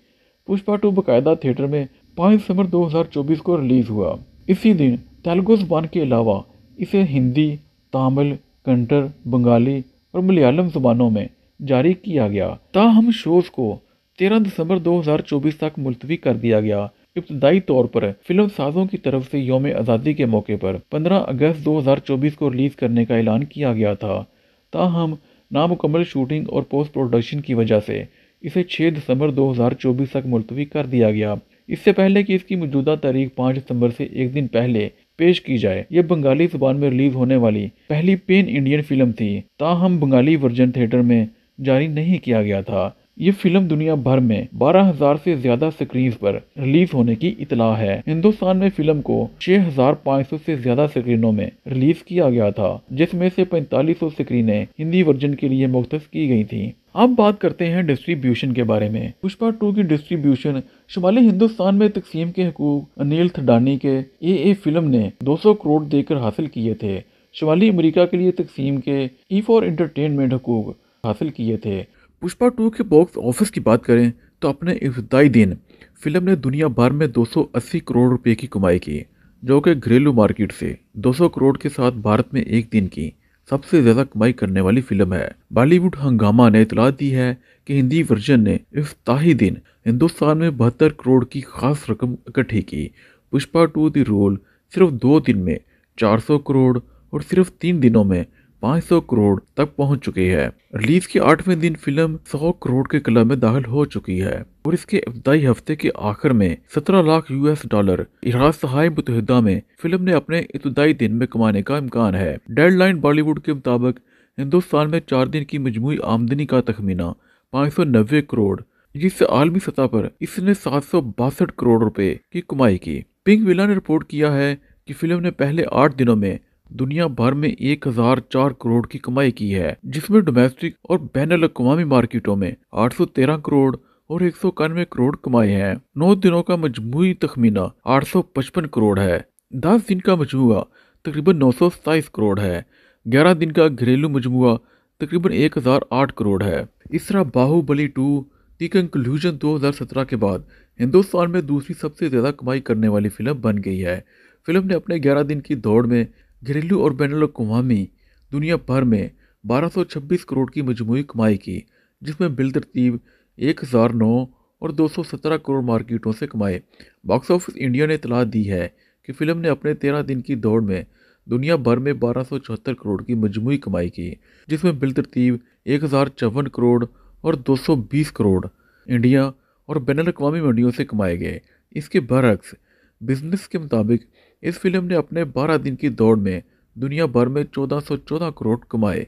पुष्पा 2 बाकायदा थिएटर में 5 दिसंबर 2024 को रिलीज हुआ। इसी दिन तेलुगु ज़बान के अलावा इसे हिंदी, तमिल, कन्नड़, बंगाली और मलयालम ज़बानों में जारी किया गया। ताहम शोज़ को 13 दिसंबर 2024 तक मुलतवी कर दिया गया। इब्तदाई तौर पर फिल्म साजों की तरफ से यौम आज़ादी के मौके पर 15 अगस्त 2024 को रिलीज़ करने का ऐलान किया गया था। ताहम नामुकम्मल शूटिंग और पोस्ट प्रोडक्शन की वजह से इसे 6 दिसंबर 2024 तक मुलतवी कर दिया गया। इससे पहले कि इसकी मौजूदा तारीख 5 दिसंबर से एक दिन पहले पेश की जाए। यह बंगाली ज़बान में रिलीज होने वाली पहली पैन इंडियन फिल्म थी। ताहम बंगाली वर्जन थिएटर में जारी नहीं किया गया था। ये फिल्म दुनिया भर में 12,000 से ज्यादा स्क्रीन पर रिलीज होने की इतला है। हिंदुस्तान में फिल्म को 6,500 से ज्यादा स्क्रीनों में रिलीज किया गया था, जिसमें से 4500 स्क्रीनें हिंदी वर्जन के लिए मुख्तस की गई थी। अब बात करते हैं डिस्ट्रीब्यूशन के बारे में। पुष्पा 2 की डिस्ट्रीब्यूशन शुमाली हिंदुस्तान में तकसीम के हकूक अनिल थडानी के AA फिल्म ने 200 करोड़ देकर हासिल किए थे। शुमाली अमेरिका के लिए तकसीम के E4 एंटरटेनमेंट हकूक हासिल किए थे। पुष्पा 2 के बॉक्स ऑफिस की बात करें तो अपने इब्तदाई दिन फिल्म ने दुनिया भर में 280 करोड़ रुपए की कमाई की, जो कि घरेलू मार्केट से 200 करोड़ के साथ भारत में एक दिन की सबसे ज्यादा कमाई करने वाली फिल्म है। बॉलीवुड हंगामा ने इतला दी है कि हिंदी वर्जन ने इफ्ताही दिन हिंदुस्तान में 72 करोड़ की खास रकम इकट्ठी की। पुष्पा 2 दी रोल सिर्फ 2 दिन में 400 करोड़ और सिर्फ 3 दिनों में 500 करोड़ तक पहुंच चुकी है। रिलीज के 8वें दिन फिल्म 100 करोड़ के क्लब में दाखिल हो चुकी है और इसके इब्तदाई हफ्ते के आखिर में 17 लाख US$। इराक़ मुत्तहिदा में फिल्म ने अपने इब्तदाई दिन में कमाने का इम्कान है। डेडलाइन बॉलीवुड के मुताबिक हिंदुस्तान में 4 दिन की मजमूई आमदनी का तखमीना 590 करोड़, जिससे आलमी सतह पर इसने 762 करोड़ रुपए की कमाई की। पिंक विला ने रिपोर्ट किया है कि फिल्म ने पहले 8 दिनों में दुनिया भर में 1004 करोड़ की कमाई की है, जिसमें डोमेस्टिक और बैनुल अक़वामी मार्केटों में 813 करोड़ और 191 करोड़ कमाए हैं। 9 दिनों का मजमूई तखमीना 855 करोड़ है। 10 दिन का मजमुआ तकरीबन 927 करोड़ है। 11 दिन का घरेलू मजमुआ तकरीबन 1008 करोड़ है। इस तरह बाहुबली 2 दी कंक्लूजन 2017 के बाद हिंदुस्तान में दूसरी सबसे ज्यादा कमाई करने वाली फिल्म बन गई है। फिल्म ने अपने 11 दिन की दौड़ में घरेलू और बैनुल अक़वामी दुनिया भर में 1226 करोड़ की मजमूई कमाई की, जिसमें बिलतरतीब 1009 और 217 करोड़ मार्केटों से कमाए। बॉक्स ऑफिस इंडिया ने इतला दी है कि फिल्म ने अपने 13 दिन की दौड़ में दुनिया भर में 1274 करोड़ की मजमूई कमाई की, जिसमें बिलतरतीब 1054 करोड़ और 220 करोड़ इंडिया और बैनुल अक़वामी मंडियों से कमाए गए। इसके बरअक्स बिजनेस के मुताबिक इस फिल्म ने अपने 12 दिन की दौड़ में दुनिया भर में 1414 करोड़ कमाए।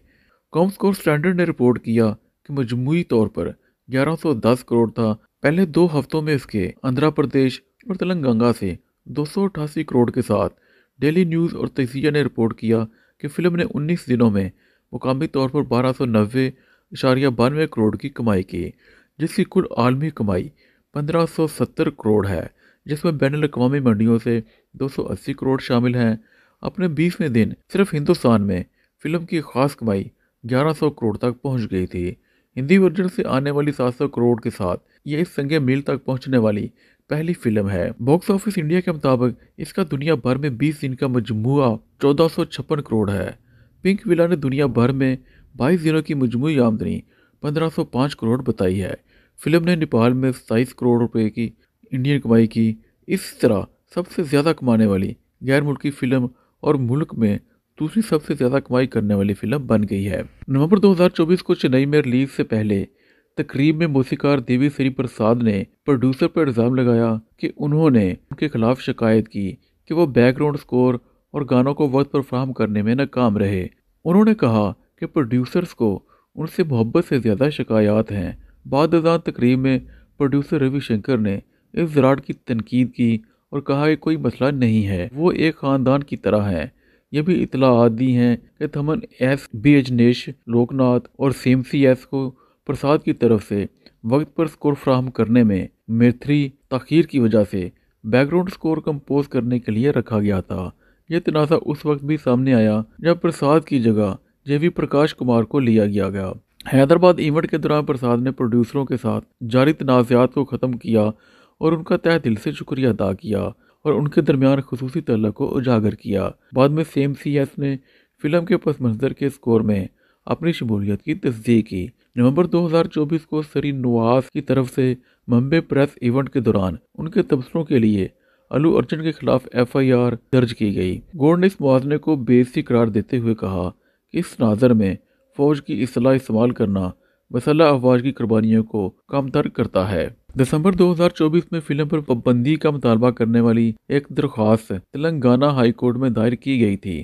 कॉमस्कोर स्टैंडर्ड ने रिपोर्ट किया कि मजमूई तौर पर 1110 करोड़ था। पहले 2 हफ्तों में इसके आंध्र प्रदेश और तेलंगाना से 288 करोड़ के साथ डेली न्यूज़ और तजिया ने रिपोर्ट किया कि फिल्म ने 19 दिनों में मुकामी तौर पर 1290.92 करोड़ की कमाई की, जिसकी कुल आलमी कमाई 1570 करोड़ है, जिसमें बैनुल अक़वामी मंडियों से 280 करोड़ शामिल हैं। अपने 20वें दिन सिर्फ हिंदुस्तान में फिल्म की खास कमाई 1100 करोड़ तक पहुंच गई थी। हिंदी वर्जन से आने वाली 700 करोड़ के साथ ये इस संगे मील तक पहुंचने वाली पहली फिल्म है। बॉक्स ऑफिस इंडिया के मुताबिक इसका दुनिया भर में 20 दिन का मजमूआ 1456 करोड़ है। पिंक विला ने दुनिया भर में 22 दिनों की मजमूई आमदनी 1505 करोड़ बताई है। फिल्म ने नेपाल में 27 करोड़ रुपए की इंडियन कमाई की। इस तरह सबसे ज़्यादा कमाने वाली गैर मुल्की फिल्म और मुल्क में दूसरी सबसे ज़्यादा कमाई करने वाली फिल्म बन गई है। नवंबर 2024 को चेन्नई में रिलीज से पहले तकरीब में मौसीकार देवी श्री प्रसाद ने प्रोड्यूसर पर इल्ज़ाम लगाया कि उन्होंने उनके खिलाफ शिकायत की कि वो बैकग्राउंड स्कोर और गानों को वक्त पर फराहम करने में नाकाम रहे। उन्होंने कहा कि प्रोड्यूसर्स को उनसे मोहब्बत से ज़्यादा शिकायत हैं। बाद अज़ान तकरीब में प्रोड्यूसर रविशंकर ने इस ज़राट की तनकीद की और कहा कि कोई मसला नहीं है, वो एक ख़ानदान की तरह हैं। ये भी इतलाआत दी हैं कि थमन एस बी अजनेश लोकनाथ और सीएमसी एस को प्रसाद की तरफ से वक्त पर स्कोर फ्राहम करने में मेथरी तखीर की वजह से बैकग्राउंड स्कोर कंपोज करने के लिए रखा गया था। यह तनाज़ा उस वक्त भी सामने आया जब प्रसाद की जगह जेवी प्रकाश कुमार को लिया गया। हैदराबाद इवेंट के दौरान प्रसाद ने प्रोड्यूसरों के साथ जारी तनाज़ात को ख़त्म किया और उनका तहे दिल से शुक्रिया अदा किया और उनके दरमियान खुसूसी तल्लुक़ को उजागर किया। बाद में सीएमसीएस ने फिल्म के पस मंज़र के स्कोर में अपनी शमूलियत की तस्दीक की। नवंबर 2024 को सरी नवाज की तरफ से मुंबई प्रेस इवेंट के दौरान उनके तबसरों के लिए अल्लू अर्जुन के खिलाफ एफआईआर दर्ज की गई। कोर्ट ने इस मुआवजे को बेइज्जती करार देते हुए कहा कि इस नाज़र में फ़ौज की असलाह इस्तेमाल करना मसला अफवाज की कुर्बानियों को कमतर करता है। दिसंबर 2024 में फिल्म पर पाबंदी का मुतालबा करने वाली एक दरख्वास्त तेलंगाना हाई कोर्ट में दायर की गई थी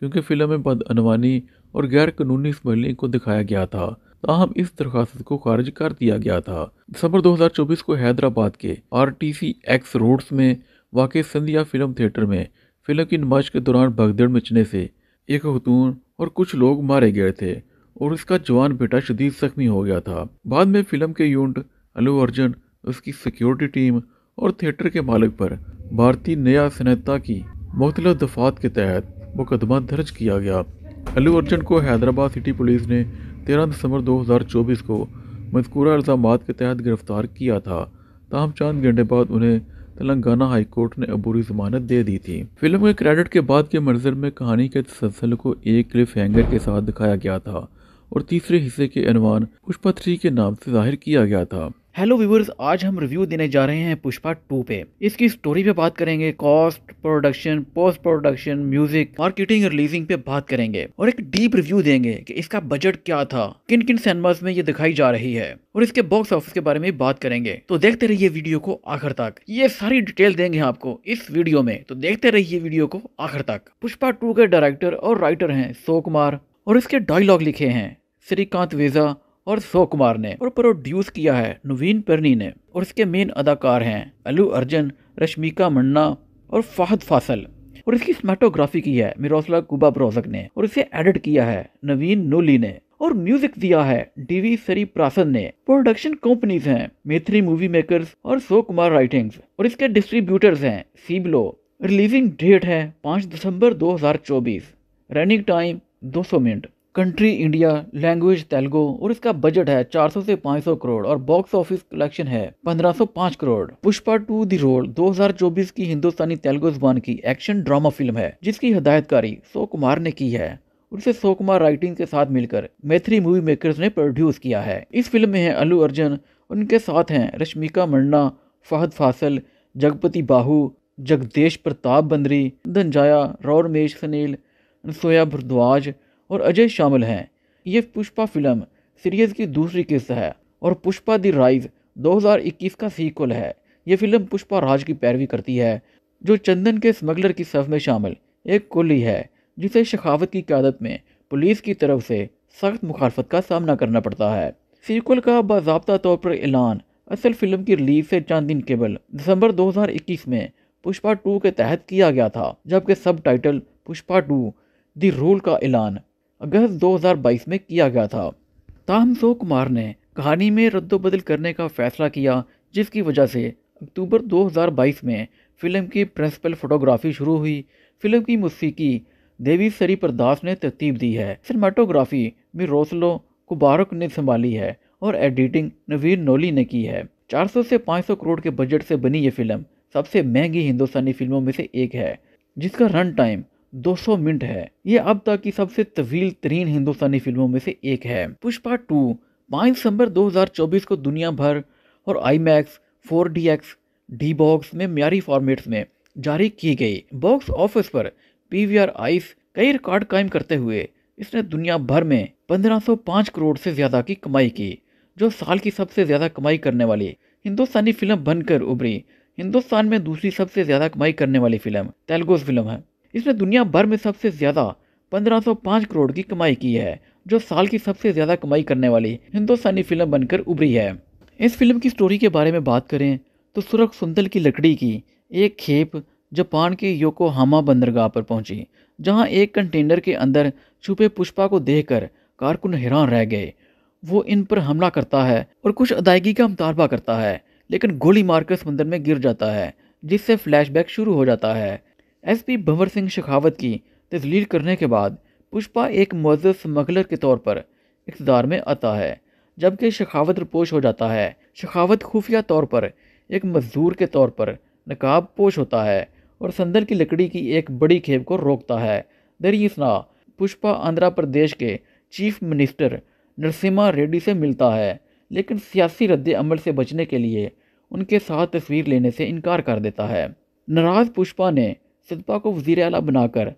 क्योंकि फिल्म में बदअनवानी और गैर कानूनी स्मगलिंग को दिखाया गया था। ताहम इस दरख्वास्त को खारिज कर दिया गया था। दिसंबर 2024 को हैदराबाद के आरटीसी एक्स रोड्स में वाक़ संध्या फिल्म थिएटर में फिल्म की नुमाइश के दौरान भगदड़ मचने से एक खतून और कुछ लोग मारे गए थे और उसका जवान बेटा शदीद जख्मी हो गया था। बाद में फिल्म के यूनिट अल्लू अर्जुन, उसकी सिक्योरिटी टीम और थिएटर के मालिक पर भारतीय न्याय संहिता की मुख्तलिफ दफ़ात के तहत मुकदमा दर्ज किया गया। अल्लू अर्जुन को हैदराबाद सिटी पुलिस ने 13 दिसंबर 2024 को मज़कूरा इल्ज़ामात के तहत गिरफ्तार किया था। ताहम चंद घंटे बाद उन्हें तेलंगाना हाई कोर्ट ने अबूरी जमानत दे दी थी। फिल्म के क्रेडिट के बाद के मंजर में कहानी के तसलसल को एक क्लिफ हैंगर के साथ दिखाया गया था और तीसरे हिस्से के अनवान पुष्पा 3 के नाम से जाहिर किया गया था। हेलो व्यूअर्स, आज हम रिव्यू देने जा रहे हैं पुष्पा 2 पे। इसकी स्टोरी पे बात करेंगे, cost, production, post production, music, marketing, releasing पे बात करेंगे और एक डीप रिव्यू देंगे कि इसका बजट क्या था, किन किन सिनेमास में ये दिखाई जा रही है और इसके बॉक्स ऑफिस के बारे में बात करेंगे। तो देखते रहिए वीडियो को आखिर तक, ये सारी डिटेल देंगे आपको इस वीडियो में, तो देखते रहिए वीडियो को आखिर तक। पुष्पा 2 के डायरेक्टर और राइटर हैं सो कुमार और इसके डायलॉग लिखे हैं श्रीकांत वेजा और सो कुमार ने और प्रोड्यूस किया है नवीन परनी ने और इसके मेन अदाकार हैं अल्लू अर्जुन, रश्मिका मंडना और फहद फासल और इसकी सिनेमेटोग्राफी की है मिरोस्लाव कुबाब्रोजक ने और इसे एडिट किया है नवीन नोली ने और म्यूजिक दिया है डीवी सरी प्रसाद ने। प्रोडक्शन कंपनीज हैं मेथरी मूवी मेकर्स और सो कुमार राइटिंग्स और इसके डिस्ट्रीब्यूटर्स हैं सीबलो। रिलीजिंग डेट है 5 दिसंबर 2024। Running time 200 minute. Country India, language Telugu और इसका बजट है 400 से 500 करोड़ और बॉक्स ऑफिस कलेक्शन है 1505 करोड़। पुष्पा 2 दी रोल 2024 की हिंदुस्तानी तेलुगु जुबान की एक्शन ड्रामा फिल्म है जिसकी हिदायतकारी सो कुमार ने की है और इसे सो कुमार राइटिंग के साथ मिलकर मैथ्री मूवी मेकर्स ने प्रोड्यूस किया है। इस फिल्म में है अल्लू अर्जुन, उनके साथ हैं रश्मिका मंडना, फहद फासल, जगपति बाहू, जगदेश प्रताप बंदरी, धनंजया, रमेश सनील, सोया भरद्वाज और अजय शामिल हैं। ये पुष्पा फिल्म सीरीज की दूसरी किस्त है और पुष्पा दी राइज 2021 का सीक्वल है। ये फिल्म पुष्पा राज की पैरवी करती है जो चंदन के स्मगलर की सफ में शामिल एक कुली है जिसे शेखावत की क़यादत में पुलिस की तरफ से सख्त मुखालफत का सामना करना पड़ता है। सीक्वल का बाज़ाब्ता तौर पर ऐलान असल फिल्म की रिलीज से चंद दिन केवल दिसंबर 2021 में पुष्पा 2 के तहत किया गया था, जबकि सब टाइटल पुष्पा 2 दी रोल का ऐलान अगस्त 2022 में किया गया था। ताहम सो कुमार ने कहानी में रद्दोबदल करने का फैसला किया जिसकी वजह से अक्टूबर 2022 में फिल्म की प्रिंसिपल फोटोग्राफी शुरू हुई। फिल्म की मौसीकी देवी सरी प्रदास ने तरतीब दी है। सिनेमाटोग्राफी मिरोस्लाव कुबारक ने संभाली है और एडिटिंग नवीन नोली ने की है। 400 से 500 करोड़ के बजट से बनी ये फिल्म सबसे महंगी हिंदुस्तानी फिल्मों में से एक है जिसका रन टाइम 200 मिनट है। ये अब तक की सबसे तवील तरीन हिंदुस्तानी फिल्मों में से एक है। पुष्पा 2 5 दिसंबर 2024 को दुनिया भर और IMAX, 4DX, D-Box में म्यारी फॉर्मेट्स में जारी की गई। बॉक्स ऑफिस पर पीवीआर आइस कई रिकॉर्ड कायम करते हुए इसने दुनिया भर में 1505 करोड़ से ज़्यादा की कमाई की, जो साल की सबसे ज़्यादा कमाई करने वाली हिंदुस्तानी फिल्म बनकर उभरी। हिंदुस्तान में दूसरी सबसे ज़्यादा कमाई करने वाली फिल्म तेलुगु फिल्म है। इसने दुनिया भर में सबसे ज़्यादा 1505 करोड़ की कमाई की है, जो साल की सबसे ज़्यादा कमाई करने वाली हिंदुस्तानी फिल्म बनकर उभरी है। इस फिल्म की स्टोरी के बारे में बात करें तो सुरख सुंदल की लकड़ी की एक खेप जापान के योकोहामा बंदरगाह पर पहुंची, जहां एक कंटेनर के अंदर छुपे पुष्पा को देखकर कारकुन हैरान रह गए। वो इन पर हमला करता है और कुछ अदायगी का मुतालबा करता है, लेकिन गोली मारकर समुद्र में गिर जाता है, जिससे फ्लैशबैक शुरू हो जाता है। एसपी भंवर सिंह शेखावत की तस्लील करने के बाद पुष्पा एक मुअज़्ज़ज़ स्मगलर के तौर पर इक़्तिदार में आता है, जबकि शेखावत रुपोश हो जाता है। शेखावत खुफिया तौर पर एक मजदूर के तौर पर नकाब पोश होता है और संदल की लकड़ी की एक बड़ी खेप को रोकता है। दरियासना पुष्पा आंध्र प्रदेश के चीफ मिनिस्टर नरसिम्हा रेड्डी से मिलता है, लेकिन सियासी रद्द अमल से बचने के लिए उनके साथ तस्वीर लेने से इनकार कर देता है। नाराज पुष्पा ने सिद्पा को वज़ीर आला बनाकर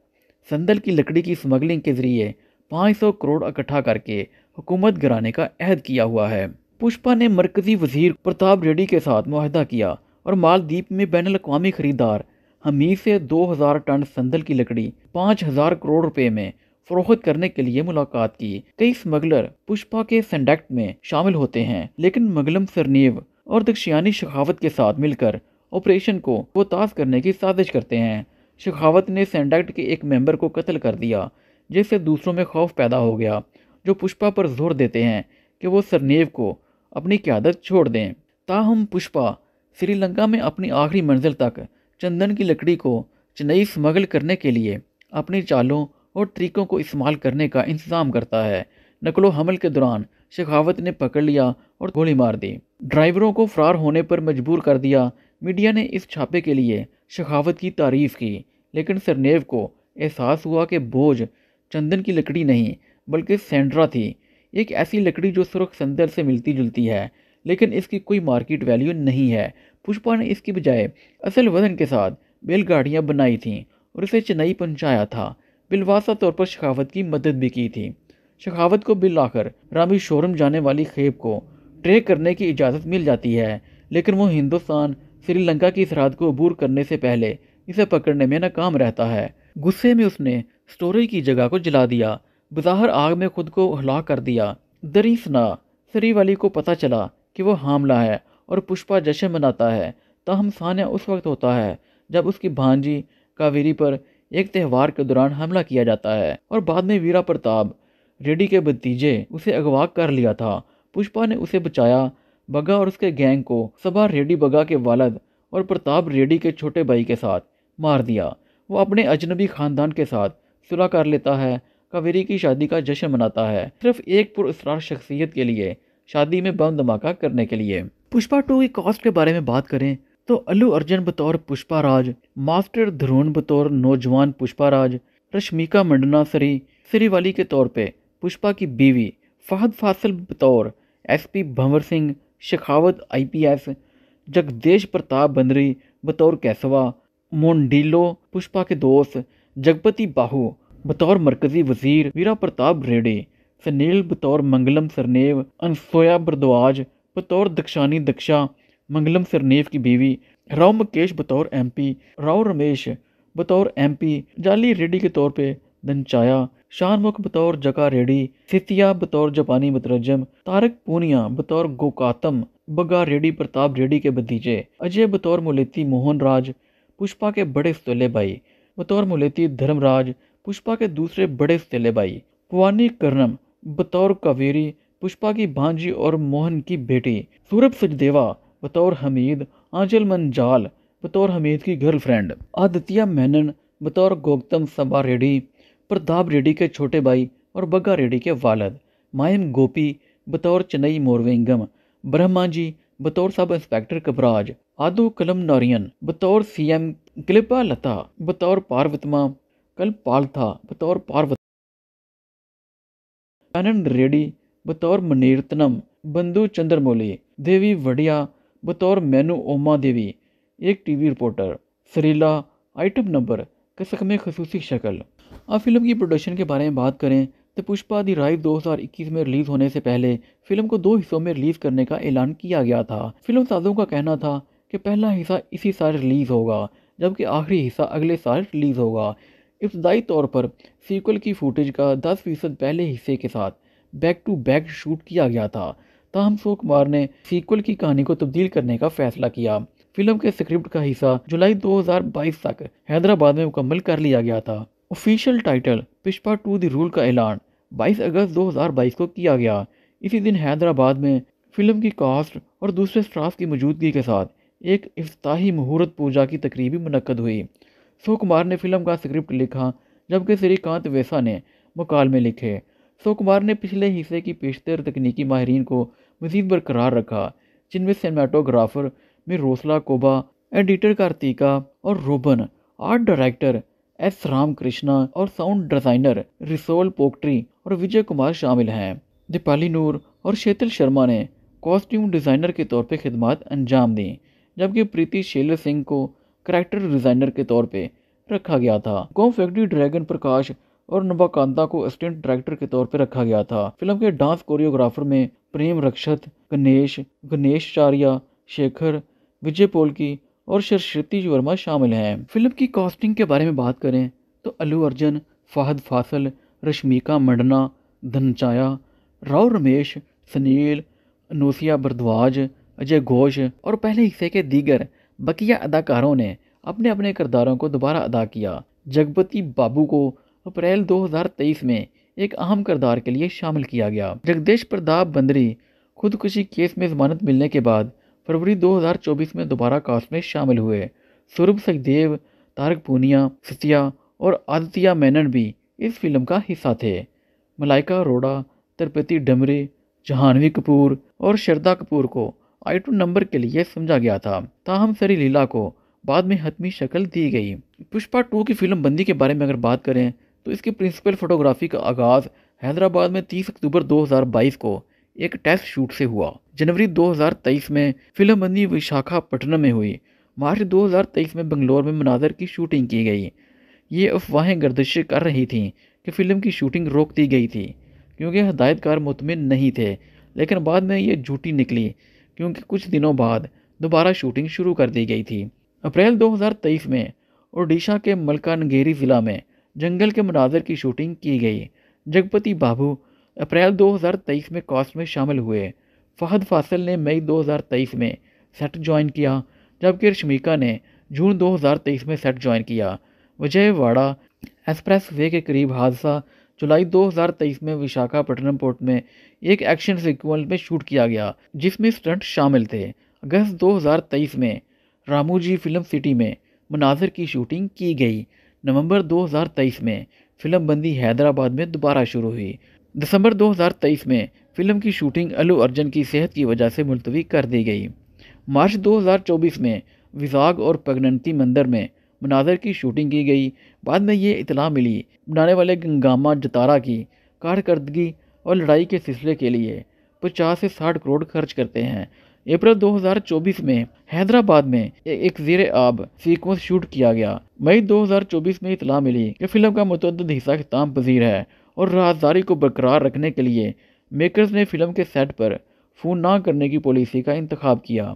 संदल की लकड़ी की स्मगलिंग के जरिए 500 करोड़ इकट्ठा करके हुकूमत गिराने का अहद किया हुआ है। पुष्पा ने मरकजी वजीर प्रताप रेड्डी के साथ मुआहदा किया और मालदीप में बैनुल अक़वामी खरीदार हमीद से 2000 टन संदल की लकड़ी 5000 करोड़ रुपए में फरोख्त करने के लिए मुलाकात की। कई स्मगलर पुष्पा के सेंडक्ट में शामिल होते हैं, लेकिन मगलम सरनेव और दक्षियानी शेखावत के साथ मिलकर ऑपरेशन को बोताज करने की साजिश करते हैं। शेखावत ने सेंडक्ट के एक मेंबर को कत्ल कर दिया, जिससे दूसरों में खौफ पैदा हो गया, जो पुष्पा पर जोर देते हैं कि वो सरनेव को अपनी क़यादत छोड़ दें। ताहम पुष्पा श्रीलंका में अपनी आखिरी मंजिल तक चंदन की लकड़ी को चेन्नई स्मगल करने के लिए अपनी चालों और तरीकों को इस्तेमाल करने का इंतज़ाम करता है। नकलो हमल के दौरान शेखावत ने पकड़ लिया और गोली मार दी, ड्राइवरों को फरार होने पर मजबूर कर दिया। मीडिया ने इस छापे के लिए शेखावत की तारीफ की, लेकिन सरनेव को एहसास हुआ कि बोझ चंदन की लकड़ी नहीं बल्कि सैंड्रा थी, एक ऐसी लकड़ी जो सुर्ख संदल से मिलती जुलती है, लेकिन इसकी कोई मार्केट वैल्यू नहीं है। पुष्पा ने इसकी बजाय असल वजन के साथ बैलगाड़ियाँ बनाई थीं और इसे चेन्नई पहुंचाया था। बिलवासा तौर पर शेखावत की मदद भी की थी। शेखावत को बिल आकर रामेश्वरम जाने वाली खेप को ट्रैक करने की इजाज़त मिल जाती है, लेकिन वो हिंदुस्तान श्रीलंका की सरहद को अबूर करने से पहले इसे पकड़ने में नाकाम रहता है। गुस्से में उसने स्टोरेज की जगह को जला दिया, बज़ाहिर आग में खुद को हला कर दिया। दरियासना सरीवाली को पता चला कि वो हामला है और पुष्पा जश्न मनाता है। ताहम सान्या उस वक्त होता है जब उसकी भांजी कावेरी पर एक त्यौहार के दौरान हमला किया जाता है और बाद में वीरा प्रताप रेड्डी के भतीजे उसे अगवा कर लिया था। पुष्पा ने उसे बचाया। बग्गा और उसके गैंग को सबा रेड्डी बग्गा के वालद और प्रताप रेड्डी के छोटे भाई के साथ मार दिया। वो अपने अजनबी खानदान के साथ सुलह कर लेता है, कावेरी की शादी का जश्न मनाता है, सिर्फ एक पुरअसरार शख्सियत के लिए, शादी में बम धमाका करने के लिए। पुष्पा 2 की कास्ट के बारे में बात करें तो अल्लू अर्जुन बतौर पुष्पा राज, मास्टर धरून बतौर नौजवान पुष्पा राज, रश्मिका मंडना सरीवाली के तौर पे पुष्पा की बीवी, फहद फासिल बतौर एसपी भंवर सिंह शेखावत IPS, जगदेश प्रताप बंदरी बतौर कैसवा, मोंडिलो पुष्पा के दोस्त, जगपति बाहू बतौर मरकजी वजीर, वीरा प्रताप रेड्डी, सनील बतौर मंगलम सरनेव, अनसोया बरद्वाज बतौर दक्षानी दक्षा मंगलम सरनेव की बीवी, राव मुकेश बतौर MP, राव रमेश बतौर MP, जाली रेड्डी के तौर पे दंचाया, शानमुख बतौर जका रेड्डी, सितिया बतौर जापानी मुतरजम, तारक पूनिया बतौर गोकातम, बग्गा रेड्डी प्रताप रेड्डी के भतीजे, अजय बतौर मुलेती मोहन राज, पुष्पा के बड़े सौतेले भाई बतौर मुलेती धर्मराज, पुष्पा के दूसरे बड़े सौतेले भाई, पुवानी कर्णम बतौर कावेरी पुष्पा की भांजी और मोहन की बेटी, सूरभ सचदेवा बतौर हमीद, आंचल मंजाल बतौर हमीद की गर्लफ्रेंड, आदित्य मेनन बतौर गौतम सबा रेड्डी, प्रताप रेड्डी के छोटे भाई और बग्गा रेड्डी के वालद, मायम गोपी बतौर चेन्नई मोरवेंगम, ब्रह्मा जी बतौर सब इंस्पेक्टर कबराज, आदू कलम नारियन बतौर CM, क्लिपा लता बतौर पार्वतमा, कल पालथा बतौर पार्वत, आनंद रेड्डी बतौर मनीरत्नम, बंधु चंद्रमौली, देवी वड़िया बतौर मैनू ओमा देवी एक TV reporter, Sarila item number कसक में खसूसी शक्ल। अब फिल्म की प्रोडक्शन के बारे में बात करें तो पुष्पा दी राइज 2021 में रिलीज होने से पहले फिल्म को 2 हिस्सों में रिलीज करने का ऐलान किया गया था। फिल्म साजों का कहना था कि पहला हिस्सा इसी साल रिलीज होगा, जबकि आखिरी हिस्सा अगले साल रिलीज होगा। इब्तदाई तौर पर सीक्वल की फुटेज का 10% पहले हिस्से के साथ बैक टू बैक शूट किया गया था। ताहम अशोक कुमार ने सीक्वल की कहानी को तब्दील करने का फैसला किया। फिल्म के स्क्रिप्ट का हिस्सा जुलाई 2022 तक हैदराबाद में मुकम्मल कर लिया गया था। Official title Pushpa 2 the rule का ऐलान 22 अगस्त 2022 को किया गया। इसी दिन हैदराबाद में फिल्म की कास्ट और दूसरे स्टाफ की मौजूदगी के साथ एक इफ्ताही मुहूर्त पूजा की तकरीब मुनक्कद हुई। अशोक कुमार ने फिल्म का स्क्रिप्ट लिखा, जबकि श्रीकांत वेसा ने मुकालमे लिखे। अशोक कुमार ने पिछले हिस्से की पेशतर तकनीकी माहिरीन को मजीद बरकरार रखा, जिनमें सिनेमाटोग्राफर में रोसला कोबा, एडिटर कार्तिका और रोबन, art director S Ram Krishna और साउंड डिज़ाइनर रिसोल पोक्ट्री और विजय कुमार शामिल हैं। दीपाली नूर और शेतल शर्मा ने कॉस्ट्यूम डिज़ाइनर के तौर पर खिदमत अंजाम दी, जबकि प्रीति शेलर सिंह को करैक्टर डिज़ाइनर के तौर पे रखा गया था। कॉम फैक्ट्री ड्रैगन प्रकाश और नबाकांता को असिस्टेंट डायरेक्टर के तौर पे रखा गया था। फिल्म के डांस कोरियोग्राफर में प्रेम रक्षत, गणेश चारिया, शेखर, विजय पोलकी और सरस्वती वर्मा शामिल हैं। फिल्म की कास्टिंग के बारे में बात करें तो अल्लू अर्जुन, फाहद फासल, रश्मिका मंडना, धनचाया, राव रमेश, सनील, अनूसिया भारद्वाज, अजय घोष और पहले हिस्से के दीगर बकिया अदाकारों ने अपने अपने किरदारों को दोबारा अदा किया। जगपति बाबू को अप्रैल 2023 में एक अहम किरदार के लिए शामिल किया गया। जगदीश प्रताप बंदरी खुदकुशी केस में जमानत मिलने के बाद फरवरी 2024 में दोबारा कास्ट में शामिल हुए। सौरभ सचदेव, तारक पूनिया, सत्या और आदित्य मेनन भी इस फिल्म का हिस्सा थे। मलाइका अरोड़ा, तिरुपति डमरे, जहानवी कपूर और श्रद्धा कपूर को आइटम नंबर के लिए समझा गया था। ताहम सरी लीला को बाद में हतमी शक्ल दी गई। पुष्पा 2 की फिल्म बंदी के बारे में अगर बात करें तो इसकी प्रिंसिपल फोटोग्राफी का आगाज़ हैदराबाद में 30 अक्टूबर 2022 को एक टेस्ट शूट से हुआ। जनवरी 2023 में फिल्म बंदी विशाखापट्टनम में हुई। मार्च 2023 में बंगलोर में मनाजर की शूटिंग की गई। ये अफवाहें गर्दिश कर रही थीं कि फ़िल्म की शूटिंग रोक दी गई थी क्योंकि हदायतकार मुतमिन नहीं थे, लेकिन बाद में ये झूठी निकली क्योंकि कुछ दिनों बाद दोबारा शूटिंग शुरू कर दी गई थी। अप्रैल 2023 में ओडिशा के मलकानगिरी ज़िला में जंगल के मनाजर की शूटिंग की गई। जगपति बाबू अप्रैल 2023 में कास्ट में शामिल हुए। फहद फासिल ने मई 2023 में सेट ज्वाइन किया, जबकि रश्मिका ने जून 2023 में सेट ज्वाइन किया। विजयवाड़ा एक्सप्रेस वे के करीब हादसा जुलाई 2023 में विशाखापट्टनम पोर्ट में एक एक्शन सीक्वेंस में शूट किया गया, जिसमें स्टंट शामिल थे। अगस्त 2023 में रामूजी फिल्म सिटी में मनाजर की शूटिंग की गई। नवंबर 2023 में फिल्म बंदी हैदराबाद में दोबारा शुरू हुई। दिसंबर 2023 में फिल्म की शूटिंग अल्लू अर्जुन की सेहत की वजह से मुलतवी कर दी गई। मार्च 2024 में विजाग और पगनंती मंदिर में मनाजर की शूटिंग की गई। बाद में ये इतला मिली बनाने वाले गंगामा जतारा की कारकर्दगी और लड़ाई के सिलसिले के लिए 50 से 60 करोड़ खर्च करते हैं। अप्रैल 2024 में हैदराबाद में एक ज़ेरे आब सीक्वेंस शूट किया गया। मई 2024 में इतला मिली कि फिल्म का मुतअद्दिद हिस्सा खिताम पजीर है और राहदारी को बरकरार रखने के लिए मेकर्स ने फिल्म के सेट पर फ़ोन ना करने की पॉलिसी का इंतखाब किया।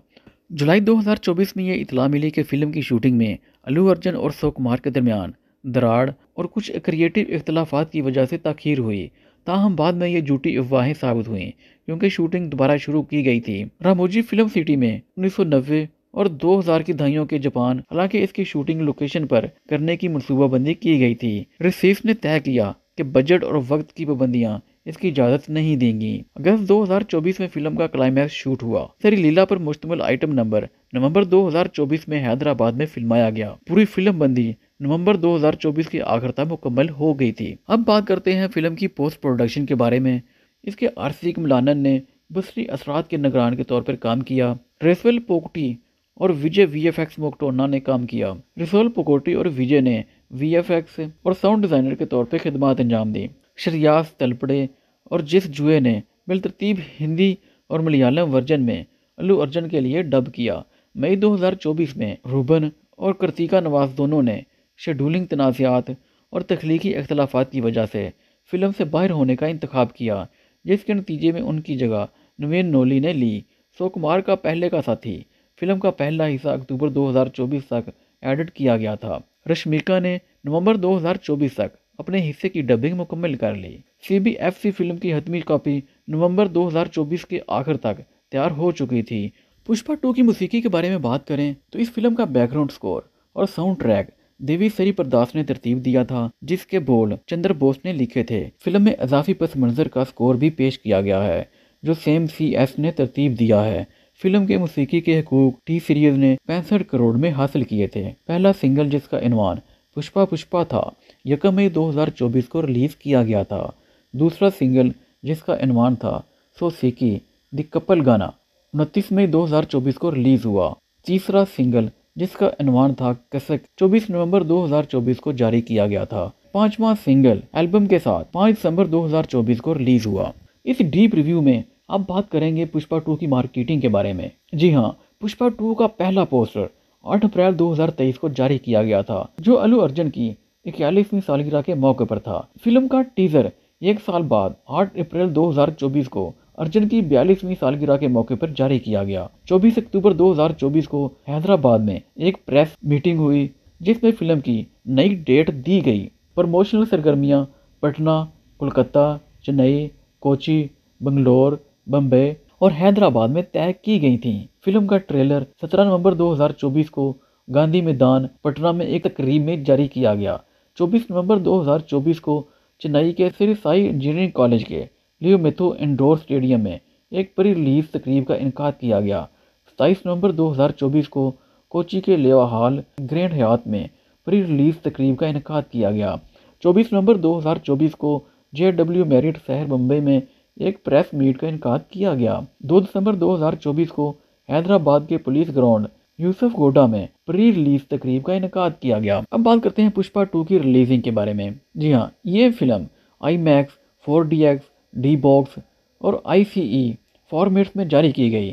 जुलाई 2024 में ये इतला मिली कि फ़िल्म की शूटिंग में अल्लू अर्जुन और अशोक कुमार के दरमियान दराड़ और कुछ क्रिएटिव इख्तलाफात की वजह से ताख़ीर हुई। ताहम बाद में ये झूठी अफवाहें साबित हुई क्योंकि शूटिंग दोबारा शुरू की गई थी। रामोजी फिल्म सिटी में 1990 और 2000 की दहाइयों के जापान, हालांकि इसकी शूटिंग लोकेशन पर करने की मनसूबाबंदी की गई थी। रिसीफ ने तय किया कि बजट और वक्त की पाबंदियां इसकी इजाज़त नहीं देंगी। अगस्त 2024 में फिल्म का क्लाइमैक्स शूट हुआ। सरी लीला पर मुश्तमिल आइटम नंबर नवंबर 2024 में हैदराबाद में फिल्माया गया। पूरी फिल्म बंदी नवंबर 2024 के आखिर तक मुकम्मल हो गई थी। अब बात करते हैं फिल्म की पोस्ट प्रोडक्शन के बारे में। इसके आरसी कमलानन ने बसरी असरात के निगरान के तौर पर काम किया। रेसवेल पोकटी और विजय वीएफएक्स मोक्टोना ने काम किया। रिसोल पोकोटी और विजय ने वीएफएक्स और साउंड डिज़ाइनर के तौर पर खिदमत अंजाम दी। शरियास तलपड़े और जिस जुए ने बिलतरतीब हिंदी और मलयालम वर्जन में अल्लू अर्जुन के लिए डब किया। मई 2024 में रूबन और कृतिका नवाज दोनों ने शेड्यूलिंग तनाज़ात और तख्लीकी अख्तलाफात की वजह से फ़िल्म से बाहर होने का इंतखाब किया, जिसके नतीजे में उनकी जगह नवीन नोली ने ली। कुमार का पहले का साथी फिल्म का पहला हिस्सा अक्टूबर 2024 तक एडिट किया गया था। रश्मिका ने नवंबर 2024 तक अपने हिस्से की डबिंग मुकम्मल कर ली। CBFC फिल्म की हतमी कॉपी नवंबर 2024 के आखिर तक तैयार हो चुकी थी। पुष्पा 2 की मौसीकी के बारे में बात करें तो इस फिल्म का बैकग्राउंड स्कोर और साउंड ट्रैक देवी सरी प्रदास ने तरतीब दिया था, जिसके बोल चंद्र बोस ने लिखे थे। फिल्म में अजाफी पस मंजर का स्कोर भी पेश किया गया है, जो सेम CS ने तरतीब दिया है। फिल्म के मौसीकी के हकूक टी सीरीज ने 65 करोड़ में हासिल किए थे। पहला सिंगल, जिसका इनवान पुष्पा पुष्पा था, 1 मई 2024 को रिलीज किया गया था। दूसरा सिंगल, जिसका इनवान था सो सेकी द कपल गाना, 29 मई 2024 को रिलीज हुआ। तीसरा सिंगल, जिसका इनवान था कसक, 24 नवंबर 2024 को जारी किया गया था। पांचवा सिंगल एल्बम के साथ 5 दिसंबर 2024 को रिलीज हुआ। इस डीप रिव्यू में अब बात करेंगे पुष्पा 2 की मार्केटिंग के बारे में। जी हाँ, पुष्पा 2 का पहला पोस्टर 8 अप्रैल 2023 को जारी किया गया था, जो अल्लू अर्जुन की 41वीं सालगिरह के मौके पर था। फिल्म का टीजर 1 साल बाद 8 अप्रैल 2024 को अर्जुन की 42वीं सालगिरह के मौके पर जारी किया गया। 24 अक्टूबर 2024 को हैदराबाद में एक प्रेस मीटिंग हुई, जिसमें फिल्म की नई डेट दी गई। प्रमोशनल सरगर्मियां पटना, कोलकाता, चेन्नई, कोची, बंगलोर, बम्बई और हैदराबाद में तय की गई थी। फिल्म का ट्रेलर 17 नवंबर 2024 को गांधी मैदान पटना में एक तकरीब में जारी किया गया। 24 नवंबर 2024 को चेन्नई के श्री साई इंजीनियरिंग कॉलेज के लियो मेथो इंडोर स्टेडियम में एक प्री रिलीज तकरीब का इनकाद किया गया। 27 नवंबर 2024 को कोची के लेवा हॉल ग्रैंड हयात में प्री रिलीज तकरीब का इनकाद किया गया। 24 नवंबर 2024 को JW मैरिट शहर मुंबई में एक प्रेस मीट का इनकाद किया गया। 2 दिसंबर 2024 को हैदराबाद के पुलिस ग्राउंड यूसुफ गोडा में प्री रिलीज तकरीब का इनकाद किया गया। अब बात करते हैं पुष्पा 2 की रिलीजिंग के बारे में। जी हाँ, ये फिल्म IMAX, 4DX, D-Box और ICE फॉर्मेट्स में जारी की गई।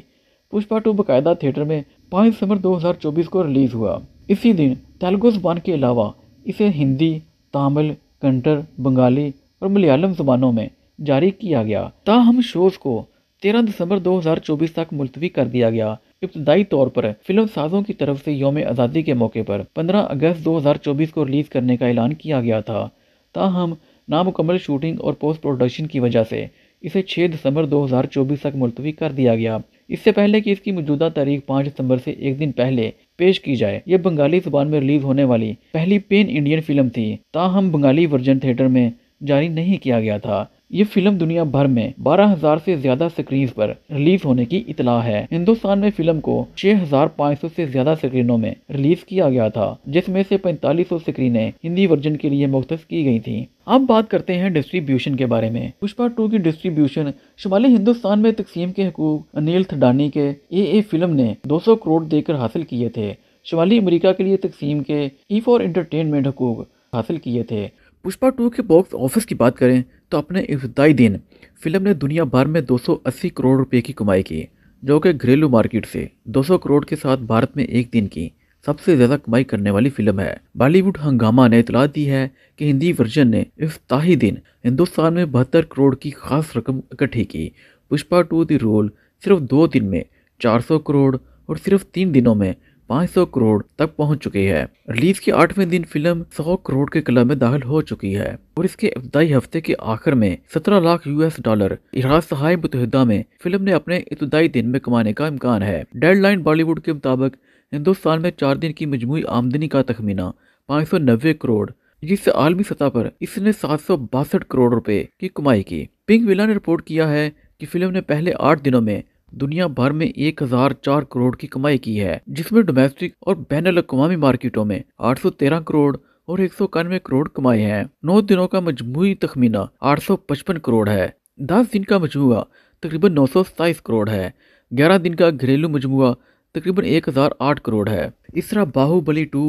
पुष्पा 2 बाकायदा थिएटर में 5 दिसंबर 2024 को रिलीज हुआ। इसी दिन तेलुगु ज़बान के अलावा इसे हिंदी, तमिल, कन्नड़, बंगाली और मलयालम ज़बानों में जारी किया गया। ताहम शोज को 13 दिसंबर 2024 तक मुलतवी कर दिया गया। इब्तदाई तौर पर फिल्म साजों की तरफ से यौम आज़ादी के मौके पर 15 अगस्त 2024 को रिलीज़ करने का ऐलान किया गया था। ताहम नामुकम्मल शूटिंग और पोस्ट प्रोडक्शन की वजह से इसे 6 दिसंबर 2024 तक मुलतवी कर दिया गया। इससे पहले कि इसकी मौजूदा तारीख 5 दिसंबर से एक दिन पहले पेश की जाए, यह बंगाली ज़बान में रिलीज़ होने वाली पहली पेन इंडियन फिल्म थी। ताहम बंगाली वर्जन थिएटर में जारी नहीं किया गया था। ये फिल्म दुनिया भर में 12,000 से ज्यादा स्क्रीन पर रिलीज होने की इतला है। हिंदुस्तान में फिल्म को 6,500 से ज्यादा स्क्रीनों में रिलीज किया गया था, जिसमें से 4500 स्क्रीनें हिंदी वर्जन के लिए मुख्तस की गई थी। अब बात करते हैं डिस्ट्रीब्यूशन के बारे में। पुष्पा 2 की डिस्ट्रीब्यूशन शुमाली हिंदुस्तान में तकसीम के हकूक अनिल थडानी के AA फिल्म ने 200 करोड़ देकर हासिल किए थे। शुमाली अमेरिका के लिए तकसीम के E4 एंटरटेनमेंट हकूक हासिल किए थे। पुष्पा 2 के बॉक्स ऑफिस की बात करें तो अपने इब्तदाई दिन फिल्म ने दुनिया भर में 280 करोड़ रुपए की कमाई की, जो कि घरेलू मार्केट से 200 करोड़ के साथ भारत में एक दिन की सबसे ज़्यादा कमाई करने वाली फिल्म है। बॉलीवुड हंगामा ने इतला दी है कि हिंदी वर्जन ने इफ्ताही दिन हिंदुस्तान में 72 करोड़ की खास रकम इकट्ठी की। पुष्पा 2 दी रोल सिर्फ 2 दिन में 400 करोड़ और सिर्फ 3 दिनों में 500 करोड़ तक पहुंच चुकी है। रिलीज के 8वें दिन फिल्म 100 करोड़ के क्लब में दाखिल हो चुकी है और इसके इब्तदाई हफ्ते के आखिर में 17 लाख $, इराक सहाय मुत्तहिदा में फिल्म ने अपने इब्तदाई दिन में कमाने का इम्कान है। डेडलाइन बॉलीवुड के मुताबिक हिंदुस्तान में 4 दिन की मजमूई आमदनी का तखमीना 590 करोड़, जिससे आलमी सतह पर इसने 762 करोड़ रुपए की कमाई की। पिंक विला ने रिपोर्ट किया है कि फिल्म ने पहले 8 दिनों में दुनिया भर में 1004 करोड़ की कमाई की है, जिसमें डोमेस्टिक और बैनुल-अक़वामी मार्केटों में 813 करोड़ और 191 करोड़ कमाए हैं। 9 दिनों का मजमूई तखमीना 855 करोड़ है। 10 दिन का मजमुआ तकरीबन 927 करोड़ है। 11 दिन का घरेलू मजमुआ तकरीबन 1008 करोड़ है। इस तरह बाहुबली 2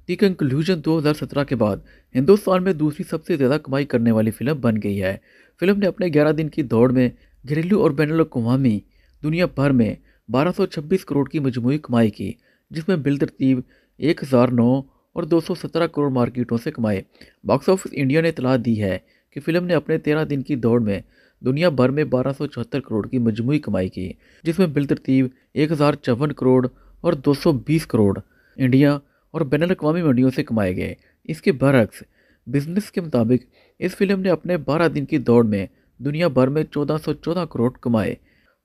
दी कंक्लूजन 2017 के बाद हिंदुस्तान में दूसरी सबसे ज़्यादा कमाई करने वाली फिल्म बन गई है। फिल्म ने अपने 11 दिन की दौड़ में घरेलू और बैनुल-अक़वामी दुनिया भर में 1226 करोड़ की मजमूई कमाई की, जिसमें बिलतरतीब 1009 और 217 करोड़ मार्केटों से कमाए। बॉक्स ऑफिस इंडिया ने इतला दी है कि फिल्म ने अपने 13 दिन की दौड़ में दुनिया भर में 1274 करोड़ की मजमूई कमाई की, जिसमें बिलतरतीब 1054 करोड़ और 220 करोड़ इंडिया और बैनुल अक़वामी मंडियों से कमाए गए। इसके बरअक्स बिजनेस के मुताबिक इस फिल्म ने अपने 12 दिन की दौड़ में दुनिया भर में 1414 करोड़ कमाए।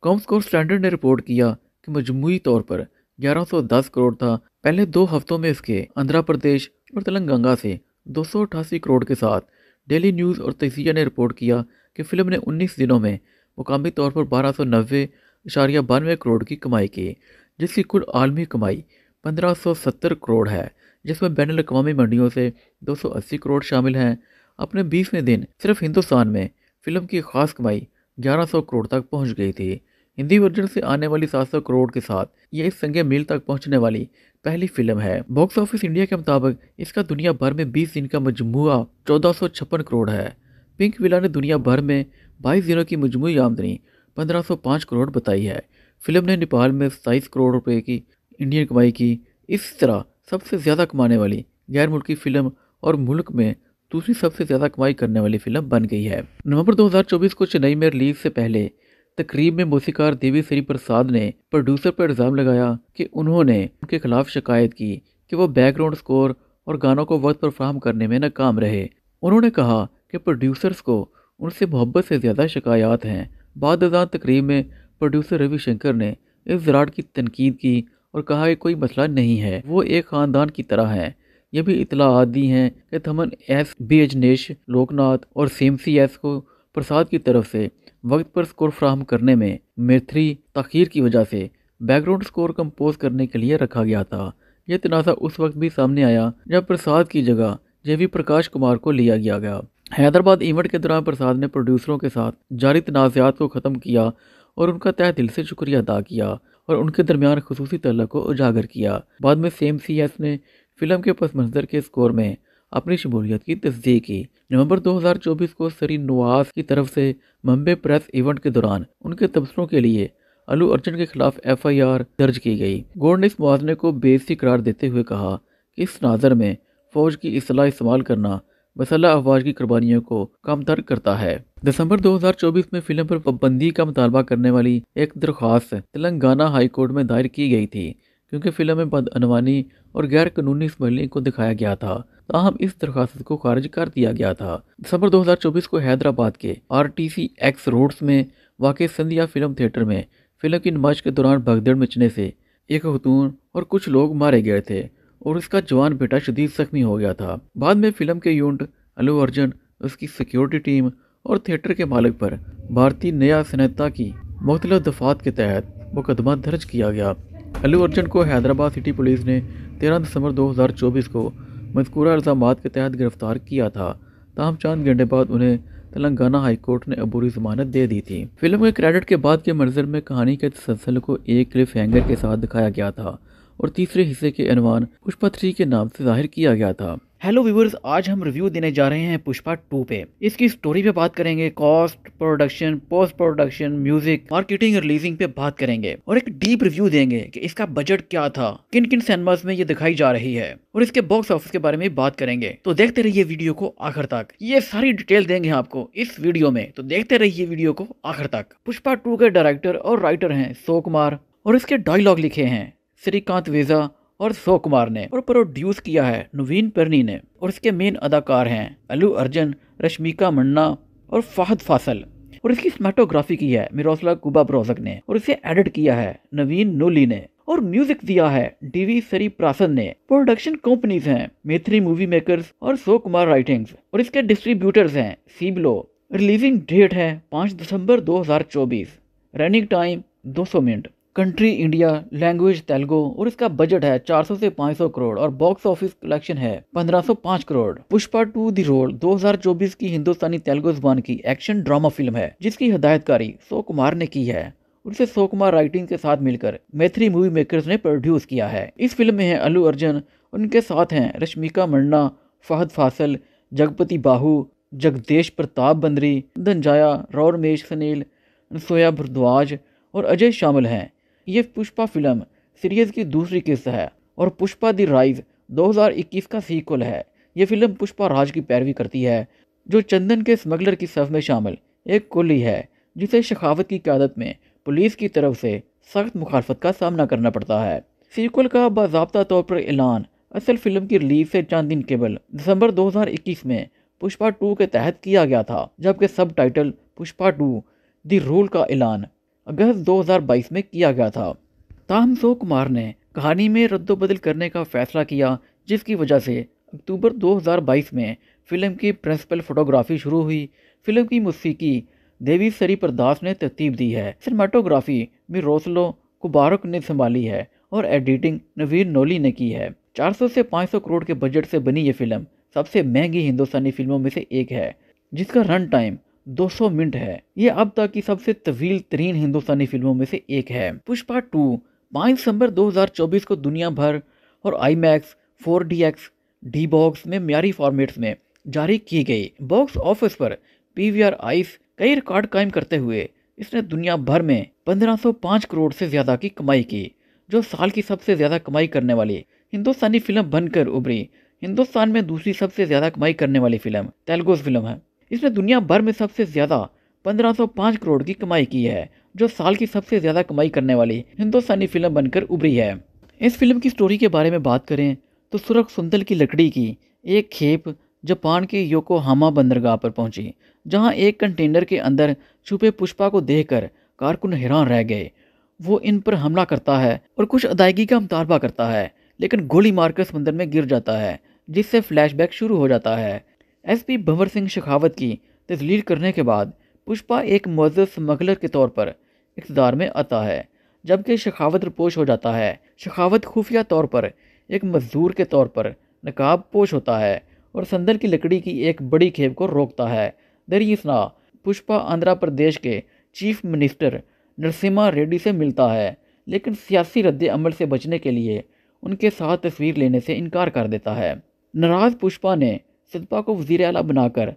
कॉमस्कोर स्टैंडर्ड ने रिपोर्ट किया कि मजमूई तौर पर 1110 करोड़ था। पहले 2 हफ्तों में इसके आंध्र प्रदेश और तेलंगाना से 288 करोड़ के साथ डेली न्यूज़ और तजिया ने रिपोर्ट किया कि फिल्म ने 19 दिनों में मुकामी तौर पर 1290.92 करोड़ की कमाई की, जिसकी कुल आलमी कमाई 1570 करोड़ है, जिसमें बैनुल अक़वामी मंडियों से 280 करोड़ शामिल हैं। अपने 20वें दिन सिर्फ हिंदुस्तान में फिल्म की खास कमाई 1100 करोड़ तक पहुंच गई थी। हिंदी वर्जन से आने वाली 700 करोड़ के साथ ये इस संगे मील तक पहुंचने वाली पहली फिल्म है। बॉक्स ऑफिस इंडिया के मुताबिक इसका दुनिया भर में 20 दिन का मजमूआ 1456 करोड़ है। पिंक विला ने दुनिया भर में 22 दिनों की मजमूई आमदनी 1505 करोड़ बताई है। फिल्म ने नेपाल में 27 करोड़ रुपए की इंडियन कमाई की। इस तरह सबसे ज़्यादा कमाने वाली गैर मुल्की फिल्म और मुल्क में दूसरी सबसे ज़्यादा कमाई करने वाली फिल्म बन गई है। नवंबर 2024 को चेन्नई में रिलीज से पहले तकरीब में मौसीकार देवी श्री प्रसाद ने प्रोड्यूसर पर इल्ज़ाम लगाया कि उन्होंने उनके खिलाफ शिकायत की कि वो बैकग्राउंड स्कोर और गानों को वक्त पर फराहम करने में नाकाम रहे। उन्होंने कहा कि प्रोड्यूसर्स को उनसे मोहब्बत से ज़्यादा शिकायत हैं। बाद अज़ान तकरीब में प्रोड्यूसर रविशंकर ने इस ज़राट की तनकीद की और कहा कि कोई मसला नहीं है, वो एक ख़ानदान की तरह हैं। ये भी इतलाआत दी हैं कि थमन एस बी अजनेश लोकनाथ और सीएमसी एस को प्रसाद की तरफ से वक्त पर स्कोर फ्राहम करने में मेथरी तखीर की वजह से बैकग्राउंड स्कोर कंपोज करने के लिए रखा गया था। यह तनाज़ा उस वक्त भी सामने आया जब प्रसाद की जगह जेवी प्रकाश कुमार को लिया गया। हैदराबाद इवेंट के दौरान प्रसाद ने प्रोड्यूसरों के साथ जारी तनाज़ात को ख़त्म किया और उनका तहे दिल से शुक्रिया अदा किया और उनके दरमियान खुसूसी तल्लुक़ को उजागर किया। बाद में सीएमसीएस ने फिल्म के पस मंज़र के स्कोर में अपनी शमूलियत की तस्दीक की। नवंबर 2024 को सरी नवाज की तरफ से मुंबई प्रेस इवेंट के दौरान उनके तबसरों के लिए अल्लू अर्जुन के खिलाफ FIR दर्ज की गई। गौर ने इस मुआवजे को बेइज्जती करार देते हुए कहा कि इस नाज़र में फ़ौज की असलाह इस्तेमाल करना मसला अफवाज की कुर्बानियों को कमतर करता है। दिसंबर 2024 में फिल्म पर पाबंदी का मुतालबा करने वाली एक दरख्वास्त तेलंगाना हाई कोर्ट में दायर की गई थी, क्योंकि फिल्म में बदअनवानी और गैर कानूनी स्मगलिंग को दिखाया गया था। ताहम इस दरख्वास्त को खारिज कर दिया गया था। दिसंबर 2024 को हैदराबाद के RTCX रोड्स में वाक़े संध्या फिल्म थिएटर में फिल्म की नुमाइश के दौरान भगदड़ मचने से एक खतून और कुछ लोग मारे गए थे और उसका जवान बेटा शदीद जख्मी हो गया था। बाद में फिल्म के यूनिट अल्लू अर्जुन, उसकी सिक्योरिटी टीम और थिएटर के मालिक पर भारतीय न्याय संहिता की मुख्तलिफ दफ़ात के तहत मुकदमा दर्ज किया गया। अल्लू अर्जुन को हैदराबाद सिटी पुलिस ने 13 दिसंबर 2024 को मज़कूरा इल्ज़ामात के तहत गिरफ्तार किया था। ताहम चंद घंटे बाद उन्हें तेलंगाना हाई कोर्ट ने अबूरी जमानत दे दी थी। फिल्म के क्रेडिट के बाद के मंजर में कहानी के तसलसल को एक क्लिफ हैंगर के साथ दिखाया गया था और तीसरे हिस्से के अनवान पुष्पा 3 के नाम से जाहिर किया गया था। हेलो व्यूअर्स, आज हम रिव्यू देने जा रहे हैं पुष्पा 2 पे। इसकी स्टोरी पे बात करेंगे, cost, production, post production, music, marketing, releasing पे बात करेंगे और एक डीप रिव्यू देंगे कि इसका बजट क्या था, किन किन सिनेमास में ये दिखाई जा रही है और इसके बॉक्स ऑफिस के बारे में बात करेंगे। तो देखते रहिए वीडियो को आखिर तक, ये सारी डिटेल देंगे आपको इस वीडियो में, तो देखते रहिए वीडियो को आखिर तक। पुष्पा 2 के डायरेक्टर और राइटर हैं सो कुमार और इसके डायलॉग लिखे हैं श्रीकांत वेजा और सो कुमार ने और प्रोड्यूस किया है नवीन परनी ने और इसके मेन अदाकार हैं अल्लू अर्जुन, रश्मिका मंडना और फहद फासल और इसकी सिनेमेटोग्राफी की है मिरोस्लाव कुबाब्रोजक ने और इसे एडिट किया है नवीन नोली ने और म्यूजिक दिया है DV सरी प्रासन ने। प्रोडक्शन कंपनीज हैं मेथरी मूवी मेकर्स और सो कुमार राइटिंग्स और इसके डिस्ट्रीब्यूटर्स हैं सीबलो। रिलीजिंग डेट है 5 दिसंबर 2024। Running time 200 minute. Country India, language Telugu और इसका बजट है 400 से 500 करोड़ और बॉक्स ऑफिस कलेक्शन है 1505 करोड़। पुष्पा 2 दी रोल 2024 की हिंदुस्तानी तेलुगु जुबान की एक्शन ड्रामा फिल्म है जिसकी हिदायतकारी सो कुमार ने की है और इसे सो कुमार राइटिंग के साथ मिलकर मैथ्री मूवी मेकर्स ने प्रोड्यूस किया है। इस फिल्म में है अल्लू अर्जुन, उनके साथ हैं रश्मिका मंडना, फहद फासल, जगपति बाहू, जगदेश प्रताप बंदरी, धनंजया, राव रमेश सनील, सोया भरद्वाज और अजय शामिल हैं। ये पुष्पा फिल्म सीरीज की दूसरी किस्त है और पुष्पा द राइज 2021 का सीक्वल है। ये फिल्म पुष्पा राज की पैरवी करती है, जो चंदन के स्मगलर की सफ में शामिल एक कुली है, जिसे शेखावत की क़यादत में पुलिस की तरफ से सख्त मुखालफत का सामना करना पड़ता है। सीक्वल का बाज़ाब्ता तौर पर ऐलान असल फिल्म की रिलीज से चंद दिन केवल दिसंबर 2021 में पुष्पा 2 के तहत किया गया था, जबकि सब टाइटल पुष्पा 2 द रूल का ऐलान अगस्त 2022 में किया गया था। ताहम सो कुमार ने कहानी में रद्दोबदल करने का फैसला किया, जिसकी वजह से अक्टूबर 2022 में फिल्म की प्रिंसिपल फोटोग्राफी शुरू हुई। फिल्म की मौसीकी देवी सरी प्रदास ने तरतीब दी है। सिनेमाटोग्राफी में रोसलो कुबारक ने संभाली है और एडिटिंग नवीन नोली ने की है। 400 से 500 करोड़ के बजट से बनी ये फिल्म सबसे महंगी हिंदुस्तानी फिल्मों में से एक है, जिसका रन टाइम 200 मिनट है। ये अब तक की सबसे तवील तरीन हिंदुस्तानी फिल्मों में से एक है। पुष्पा 2 5 दिसंबर 2024 को दुनिया भर और आईमैक्स, 4DX, डी बॉक्स में म्यारी फॉर्मेट्स में जारी की गई। बॉक्स ऑफिस पर PVR आइस कई रिकॉर्ड कायम करते हुए इसने दुनिया भर में 1505 करोड़ से ज़्यादा की कमाई की, जो साल की सबसे ज़्यादा कमाई करने वाली हिंदुस्तानी फिल्म बनकर उभरी। हिंदुस्तान में दूसरी सबसे ज़्यादा कमाई करने वाली फिल्म तेलुगु फिल्म है। इसने दुनिया भर में सबसे ज़्यादा 1505 करोड़ की कमाई की है, जो साल की सबसे ज़्यादा कमाई करने वाली हिंदुस्तानी फिल्म बनकर उभरी है। इस फिल्म की स्टोरी के बारे में बात करें तो सुरख सुंदल की लकड़ी की एक खेप जापान के योकोहामा बंदरगाह पर पहुंची, जहां एक कंटेनर के अंदर छुपे पुष्पा को देखकर कारकुन हैरान रह गए। वो इन पर हमला करता है और कुछ अदायगी का मुतालबा करता है, लेकिन गोली मारकर समंदर में गिर जाता है, जिससे फ्लैशबैक शुरू हो जाता है। SP भंवर सिंह शेखावत की तस्लील करने के बाद पुष्पा एक मुअज़्ज़ज़ स्मगलर के तौर पर इक़्तिदार में आता है, जबकि शेखावत रुपोश हो जाता है। शेखावत खुफिया तौर पर एक मजदूर के तौर पर नकाब पोश होता है और संदल की लकड़ी की एक बड़ी खेप को रोकता है। दरियासना पुष्पा आंध्र प्रदेश के चीफ मिनिस्टर नरसिम्हा रेड्डी से मिलता है, लेकिन सियासी रद्द अमल से बचने के लिए उनके साथ तस्वीर लेने से इनकार कर देता है। नाराज पुष्पा ने सिद्पा को वज़ीर आला बनाकर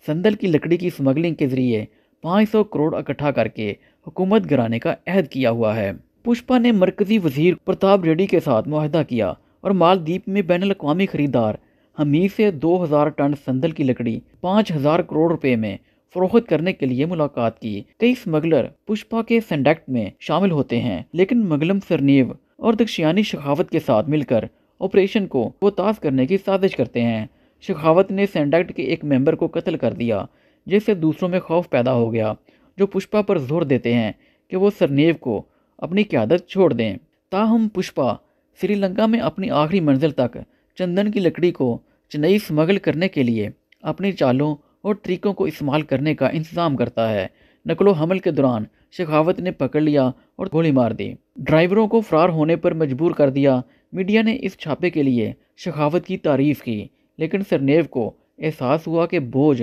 संदल की लकड़ी की स्मगलिंग के जरिए 500 करोड़ इकट्ठा करके हुकूमत गिराने का अहद किया हुआ है। पुष्पा ने मरकजी वजीर प्रताप रेड्डी के साथ मुआहदा किया और मालदीप में बैनुल अक़वामी खरीदार हमीद से 2000 टन संदल की लकड़ी 5000 करोड़ रुपए में फरोख्त करने के लिए मुलाकात की। कई स्मगलर पुष्पा के सेंडक्ट में शामिल होते हैं, लेकिन मगलम सरनेव और दक्षियानी शेखावत के साथ मिलकर ऑपरेशन को बोतास करने की साजिश करते हैं। शेखावत ने सेंडक्ट के एक मेंबर को कत्ल कर दिया, जिससे दूसरों में खौफ पैदा हो गया, जो पुष्पा पर जोर देते हैं कि वो सरनेव को अपनी क़यादत छोड़ दें। ताहम पुष्पा श्रीलंका में अपनी आखिरी मंजिल तक चंदन की लकड़ी को चेन्नई स्मगल करने के लिए अपनी चालों और तरीकों को इस्तेमाल करने का इंतज़ाम करता है। नकलो हमल के दौरान शेखावत ने पकड़ लिया और गोली मार दी। ड्राइवरों को फरार होने पर मजबूर कर दिया। मीडिया ने इस छापे के लिए शेखावत की तारीफ़ की, लेकिन सरनेव को एहसास हुआ कि बोझ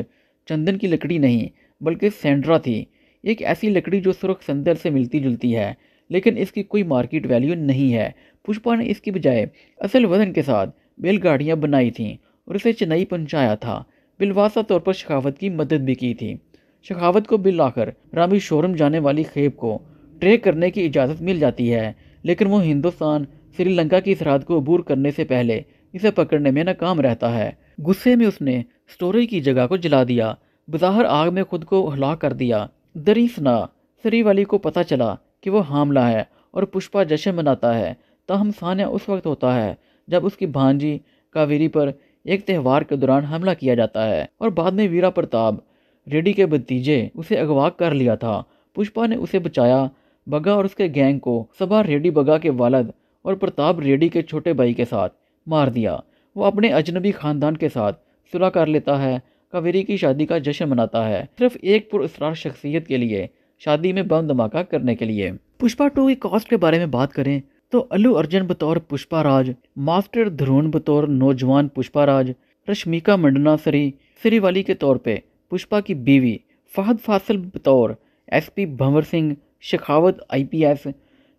चंदन की लकड़ी नहीं बल्कि सेंड्रा थी, एक ऐसी लकड़ी जो सुर्ख संदल से मिलती जुलती है, लेकिन इसकी कोई मार्केट वैल्यू नहीं है। पुष्पा ने इसकी बजाय असल वजन के साथ बैलगाड़ियाँ बनाई थीं और इसे चेन्नई पहुंचाया था। बिलवासा तौर पर शेखावत की मदद भी की थी। शेखावत को बिल आकर रामेश्वरम जाने वाली खेप को ट्रैक करने की इजाज़त मिल जाती है, लेकिन वो हिंदुस्तान श्रीलंका की सरहद को अबूर करने से पहले इसे पकड़ने में नाकाम रहता है। गुस्से में उसने स्टोरेज की जगह को जला दिया, बज़ाहिर आग में खुद को हलाक कर दिया। दरियासना सरी वाली को पता चला कि वो हामला है और पुष्पा जश्न मनाता है। ताहम सान्या उस वक्त होता है जब उसकी भांजी कावेरी पर एक त्यौहार के दौरान हमला किया जाता है और बाद में वीरा प्रताप रेड्डी के भतीजे उसे अगवा कर लिया था। पुष्पा ने उसे बचाया। बगा और उसके गैंग को सबा रेड्डी बगा के वालद और प्रताप रेड्डी के छोटे भाई के साथ मार दिया। वो अपने अजनबी खानदान के साथ सुलह कर लेता है, कावेरी की शादी का जश्न मनाता है, सिर्फ एक पुरअसरार शख्सियत के लिए, शादी में बम धमाका करने के लिए। पुष्पा 2 की कास्ट के बारे में बात करें तो अल्लू अर्जुन बतौर पुष्पा राज, मास्टर धरून बतौर नौजवान पुष्पा राज, रश्मिका मंडना सरी वाली के तौर पे पुष्पा की बीवी, फहद फासिल बतौर SP भंवर सिंह शेखावत IPS,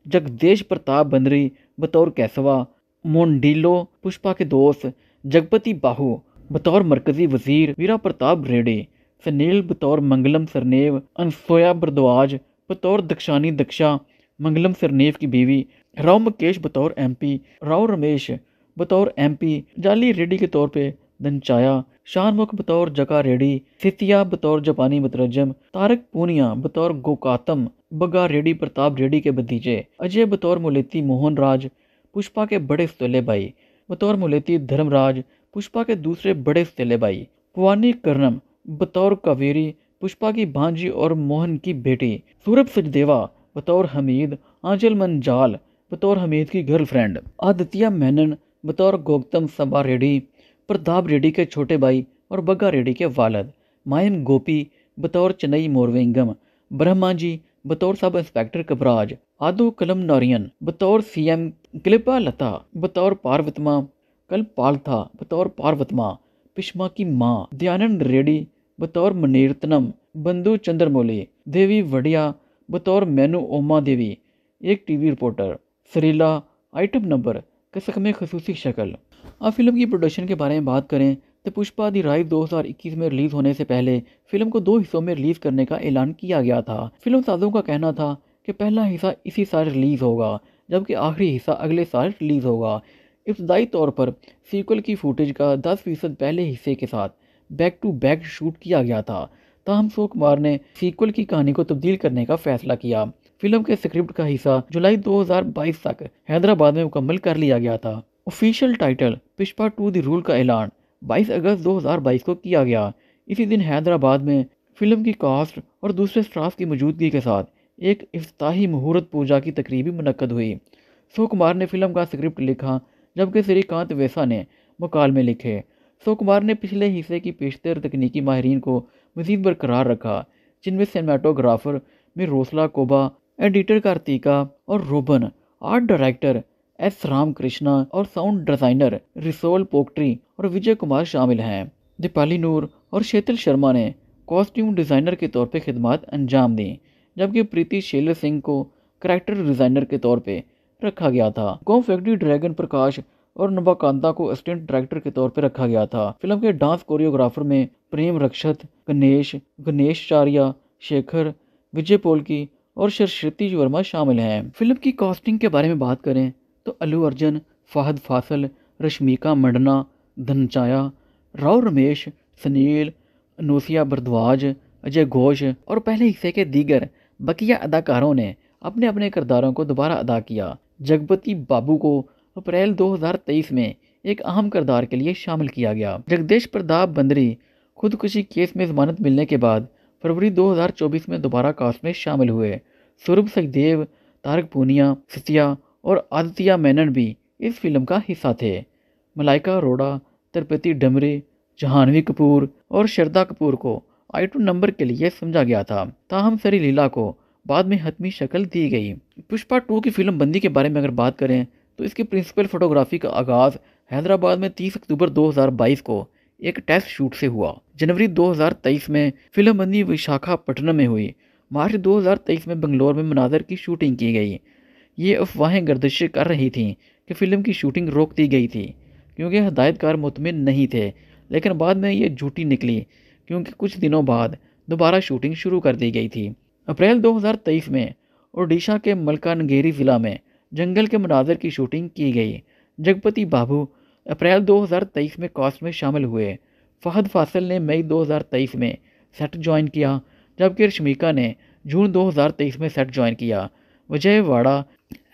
जगदेश प्रताप बंदरी बतौर कैसवा, मोंडिलो पुष्पा के दोस्त, जगपति बाहू बतौर मरकजी वजीर, वीरा प्रताप रेड्डी, सनील बतौर मंगलम सरनेव, अनसोया भरद्वाज बतौर दक्षानी दक्षा, मंगलम सरनेव की बीवी, राव मुकेश बतौर एमपी, राव रमेश बतौर एमपी, जाली रेड्डी के तौर पे दनचाया, शानमुख बतौर जका रेड्डी, सितिया बतौर जापानी मुतरजम, तारक पूनिया बतौर गोकातम, बग्गा रेड्डी प्रताप रेड्डी के भतीजे, अजय बतौर मुलेती मोहन राज, पुष्पा के बड़े सौतेले भाई, बतौर मुलेती धर्मराज, पुष्पा के दूसरे बड़े सौतेले भाई, पुवानी कर्णम बतौर कावेरी, पुष्पा की भांजी और मोहन की बेटी, सूरभ सचदेवा बतौर हमीद, आंचल मंजाल बतौर हमीद की गर्लफ्रेंड, आदित्य मेनन बतौर गौतम सबा रेड्डी, प्रताप रेड्डी के छोटे भाई और बग्गा रेड्डी के वालद, मायम गोपी बतौर चेन्नई मोरवेंगम, ब्रह्मा जी बतौर सब इंस्पेक्टर कबराज, आदू कलम नारियन बतौर सीएम, क्लिपा लता बतौर पार्वतमा, कलपाल था बतौर पार्वतमा, पिश्मा की माँ, दयानंद रेड्डी बतौर मनीरत्नम, बंधु चंद्रमौली, देवी वड़िया बतौर मैनू ओमा देवी, एक TV reporter, Sarila, item number, कसक में खसूसी शक्ल। अब फिल्म की प्रोडक्शन के बारे में बात करें तो पुष्पा दी राइज 2021 में रिलीज होने से पहले फिल्म को 2 हिस्सों में रिलीज करने का ऐलान किया गया था। फिल्म साजों का कहना था कि पहला हिस्सा इसी साल रिलीज होगा, जबकि आखिरी हिस्सा अगले साल रिलीज होगा। इब्तदाई तौर पर सीक्वल की फुटेज का 10% पहले हिस्से के साथ बैक टू बैक शूट किया गया था। ताहम अशोक कुमार ने सीक्वल की कहानी को तब्दील करने का फैसला किया। फिल्म के स्क्रिप्ट का हिस्सा जुलाई 2022 तक हैदराबाद में मुकम्मल कर लिया गया था। Official title Pushpa 2 the rule का ऐलान 22 अगस्त 2022 को किया गया। इसी दिन हैदराबाद में फिल्म की कास्ट और दूसरे स्टाफ की मौजूदगी के साथ एक इफ्ताही मुहूर्त पूजा की तकरीब मुनक्कद हुई। अशोक कुमार ने फिल्म का स्क्रिप्ट लिखा, जबकि श्रीकांत वेसा ने मुकालमे लिखे। अशोक कुमार ने पिछले हिस्से की पेशतर तकनीकी माहिरीन को मजीद बरकरार रखा, जिनमें सिनेमाटोग्राफर में रोसला कोबा, एडिटर कार्तिका और रोबन, art director S Ram Krishna और साउंड डिज़ाइनर रिसोल पोक्ट्री और विजय कुमार शामिल हैं। दीपाली नूर और शेतल शर्मा ने कॉस्ट्यूम डिज़ाइनर के तौर पर खिदमत अंजाम दी, जबकि प्रीति शेलर सिंह को करैक्टर डिज़ाइनर के तौर पर रखा गया था। कॉम फैक्ट्री ड्रैगन प्रकाश और नवाकांता को असिस्टेंट डायरेक्टर के तौर पर रखा गया था। फिल्म के डांस कोरियोग्राफर में प्रेम रक्षत, गणेश चारिया, शेखर, विजय पोलकी और सरस्वती वर्मा शामिल हैं। फिल्म की कास्टिंग के बारे में बात करें तो अल्लू अर्जुन, फहद फासल, रश्मिका मंडना, धनचाया, राव रमेश, सनील, अनूसिया भारद्वाज, अजय घोष और पहले हिस्से के दीगर बकिया अदाकारों ने अपने अपने किरदारों को दोबारा अदा किया। जगपति बाबू को अप्रैल 2023 में एक अहम किरदार के लिए शामिल किया गया। जगदीश प्रताप बंदरी खुदकुशी केस में जमानत मिलने के बाद फरवरी 2024 में दोबारा कास्ट में शामिल हुए। सूरभ सचदेव, तारक पूनिया, सितिया और आदित्य मेनन भी इस फिल्म का हिस्सा थे। मलाइका अरोड़ा, तिरुपति डमरे, जहानवी कपूर और श्रद्धा कपूर को आइटम नंबर के लिए समझा गया था। ताहम सरी लीला को बाद में हतमी शक्ल दी गई। पुष्पा 2 की फिल्म बंदी के बारे में अगर बात करें तो इसकी प्रिंसिपल फोटोग्राफी का आगाज़ हैदराबाद में 30 अक्टूबर 2022 को एक टेस्ट शूट से हुआ। जनवरी 2023 में फिल्म बंदी विशाखापट्टनम में हुई। मार्च 2023 में बंगलोर में मनाजर की शूटिंग की गई। ये अफवाहें गर्दिश कर रही थीं कि फ़िल्म की शूटिंग रोक दी गई थी क्योंकि हदायतकार मुतमिन नहीं थे, लेकिन बाद में ये झूठी निकली क्योंकि कुछ दिनों बाद दोबारा शूटिंग शुरू कर दी गई थी। अप्रैल 2023 में ओडिशा के मलकानगिरी ज़िला में जंगल के मनाजर की शूटिंग की गई। जगपति बाबू अप्रैल 2023 में कास्ट में शामिल हुए। फहद फासिल ने मई 2023 में सेट ज्वाइन किया, जबकि रश्मिका ने जून 2023 में सेट ज्वाइन किया। विजयवाड़ा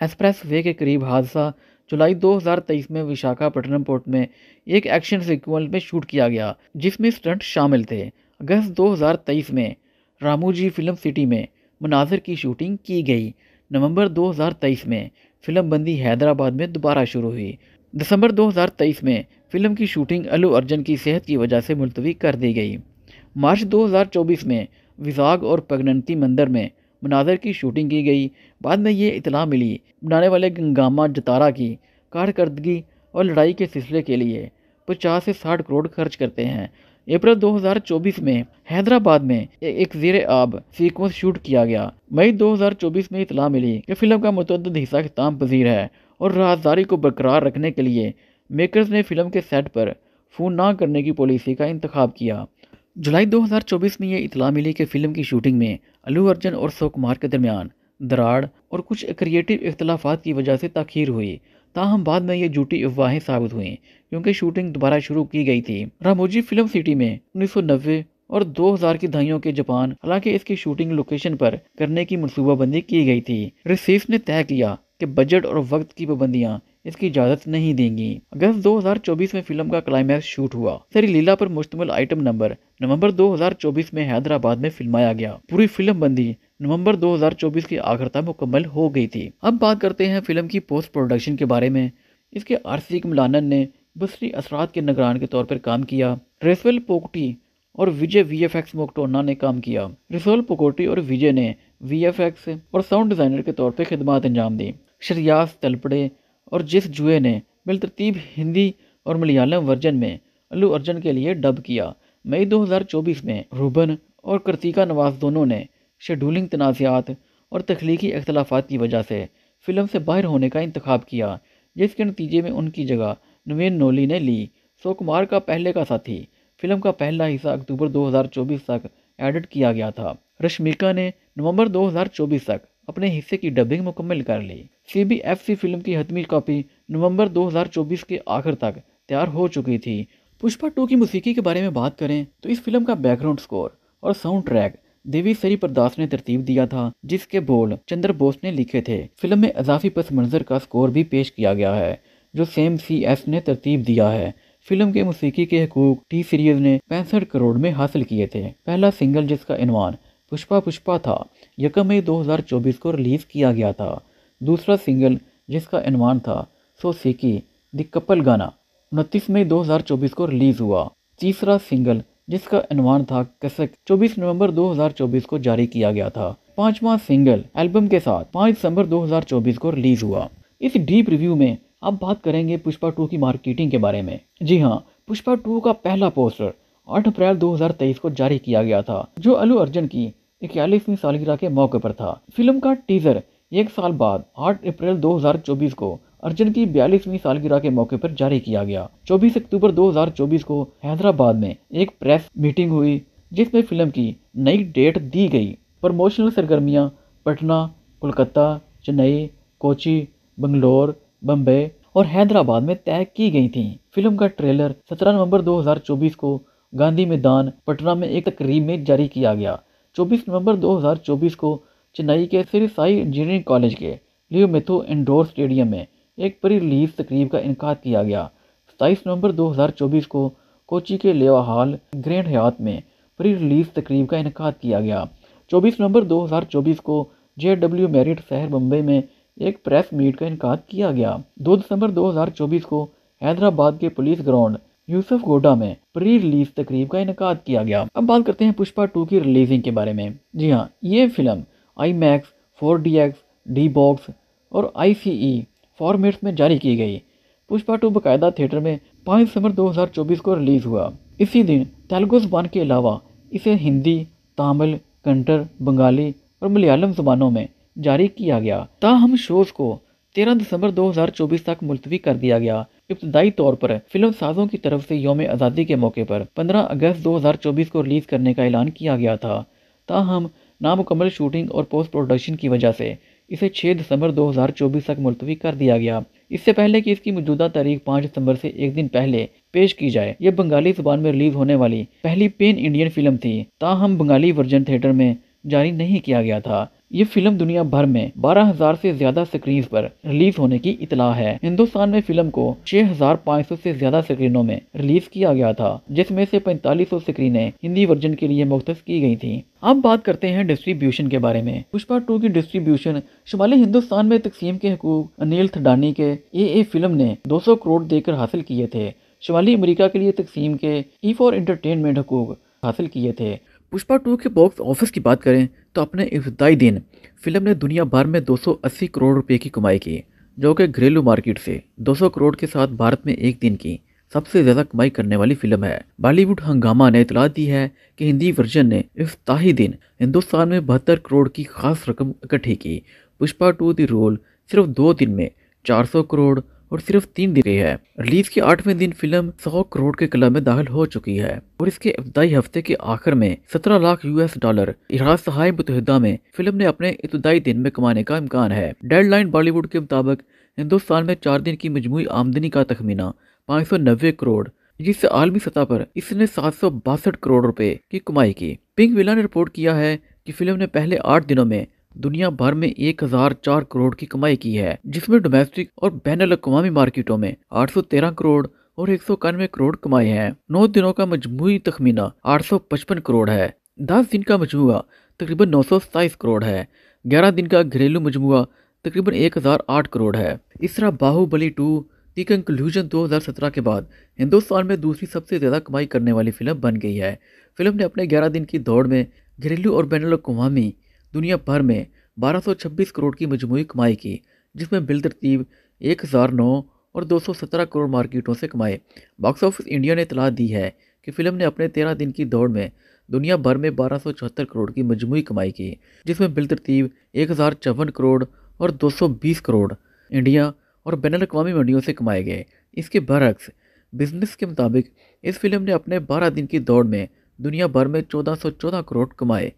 एक्सप्रेस वे के करीब हादसा जुलाई 2023 में विशाखापट्टनम पोर्ट में एक एक्शन सीक्वेंस में शूट किया गया, जिसमें स्टंट शामिल थे। अगस्त 2023 में रामूजी फिल्म सिटी में मनाजर की शूटिंग की गई। नवंबर 2023 में फिल्म बंदी हैदराबाद में दोबारा शुरू हुई। दिसंबर 2023 में फिल्म की शूटिंग अल्लू अर्जुन की सेहत की वजह से मुलतवी कर दी गई। मार्च 2024 में विजाग और पगनंती मंदिर में मनाजर की शूटिंग की गई। बाद में ये इतला मिली बनाने वाले गंगामा जतारा की कारकर्दगी और लड़ाई के सिलसिले के लिए 50 से 60 करोड़ खर्च करते हैं। अप्रैल 2024 में हैदराबाद में एक ज़ेरे आब सीक्वेंस शूट किया गया। मई 2024 में इतला मिली कि फिल्म का मुतअद्दिद हिस्सा खिताम पजीर है और राहदारी को बरकरार रखने के लिए मेकर्स ने फिल्म के सेट पर फ़ोन ना करने की पॉलिसी का इंतखाब किया। जुलाई 2024 में ये इतला मिली कि फ़िल्म की शूटिंग में अल्लू अर्जुन और अशोक कुमार के दरमियान दराड़ और कुछ क्रिएटिव इख्तलाफात की वजह से ताख़ीर हुई। ताहम बाद में ये झूठी अफवाहें साबित हुईं क्योंकि शूटिंग दोबारा शुरू की गई थी। रामोजी फिल्म सिटी में 1990 और 2000 की दहाइयों के जापान, हालांकि इसकी शूटिंग लोकेशन पर करने की मनसूबाबंदी की गई थी। रिसीफ ने तय किया कि बजट और वक्त की पाबंदियां इसकी इजाज़त नहीं देंगी। अगस्त 2024 में फिल्म का क्लाइमैक्स शूट हुआ। सरी लीला पर मुश्तमिल आइटम नंबर नवंबर 2024 में हैदराबाद में फिल्माया गया। पूरी फिल्म बंदी नवंबर 2024 के आखिर तक मुकम्मल हो गई थी। अब बात करते हैं फिल्म की पोस्ट प्रोडक्शन के बारे में। इसके आरसी कमलानन ने बसरी असरात के निगरान के तौर पर काम किया। रेसवेल पोकटी और विजय वीएफएक्स मोक्टोना ने काम किया। रेसवेल पोकोटी और विजय ने वीएफएक्स और साउंड डिज़ाइनर के तौर पर खिदमत अंजाम दी। शरियास तलपड़े और जिस जुए ने बिलतरतीब हिंदी और मलयालम वर्जन में अल्लू अर्जुन के लिए डब किया। मई 2024 में रूबन और कार्तिका नवाज दोनों ने शेड्यूलिंग तनाज़ात और तख्लीकी इख्तलाफात की वजह से फिल्म से बाहर होने का इंतखाब किया, जिसके नतीजे में उनकी जगह नवीन नोली ने ली। सोकुमार का पहले का साथी फिल्म का पहला हिस्सा अक्टूबर 2024 तक एडिट किया गया था। रश्मिका ने नवंबर 2024 तक अपने हिस्से की डबिंग मुकम्मल कर ली। CBFC फिल्म की हतमी कॉपी नवंबर 2024 के आखिर तक तैयार हो चुकी थी। पुष्पा 2 की मौसीकी के बारे में बात करें तो इस फिल्म का बैकग्राउंड स्कोर और साउंड ट्रैक देवी सरी प्रदास ने तरतीब दिया था, जिसके बोल चंद्र बोस ने लिखे थे। फिल्म में अजाफी पस मंजर का स्कोर भी पेश किया गया है, जो सेम CS ने तरतीब दिया है। फिल्म के मौसीकी के हकूक टी सीरीज ने 65 करोड़ में हासिल किए थे। पहला सिंगल, जिसका इनवान पुष्पा पुष्पा था, 1 मई 2024 को रिलीज़ किया गया था। दूसरा सिंगल, जिसका इनवान था सो सेकी द कपल गाना, 29 मई 2024 को रिलीज़ हुआ। तीसरा सिंगल, जिसका इनवान था कसक, 24 नवंबर 2024 को जारी किया गया था। पांचवा सिंगल एल्बम के साथ 5 दिसंबर 2024 को रिलीज़ हुआ। इस डीप रिव्यू में अब बात करेंगे पुष्पा 2 की मार्केटिंग के बारे में। जी हाँ, पुष्पा 2 का पहला पोस्टर 8 अप्रैल 2023 को जारी किया गया था, जो अल्लू अर्जुन की 41वीं सालगिरह के मौके पर था। फिल्म का टीजर 1 साल बाद 8 अप्रैल 2024 को अर्जुन की 42वीं सालगिरह के मौके पर जारी किया गया। 24 अक्टूबर 2024 को हैदराबाद में एक प्रेस मीटिंग हुई, जिसमें फिल्म की नई डेट दी गई। प्रमोशनल सरगर्मियां पटना, कोलकाता, चेन्नई, कोची, बंगलोर, बम्बई और हैदराबाद में तय की गई थी। फिल्म का ट्रेलर 17 नवंबर 2024 को गांधी मैदान, पटना में एक तकरीब में जारी किया गया। 24 नवंबर 2024 को चेन्नई के श्री साई इंजीनियरिंग कॉलेज के लियो मेथो इंडोर स्टेडियम में एक प्री रिलीज तकरीब का इनका किया गया। 27 नवंबर 2024 को कोची के लेवा हॉल ग्रैंड हयात में प्री रिलीज तकरीब का इनका किया गया। 24 नवंबर 2024 को JW मैरिट शहर मुंबई में एक प्रेस मीट का इनका किया गया। 2 दिसंबर 2024 को हैदराबाद के पुलिस ग्राउंड यूसुफ गोडा में प्री रिलीज तकरीब का इनका किया गया। अब बात करते हैं पुष्पा 2 की रिलीजिंग के बारे में। जी हाँ, ये फिल्म IMAX, 4DX, D-Box और ICE फॉर्मेट्स में जारी की गई। पुष्पा 2 बाकायदा थिएटर में 5 दिसंबर 2024 को रिलीज़ हुआ। इसी दिन तेलुगु ज़बान के अलावा इसे हिंदी, तमिल, कन्नड़, बंगाली और मलयालम ज़बानों में जारी किया गया। ताहम शोज़ को 13 दिसंबर 2024 तक मुलतवी कर दिया गया। इब्तदाई तौर पर फिल्म साजों की तरफ से यौम आज़ादी के मौके पर 15 अगस्त 2024 को रिलीज़ करने का ऐलान किया गया था। ताहम नामुकम्मल शूटिंग और पोस्ट प्रोडक्शन की वजह से इसे 6 दिसंबर 2024 तक मुलतवी कर दिया गया। इससे पहले कि इसकी मौजूदा तारीख 5 दिसंबर से एक दिन पहले पेश की जाए। यह बंगाली ज़बान में रिलीज़ होने वाली पहली पेन इंडियन फिल्म थी। ताहम बंगाली वर्जन थिएटर में जारी नहीं किया गया था। ये फिल्म दुनिया भर में 12,000 से ज्यादा स्क्रीन पर रिलीज होने की इतला है। हिंदुस्तान में फिल्म को 6,500 से ज्यादा स्क्रीनों में रिलीज किया गया था, जिसमें से 4500 स्क्रीनें हिंदी वर्जन के लिए मुख्तस की गई थी। अब बात करते हैं डिस्ट्रीब्यूशन के बारे में। पुष्पा 2 की डिस्ट्रीब्यूशन शुमाली हिंदुस्तान में तकसीम के हकूक अनिल थडानी के AA फिल्म ने 200 करोड़ देकर हासिल किए थे। शुमाली अमेरिका के लिए तकसीम के E4 एंटरटेनमेंट हकूक हासिल किए थे। पुष्पा 2 के बॉक्स ऑफिस की बात करें तो अपने इब्तदाई दिन फिल्म ने दुनिया भर में 280 करोड़ रुपए की कमाई की, जो कि घरेलू मार्केट से 200 करोड़ के साथ भारत में एक दिन की सबसे ज़्यादा कमाई करने वाली फिल्म है। बॉलीवुड हंगामा ने इतला दी है कि हिंदी वर्जन ने इफ्ताही दिन हिंदुस्तान में 72 करोड़ की खास रकम इकट्ठी की। पुष्पा 2 दी रोल सिर्फ 2 दिन में 400 करोड़ और सिर्फ 3 दिन गई है। रिलीज के 8वें दिन फिल्म 100 करोड़ के क्लब में दाखिल हो चुकी है और इसके इब्तदाई हफ्ते के आखिर में 17 लाख $, इराक सहाय मुत्तहिदा में फिल्म ने अपने इब्तदाई दिन में कमाने का इम्कान है। डेडलाइन बॉलीवुड के मुताबिक हिंदुस्तान में 4 दिन की मजमूई आमदनी का तखमीना 590 करोड़, जिससे आलमी सतह पर इसने 762 करोड़ रुपए की कमाई की। पिंक विला ने रिपोर्ट किया है कि फिल्म ने पहले 8 दिनों में दुनिया भर में 1004 करोड़ की कमाई की है, जिसमें डोमेस्टिक और बैनुल अक़वामी मार्केटों में 813 करोड़ और 191 करोड़ कमाए हैं। 9 दिनों का मजमूई तखमीना 855 करोड़ है। 10 दिन का मजमूआ तकरीबन 927 करोड़ है। 11 दिन का घरेलू मजमूआ तकरीबन 1008 करोड़ है। इस तरह बाहुबली 2 दी कंक्लूजन 2017 के बाद हिंदुस्तान में दूसरी सबसे ज़्यादा कमाई करने वाली फिल्म बन गई है। फिल्म ने अपने 11 दिन की दौड़ में घरेलू और बैनुल अक़वामी दुनिया भर में 1226 करोड़ की मजमूई कमाई की, जिसमें बिलतरतीब 1009 और 217 करोड़ मार्केटों से कमाए। बॉक्स ऑफिस इंडिया ने इतला दी है कि फिल्म ने अपने 13 दिन की दौड़ में दुनिया भर में 1274 करोड़ की मजमूई कमाई की, जिसमें बिलतरतीब 1054 करोड़ और 220 करोड़ इंडिया और बैनुल अक़वामी मंडियों से कमाए गए। इसके बरअक्स बिजनेस के मुताबिक इस फिल्म ने अपने 12 दिन की दौड़ में दुनिया भर में 1414 करोड़ कमाए।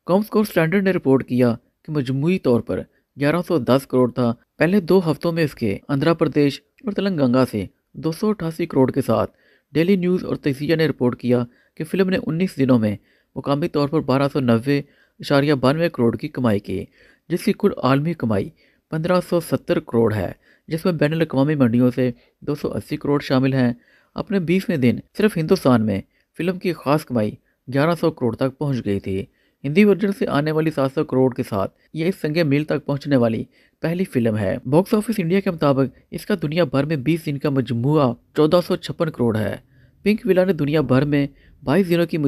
कॉमस्कोर स्टैंडर्ड ने रिपोर्ट किया कि मजमूई तौर पर 1110 करोड़ था। पहले 2 हफ्तों में इसके आंध्र प्रदेश और तेलंगाना से 288 करोड़ के साथ डेली न्यूज़ और तजिया ने रिपोर्ट किया कि फिल्म ने 19 दिनों में मुकामी तौर पर 1290.92 करोड़ की कमाई की, जिसकी कुल आलमी कमाई 1570 करोड़ है, जिसमें बैनुल अक़वामी मंडियों से 280 करोड़ शामिल हैं। अपने 20वें दिन सिर्फ हिंदुस्तान में फिल्म की खास कमाई 1100 करोड़ तक पहुंच गई थी। हिंदी वर्जन से आने वाली 700 करोड़ के साथ ये इस संगे मील तक पहुंचने वाली पहली फिल्म है। बॉक्स ऑफिस इंडिया के मुताबिक इसका दुनिया भर में 20 दिन का मजमूआ 1456 करोड़ है। पिंक विला ने दुनिया भर में 22 दिनों की